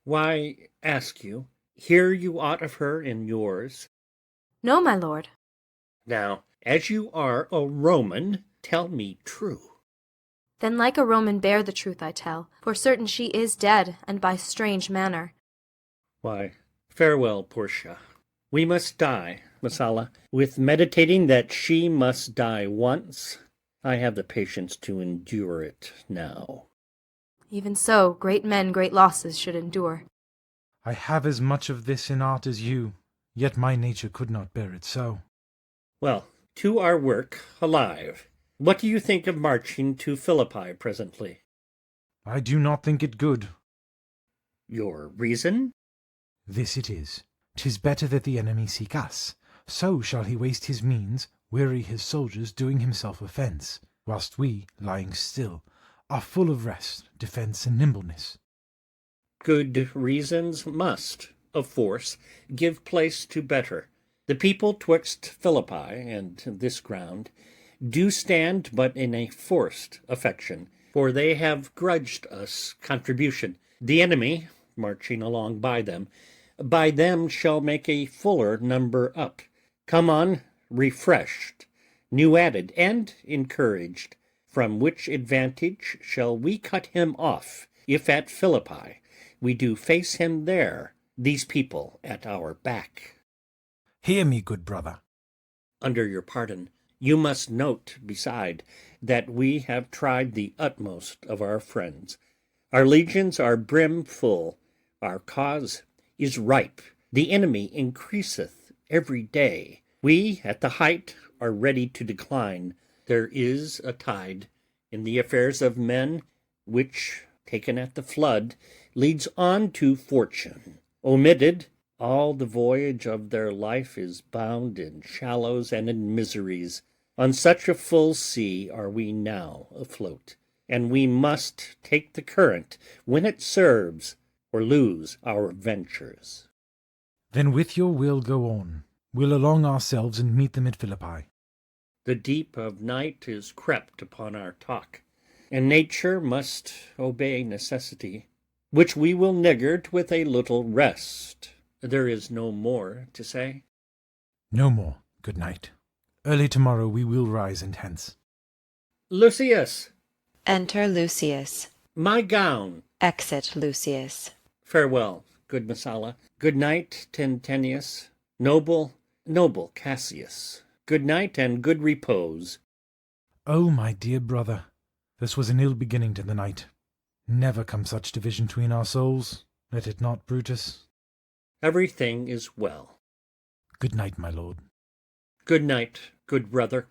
Speaker 11: Why, ask you, hear you aught of her in yours?
Speaker 4: No, my lord.
Speaker 11: Now, as you are a Roman, tell me true.
Speaker 4: Then like a Roman bear the truth I tell, for certain she is dead, and by strange manner.
Speaker 11: Why, farewell, Portia. We must die, Messala. With meditating that she must die once, I have the patience to endure it now.
Speaker 4: Even so, great men great losses should endure.
Speaker 12: I have as much of this in art as you, yet my nature could not bear it so.
Speaker 11: Well, to our work, alive. What do you think of marching to Philippi presently?
Speaker 12: I do not think it good.
Speaker 11: Your reason?
Speaker 12: This it is. 'Tis better that the enemy seek us. So shall he waste his means, weary his soldiers, doing himself offence, whilst we, lying still, are full of rest, defence, and nimbleness.
Speaker 11: Good reasons must, of force, give place to better. The people twixt Philippi and this ground do stand but in a forced affection, for they have grudged us contribution. The enemy, marching along by them shall make a fuller number up. Come on, refreshed, new added, and encouraged, from which advantage shall we cut him off, if at Philippi we do face him there, these people at our back.
Speaker 12: Hear me, good brother.
Speaker 11: Under your pardon, you must note, beside, that we have tried the utmost of our friends. Our legions are brim full, our cause is ripe, the enemy increaseth every day. We at the height are ready to decline. There is a tide in the affairs of men, which, taken at the flood, leads on to fortune. Omitted, all the voyage of their life is bound in shallows and in miseries. On such a full sea are we now afloat, and we must take the current when it serves, or lose our ventures.
Speaker 12: Then with your will go on. We'll along ourselves and meet them at Philippi.
Speaker 11: The deep of night is crept upon our talk. and nature must obey necessity, which we will niggard with a little rest. There is no more to say.
Speaker 12: No more. Good night. Early tomorrow we will rise and hence.
Speaker 11: Lucius!
Speaker 1: Enter Lucius.
Speaker 11: My gown!
Speaker 1: Exit Lucius.
Speaker 11: Farewell, good Messala. Good night, Tentenius. Noble Cassius. Good night and good repose.
Speaker 12: Oh, my dear brother, this was an ill beginning to the night. Never come such division between our souls. Let it not, Brutus.
Speaker 11: Everything is well.
Speaker 12: Good night, my lord.
Speaker 11: Good night, good brother.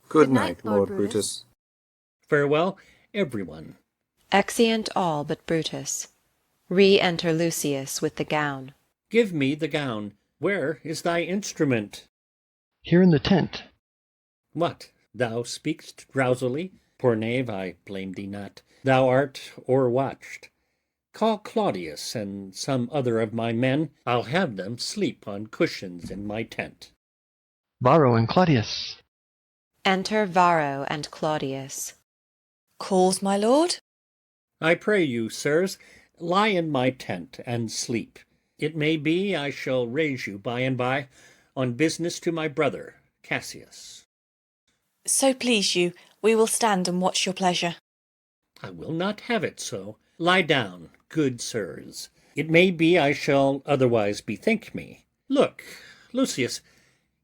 Speaker 5: Good night, Lord Brutus.
Speaker 11: Farewell, everyone.
Speaker 1: Exeunt all but Brutus. Re-enter Lucius with the gown.
Speaker 11: Give me the gown. Where is thy instrument?
Speaker 5: Here in the tent.
Speaker 11: What, thou speak'st drowsily? Poor knave, I blame thee not. Thou art o'erwatched. Call Claudius and some other of my men. I'll have them sleep on cushions in my tent.
Speaker 5: Varro and Claudius.
Speaker 1: Enter Varro and Claudius.
Speaker 6: Cause, my lord?
Speaker 11: I pray you, sirs, lie in my tent and sleep. It may be I shall raise you by and by on business to my brother Cassius.
Speaker 6: So please you, we will stand and watch your pleasure.
Speaker 11: I will not have it so. Lie down, good sirs. It may be I shall otherwise bethink me. Look, Lucius,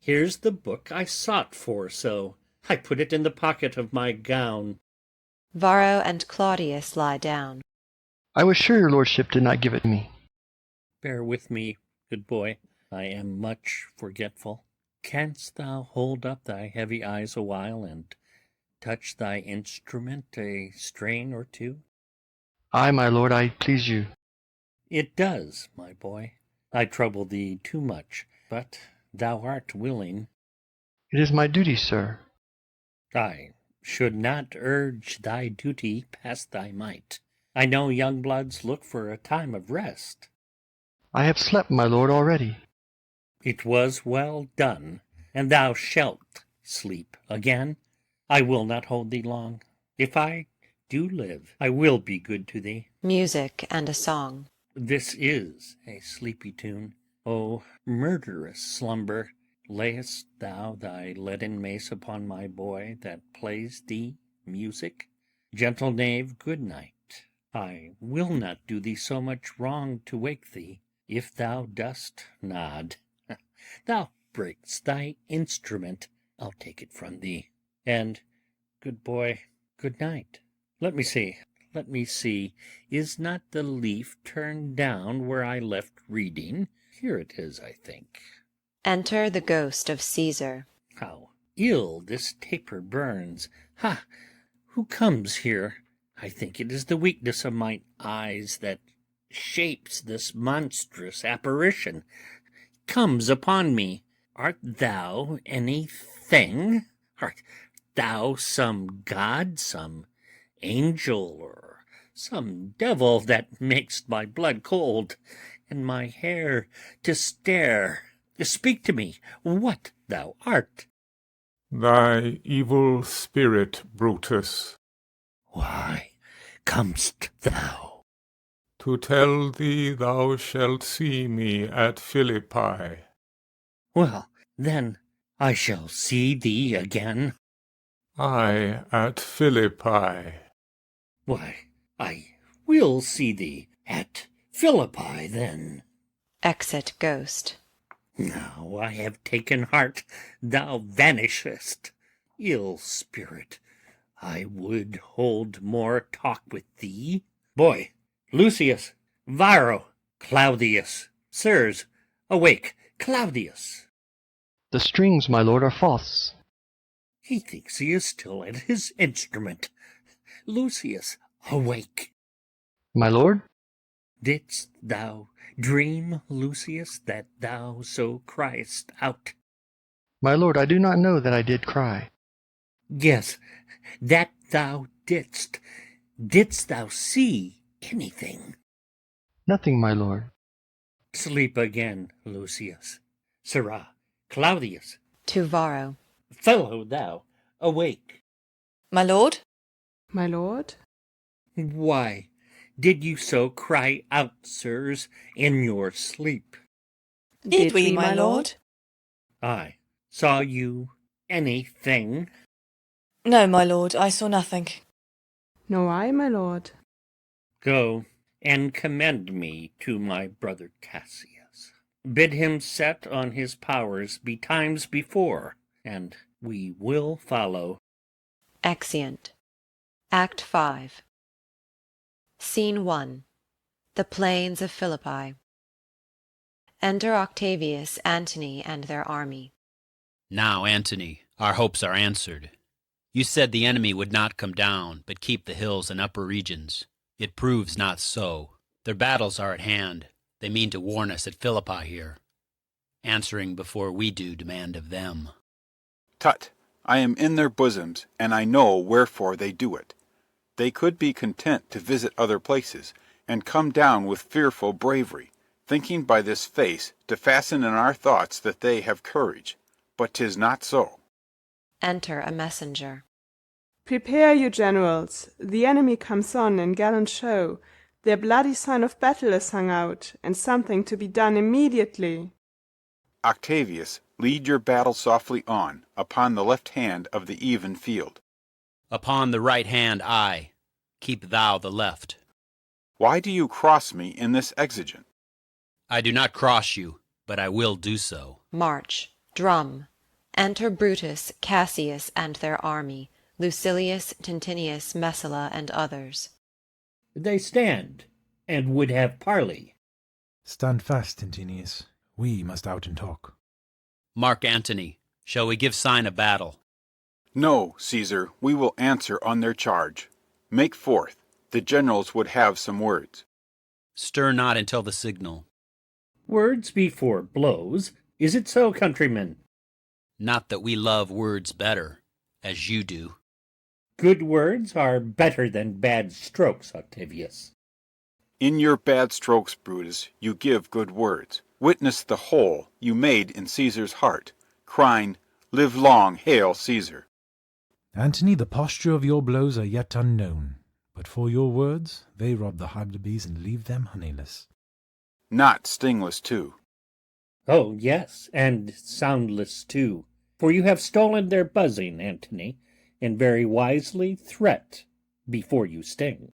Speaker 11: here's the book I sought for so. I put it in the pocket of my gown.
Speaker 1: Varro and Claudius lie down.
Speaker 5: I was sure your lordship did not give it me.
Speaker 11: Bear with me, good boy. I am much forgetful. Canst thou hold up thy heavy eyes a while and touch thy instrument a strain or two?
Speaker 5: Ay, my lord, I please you.
Speaker 11: It does, my boy. I trouble thee too much, but thou art willing.
Speaker 5: It is my duty, sir.
Speaker 11: I should not urge thy duty past thy might. I know young bloods look for a time of rest.
Speaker 5: I have slept, my lord, already.
Speaker 11: It was well done, and thou shalt sleep again. I will not hold thee long. If I do live, I will be good to thee.
Speaker 1: Music and a song.
Speaker 11: This is a sleepy tune. O murderous slumber, layest thou thy leaden mace upon my boy that plays thee music? Gentle knave, good night. I will not do thee so much wrong to wake thee. If thou dost nod, thou break'st thy instrument. I'll take it from thee. And, good boy, good night. Let me see. Is not the leaf turned down where I left reading? Here it is, I think.
Speaker 1: Enter the ghost of Caesar.
Speaker 11: How ill this taper burns! Ha! Who comes here? I think it is the weakness of mine eyes that shapes this monstrous apparition. Comes upon me. Art thou anything? Art thou some god, some angel, or some devil that makes my blood cold and my hair to stare? Speak to me what thou art.
Speaker 7: Thy evil spirit, Brutus.
Speaker 11: Why comest thou?
Speaker 7: To tell thee thou shalt see me at Philippi.
Speaker 11: Well, then I shall see thee again.
Speaker 7: Ay, at Philippi.
Speaker 11: Why, I will see thee at Philippi then.
Speaker 1: Exit ghost.
Speaker 11: Now I have taken heart, thou vanishest. Ill spirit, I would hold more talk with thee. Boy, Lucius, Varro, Claudius, sirs, awake, Claudius.
Speaker 5: The strings, my lord, are false.
Speaker 11: He thinks he is still at his instrument. Lucius, awake.
Speaker 5: My lord?
Speaker 11: Didst thou dream, Lucius, that thou so criest out?
Speaker 5: My lord, I do not know that I did cry.
Speaker 11: Yes, that thou didst. Didst thou see anything?
Speaker 5: Nothing, my lord.
Speaker 11: Sleep again, Lucius. Sirrah, Claudius.
Speaker 1: To Varro.
Speaker 11: Fellow thou, awake.
Speaker 6: My lord?
Speaker 8: My lord?
Speaker 11: Why, did you so cry out, sirs, in your sleep?
Speaker 6: Did we, my lord?
Speaker 11: I saw you anything?
Speaker 6: No, my lord, I saw nothing.
Speaker 8: No, I, my lord.
Speaker 11: Go and commend me to my brother Cassius. Bid him set on his powers betimes before, and we will follow.
Speaker 1: Exeunt. Act 5. Scene 1. The plains of Philippi. Enter Octavius, Antony, and their army.
Speaker 10: Now, Antony, our hopes are answered. You said the enemy would not come down, but keep the hills and upper regions. It proves not so. Their battles are at hand. They mean to warn us at Philippi here, answering before we do demand of them.
Speaker 9: Tut! I am in their bosoms, and I know wherefore they do it. They could be content to visit other places, and come down with fearful bravery, thinking by this face to fasten in our thoughts that they have courage. But 'tis not so.
Speaker 1: Enter a messenger.
Speaker 8: Prepare you, generals. The enemy comes on in gallant show. Their bloody sign of battle is hung out, and something to be done immediately.
Speaker 9: Octavius, lead your battle softly on, upon the left hand of the even field.
Speaker 10: Upon the right hand I. Keep thou the left.
Speaker 9: Why do you cross me in this exigent?
Speaker 10: I do not cross you, but I will do so.
Speaker 1: March. Drum. Enter Brutus, Cassius, and their army, Lucilius, Tintinius, Messala, and others.
Speaker 11: They stand, and would have parley.
Speaker 12: Stand fast, Tintinius. We must out and talk.
Speaker 10: Mark Antony, shall we give sign of battle?
Speaker 9: No, Caesar, we will answer on their charge. Make forth. The generals would have some words.
Speaker 10: Stir not until the signal.
Speaker 11: Words before blows. Is it so, countrymen?
Speaker 10: Not that we love words better, as you do.
Speaker 11: Good words are better than bad strokes, Octavius.
Speaker 9: In your bad strokes, Brutus, you give good words. Witness the hole you made in Caesar's heart, crying, "Live long, hail Caesar."
Speaker 12: Antony, the posture of your blows are yet unknown, but for your words they rob the hive-bees and leave them honeyless.
Speaker 9: Not stingless, too.
Speaker 11: Oh, yes, and soundless, too. For you have stolen their buzzing, Antony, and very wisely threat before you sting.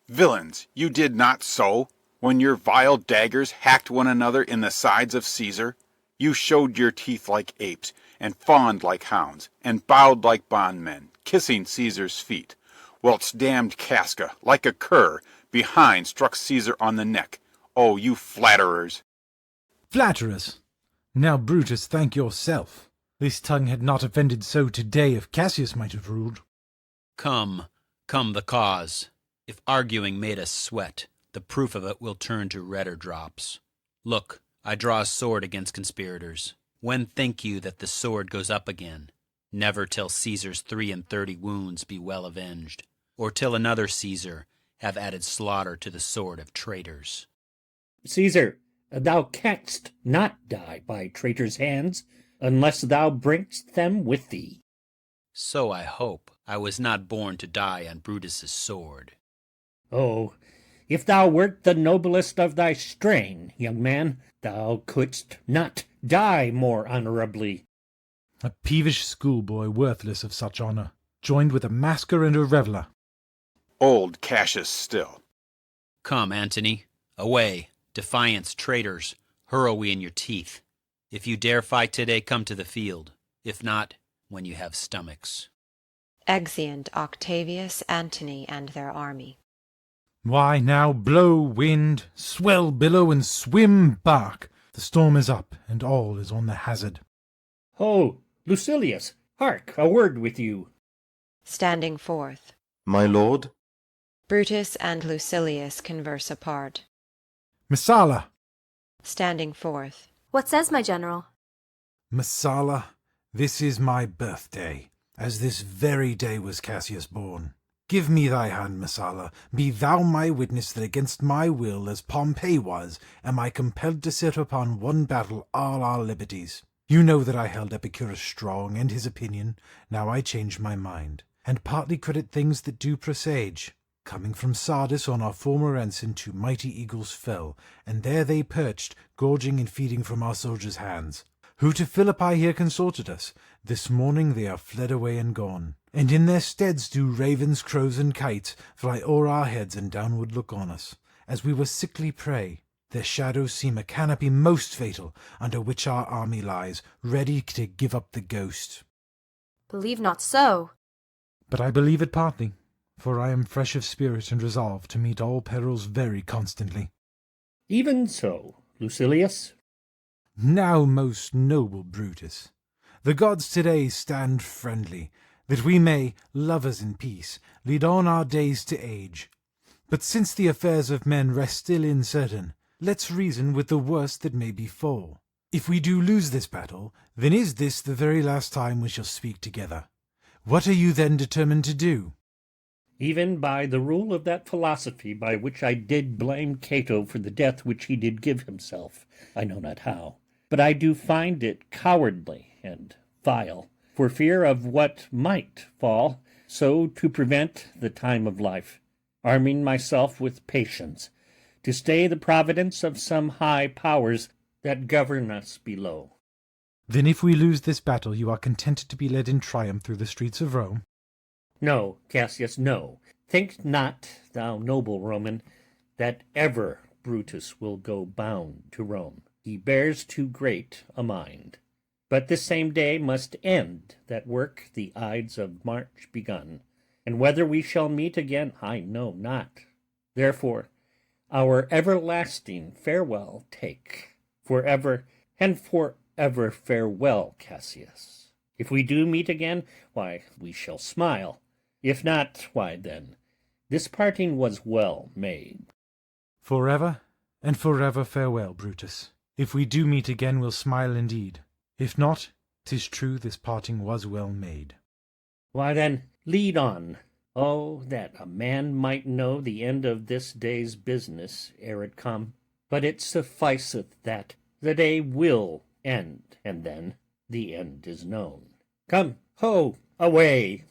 Speaker 9: Villains, you did not so, when your vile daggers hacked one another in the sides of Caesar. You showed your teeth like apes, and fawned like hounds, and bowed like bondmen, kissing Caesar's feet, whilst damned Casca, like a cur, behind struck Caesar on the neck. Oh, you flatterers!
Speaker 12: Flatterers! Now, Brutus, thank yourself. This tongue had not offended so today if Cassius might have ruled.
Speaker 10: Come the cause. If arguing made us sweat, the proof of it will turn to redder drops. Look, I draw a sword against conspirators. When think you that the sword goes up again? Never till Caesar's 33 wounds be well avenged, or till another Caesar have added slaughter to the sword of traitors.
Speaker 11: Caesar, thou canst not die by traitors' hands, unless thou bring'st them with thee.
Speaker 10: So I hope. I was not born to die on Brutus's sword.
Speaker 11: Oh, if thou wert the noblest of thy strain, young man, thou couldst not die more honourably.
Speaker 12: A peevish schoolboy worthless of such honour, joined with a masker and a reveller.
Speaker 9: Old Cassius still.
Speaker 10: Come, Antony, away. Defiance, traitors, hurl we in your teeth. If you dare fight today, come to the field. If not, when you have stomachs.
Speaker 1: Exeunt Octavius, Antony, and their army.
Speaker 12: Why now, blow, wind, swell, billow, and swim, bark. The storm is up, and all is on the hazard.
Speaker 11: Ho, Lucilius, hark, a word with you.
Speaker 1: Standing forth.
Speaker 22: My lord?
Speaker 1: Brutus and Lucilius converse apart.
Speaker 12: Messala!
Speaker 1: Standing forth.
Speaker 4: What says my general?
Speaker 12: Messala, this is my birthday, as this very day was Cassius born. Give me thy hand, Messala. Be thou my witness that against my will, as Pompey was, am I compelled to set upon one battle all our liberties. You know that I held Epicurus strong, and his opinion. Now I change my mind. and partly credit things that do presage. Coming from Sardis on our former ensign, 2 mighty eagles fell, and there they perched, gorging and feeding from our soldiers' hands. Who to Philippi here consorted us, this morning they are fled away and gone. And in their steads do ravens, crows, and kites fly o'er our heads and downward look on us, as we were sickly prey. Their shadows seem a canopy most fatal, under which our army lies, ready to give up the ghost.
Speaker 4: Believe not so.
Speaker 12: But I believe it partly, for I am fresh of spirit and resolved to meet all perils very constantly.
Speaker 11: Even so, Lucilius.
Speaker 12: Now, most noble Brutus, the gods today stand friendly, that we may, lovers in peace, lead on our days to age. But since the affairs of men rest still uncertain, let's reason with the worst that may befall. If we do lose this battle, then is this the very last time we shall speak together. What are you then determined to do?
Speaker 11: Even by the rule of that philosophy by which I did blame Cato for the death which he did give himself, I know not how, but I do find it cowardly and vile, for fear of what might fall, so to prevent the time of life, arming myself with patience, to stay the providence of some high powers that govern us below.
Speaker 12: Then if we lose this battle, you are contented to be led in triumph through the streets of Rome?
Speaker 11: No, Cassius, no. Think not, thou noble Roman, that ever Brutus will go bound to Rome. He bears too great a mind. But this same day must end that work the Ides of March begun, and whether we shall meet again I know not. Therefore our everlasting farewell take, forever and forever farewell, Cassius. If we do meet again, why, we shall smile. If not, why then, this parting was well made.
Speaker 12: Forever and forever farewell, Brutus. If we do meet again, we'll smile indeed. If not, 'tis true this parting was well made.
Speaker 11: Why then, lead on. Oh, that a man might know the end of this day's business ere it come. But it sufficeth that the day will end, and then the end is known. Come, ho, away!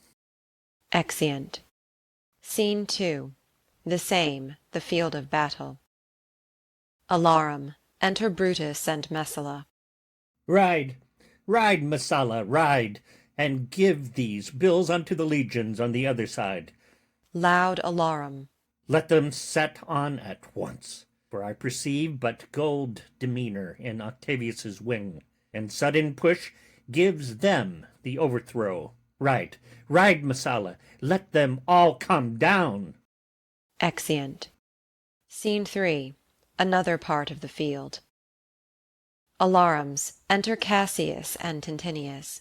Speaker 1: Exeunt. Scene 2. The same, the field of battle. Alarum. Enter Brutus and Messala.
Speaker 11: Ride, ride, Messala, ride, and give these bills unto the legions on the other side.
Speaker 1: Loud alarum.
Speaker 11: Let them set on at once, for I perceive but gold demeanour in Octavius's wing, and sudden push gives them the overthrow. Ride, ride, Messala, let them all come down.
Speaker 1: Exeunt. Scene 3. Another part of the field. Alarums. Enter Cassius and Tintinius.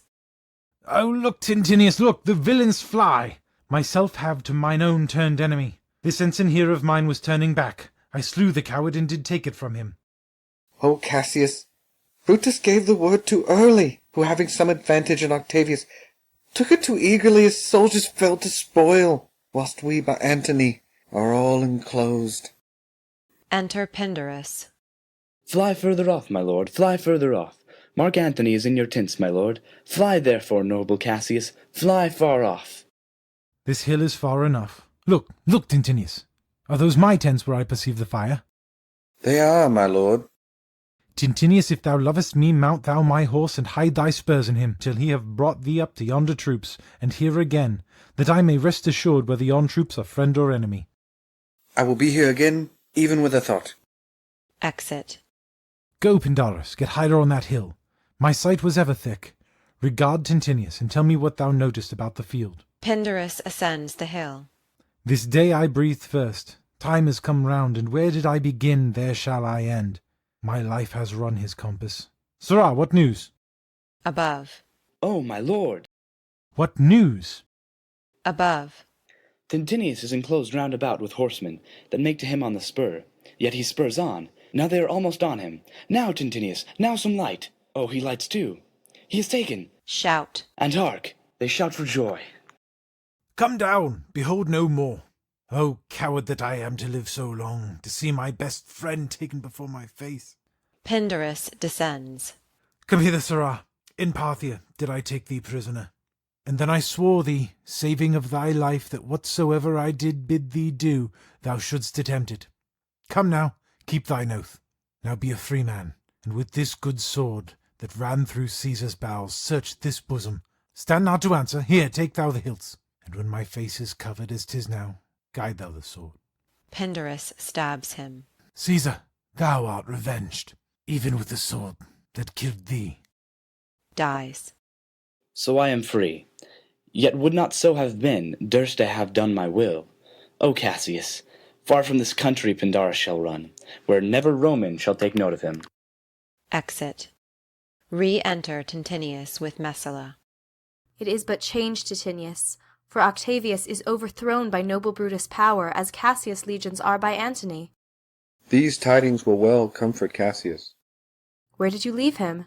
Speaker 12: Oh, look, Tintinius, look, the villains fly! Myself have to mine own turned enemy. This ensign here of mine was turning back. I slew the coward and did take it from him.
Speaker 14: O Cassius, Brutus gave the word too early, who having some advantage in Octavius, took it too eagerly his soldiers fell to spoil, whilst we by Antony are all enclosed.
Speaker 1: Enter Pindarus.
Speaker 24: Fly further off, my lord, fly further off. Mark Antony is in your tents, my lord. Fly therefore, noble Cassius, fly far off.
Speaker 12: This hill is far enough. Look, look, Tintinius. Are those my tents where I perceive the fire?
Speaker 14: They are, my lord.
Speaker 12: Tintinius, if thou lovest me, mount thou my horse and hide thy spurs in him, till he have brought thee up to yonder troops, and here again, that I may rest assured whether yon troops are friend or enemy.
Speaker 14: I will be here again, even with a thought.
Speaker 1: Exit.
Speaker 12: Go, Pindarus, get higher on that hill. My sight was ever thick. Regard Tintinius, and tell me what thou notest about the field.
Speaker 1: Pindarus ascends the hill.
Speaker 12: This day I breathed first. Time has come round, and where did I begin, there shall I end. My life has run his compass. Sirrah, what news?
Speaker 1: Above.
Speaker 24: Oh, my lord!
Speaker 12: What news?
Speaker 1: Above.
Speaker 24: Tintinius is enclosed round about with horsemen, that make to him on the spur. Yet he spurs on. Now they are almost on him. Now, Tintinius, now some light. Oh, he lights too. He is taken.
Speaker 1: Shout.
Speaker 24: And hark, they shout for joy.
Speaker 12: Come down, behold no more. Oh, coward that I am to live so long, to see my best friend taken before my face.
Speaker 1: Pindarus descends.
Speaker 12: Come hither, sirrah. In Parthia did I take thee prisoner. And then I swore thee, saving of thy life, that whatsoever I did bid thee do, thou shouldst attempt it. Come now, keep thine oath. Now be a free man, and with this good sword that ran through Caesar's bowels, search this bosom. Stand not to answer. Here, take thou the hilts. And when my face is covered as 'tis now, guide thou the sword.
Speaker 1: Pindarus stabs him.
Speaker 12: Caesar, thou art revenged, even with the sword that killed thee.
Speaker 1: Dies.
Speaker 24: So I am free. Yet would not so have been, durst I have done my will. O Cassius, far from this country Pindarus shall run, where never Roman shall take note of him.
Speaker 1: Exit. Re-enter Tintinius with Messala.
Speaker 4: It is but change, Titinius, for Octavius is overthrown by noble Brutus' power, as Cassius' legions are by Antony.
Speaker 14: These tidings will well comfort Cassius.
Speaker 4: Where did you leave him?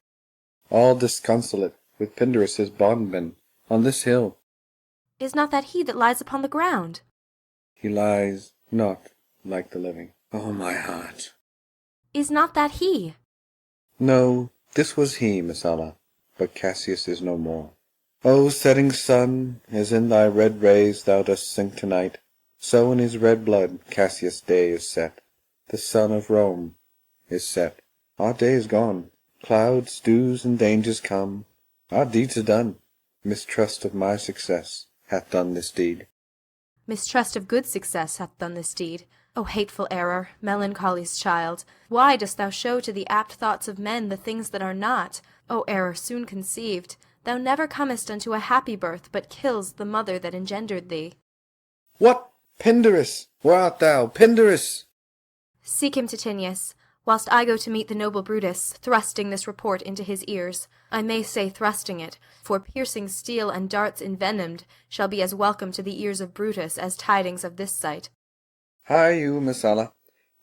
Speaker 14: All disconsolate, with Pindarus his bondman, on this hill.
Speaker 4: Is not that he that lies upon the ground?
Speaker 14: He lies not like the living. O my heart!
Speaker 4: Is not that he?
Speaker 14: No, this was he, Messala, but Cassius is no more. O setting sun, as in thy red rays thou dost sink tonight, so in his red blood Cassius' day is set. The sun of Rome is set. Our day is gone. Clouds, dews, and dangers come. Our deeds are done. Mistrust of my success hath done this deed.
Speaker 4: Mistrust of good success hath done this deed. O hateful error, melancholy's child, why dost thou show to the apt thoughts of men the things that are not? O error soon conceived, thou never comest unto a happy birth, but kills the mother that engendered thee.
Speaker 14: What? Pindarus! Where art thou, Pindarus?
Speaker 4: Seek him, Titinius, whilst I go to meet the noble Brutus, thrusting this report into his ears. I may say thrusting it, for piercing steel and darts envenomed shall be as welcome to the ears of Brutus as tidings of this sight.
Speaker 14: Hie you, Messala,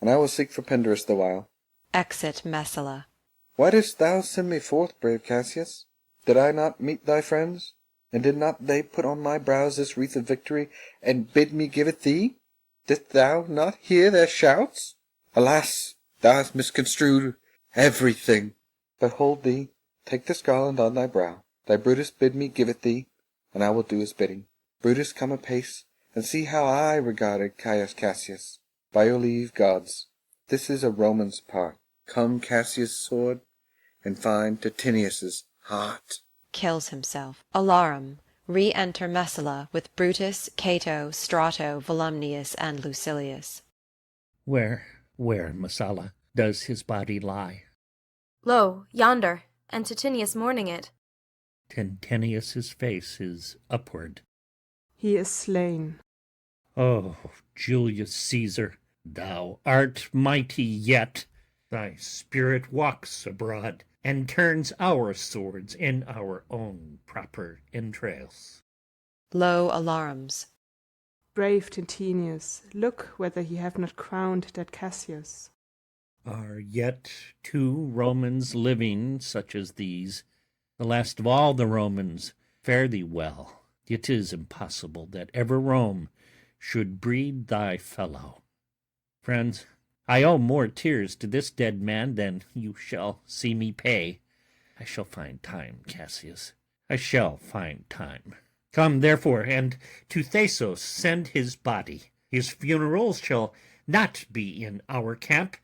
Speaker 14: and I will seek for Pindarus the while.
Speaker 1: Exit Messala.
Speaker 14: Why didst thou send me forth, brave Cassius? Did I not meet thy friends? And did not they put on my brows this wreath of victory, and bid me give it thee? Didst thou not hear their shouts? Alas, thou hast misconstrued everything. But hold thee, take this garland on thy brow. Thy Brutus bid me give it thee, and I will do his bidding. Brutus, come apace, and see how I regarded Caius Cassius. By your leave, gods, this is a Roman's part. Come, Cassius' sword, and find Titinius's heart.
Speaker 1: Kills himself. Alarum. Re-enter Messala with Brutus, Cato, Strato, Volumnius, and Lucilius.
Speaker 11: Where, Messala, does his body lie?
Speaker 4: Lo, yonder, and Titinius mourning it.
Speaker 11: Tintinius's face is upward.
Speaker 8: He is slain.
Speaker 11: O Julius Caesar, thou art mighty yet. Thy spirit walks abroad, and turns our swords in our own proper entrails.
Speaker 1: Low alarums.
Speaker 8: Brave Tintinius, look whether he have not crowned that Cassius.
Speaker 11: Are yet 2 Romans living such as these, the last of all the Romans? Fare thee well. It is impossible that ever Rome should breed thy fellow. Friends, I owe more tears to this dead man than you shall see me pay. I shall find time, Cassius. I shall find time. Come, therefore, and to Thasos send his body. His funeral shall not be in our camp,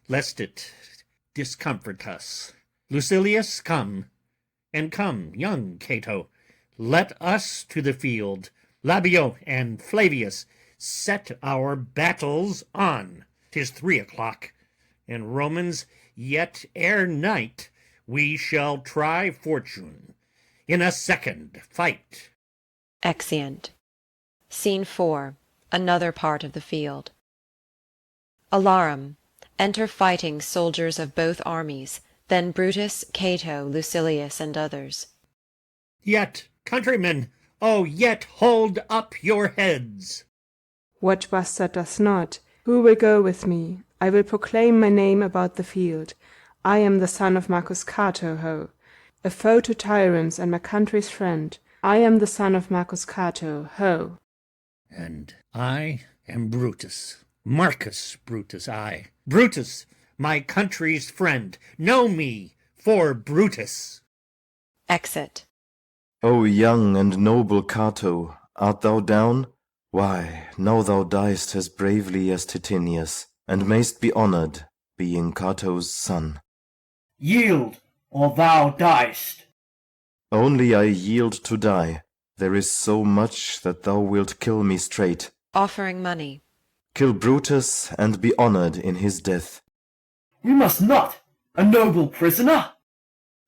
Speaker 11: lest it discomfort us. Lucilius, come, and come, young Cato, let us to the field. Labeo and Flavius, set our battles on. 'Tis 3 o'clock, and Romans, yet ere night we shall try fortune in a second fight.
Speaker 1: Exeunt. Scene 4. Another part of the field. Alarum. Enter fighting soldiers of both armies, then Brutus, Cato, Lucilius, and others.
Speaker 11: Yet, countrymen, oh, yet hold up your heads.
Speaker 8: What bastard does not? Who will go with me? I will proclaim my name about the field. I am the son of Marcus Cato, ho! A foe to tyrants and my country's friend. I am the son of Marcus Cato, ho!
Speaker 11: And I am Brutus, Marcus Brutus I. Brutus, my country's friend, know me for Brutus.
Speaker 1: Exit.
Speaker 22: O young and noble Cato, art thou down? Why, now thou diest as bravely as Titinius, and mayst be honoured, being Cato's son.
Speaker 17: Yield, or thou diest.
Speaker 22: Only I yield to die. There is so much that thou wilt kill me straight.
Speaker 1: Offering money.
Speaker 22: Kill Brutus, and be honoured in his death.
Speaker 17: We must not, a noble prisoner.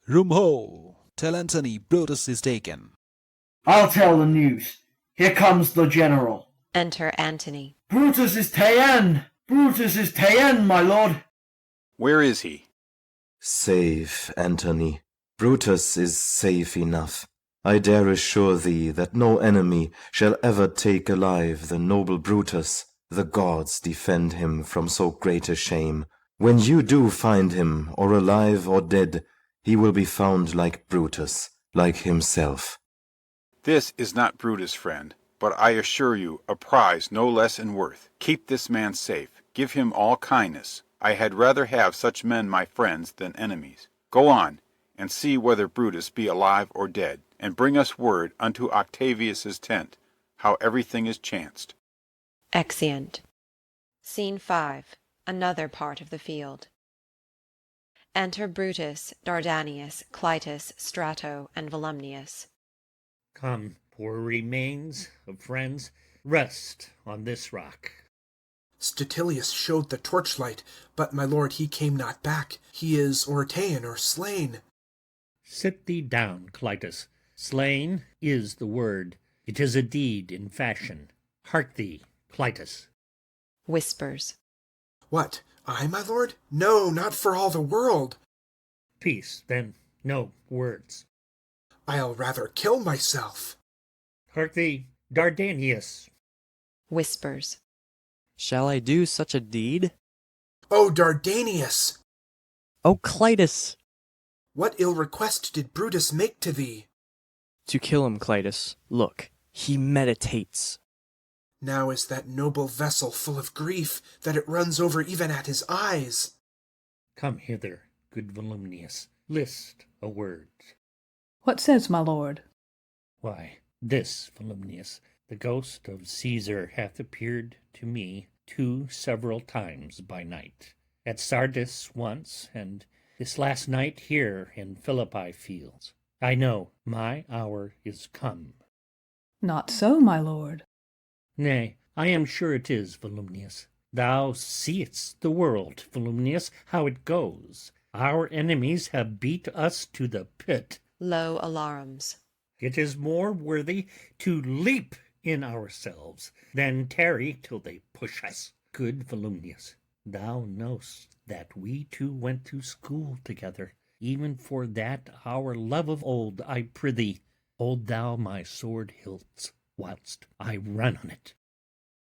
Speaker 15: Room ho! Tell Antony Brutus is taken.
Speaker 17: I'll tell the news. Here comes the general.
Speaker 1: Enter Antony.
Speaker 17: Brutus is ta'en! Brutus is ta'en, my lord.
Speaker 9: Where is he?
Speaker 22: Safe, Antony. Brutus is safe enough. I dare assure thee that no enemy shall ever take alive the noble Brutus. The gods defend him from so great a shame. When you do find him, or alive or dead, he will be found like Brutus, like himself.
Speaker 9: This is not Brutus, friend, but I assure you a prize no less in worth. Keep this man safe. Give him all kindness. I had rather have such men my friends than enemies. Go on, and see whether Brutus be alive or dead, and bring us word unto Octavius's tent, how everything is chanced.
Speaker 1: Exeunt. Scene 5. Another part of the field. Enter Brutus, Dardanius, Clitus, Strato, and Volumnius.
Speaker 11: Come, poor remains of friends, rest on this rock.
Speaker 16: Statilius showed the torchlight, but my lord, he came not back. He is or ta'en or slain.
Speaker 11: Sit thee down, Clitus. Slain is the word. It is a deed in fashion. Hark thee, Clitus.
Speaker 1: Whispers.
Speaker 16: What, I, my lord? No, not for all the world.
Speaker 11: Peace, then, no words.
Speaker 16: I'll rather kill myself.
Speaker 11: Hark thee, Dardanius.
Speaker 1: Whispers.
Speaker 20: Shall I do such a deed?
Speaker 16: O Dardanius!
Speaker 20: O Clitus!
Speaker 16: What ill request did Brutus make to thee?
Speaker 20: To kill him, Clitus. Look, he meditates.
Speaker 16: Now is that noble vessel full of grief, that it runs over even at his eyes.
Speaker 11: Come hither, good Volumnius. List a word.
Speaker 23: What says my lord?
Speaker 11: Why, this, Volumnius. The ghost of Caesar hath appeared to me 2 several times by night. At Sardis once, and this last night here in Philippi fields. I know my hour is come.
Speaker 23: Not so, my lord.
Speaker 11: Nay, I am sure it is, Volumnius. Thou seest the world, Volumnius, how it goes. Our enemies have beat us to the pit.
Speaker 1: Low alarums.
Speaker 11: It is more worthy to leap in ourselves than tarry till they push us. Good Volumnius, thou knowst that we 2 went to school together. Even for that our love of old, I prithee, hold thou my sword hilts, whilst I run on it.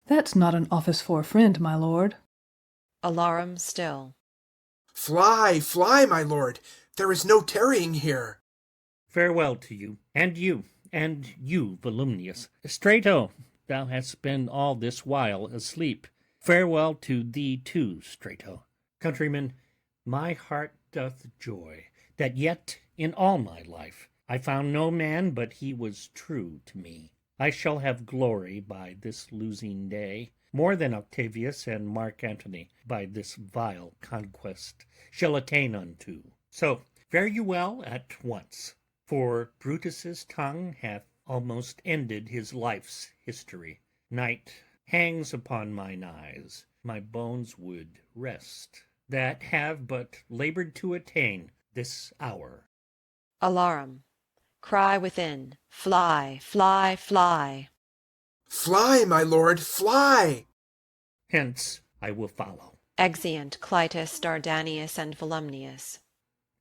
Speaker 23: That's not an office for a friend, my lord.
Speaker 1: Alarum still.
Speaker 16: Fly, fly, my lord! There is no tarrying here.
Speaker 11: Farewell to you, and you, Volumnius. Strato, thou hast been all this while asleep. Farewell to thee too, Strato. Countrymen, my heart doth joy, that yet in all my life I found no man but he was true to me. I shall have glory by this losing day, more than Octavius and Mark Antony by this vile conquest shall attain unto. So fare you well at once, for Brutus's tongue hath almost ended his life's history. Night hangs upon mine eyes, my bones would rest, that have but laboured to attain this hour.
Speaker 1: Alarum. Cry within, fly, fly, fly.
Speaker 16: Fly, my lord, fly!
Speaker 11: Hence I will follow.
Speaker 1: Exeunt Clitus, Dardanius, and Volumnius.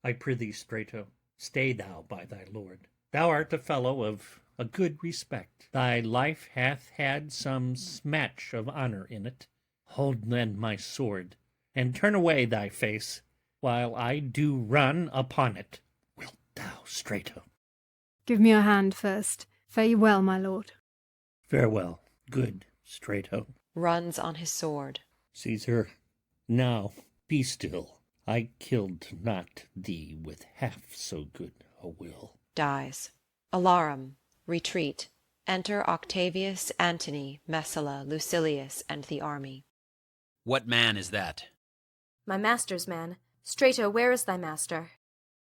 Speaker 11: I prithee, Strato, stay thou by thy lord. Thou art a fellow of a good respect. Thy life hath had some smatch of honour in it. Hold then my sword, and turn away thy face, while I do run upon it. Wilt thou, Strato?
Speaker 25: Give me your hand first. Fare you well, my lord.
Speaker 11: Farewell, good Strato.
Speaker 1: Runs on his sword.
Speaker 11: Caesar, now be still. I killed not thee with half so good a will.
Speaker 1: Dies. Alarum. Retreat. Enter Octavius, Antony, Messala, Lucilius, and the army.
Speaker 10: What man is that?
Speaker 4: My master's man. Strato, where is thy master?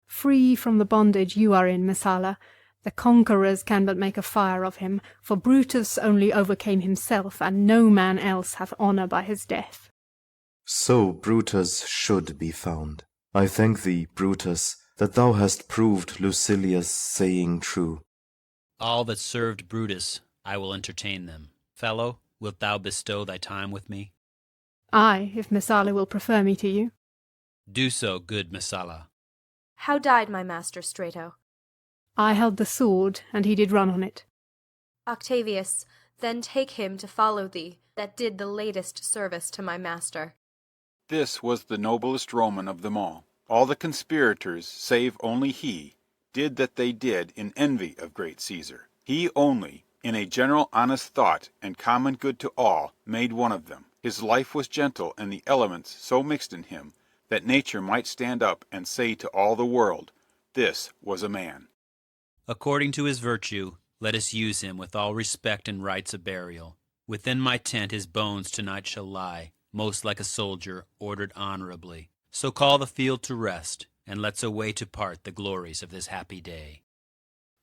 Speaker 25: Free from the bondage you are in, Messala. The conquerors can but make a fire of him, for Brutus only overcame himself, and no man else hath honour by his death.
Speaker 22: So Brutus should be found. I thank thee, Brutus, that thou hast proved Lucilius' saying true.
Speaker 10: All that served Brutus, I will entertain them. Fellow, wilt thou bestow thy time with me?
Speaker 25: Ay, if Messala will prefer me to you.
Speaker 10: Do so, good Messala.
Speaker 4: How died my master, Strato?
Speaker 25: I held the sword, and he did run on it.
Speaker 4: Octavius, then take him to follow thee, that did the latest service to my master.
Speaker 9: This was the noblest Roman of them all. All the conspirators, save only he, did that they did in envy of great Caesar. He only, in a general honest thought and common good to all, made one of them. His life was gentle, and the elements so mixed in him that nature might stand up and say to all the world, this was a man.
Speaker 10: According to his virtue, let us use him with all respect and rites of burial. Within my tent his bones tonight shall lie, most like a soldier, ordered honorably. So call the field to rest, and let's away to part the glories of this happy day.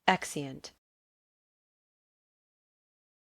Speaker 1: Exeunt.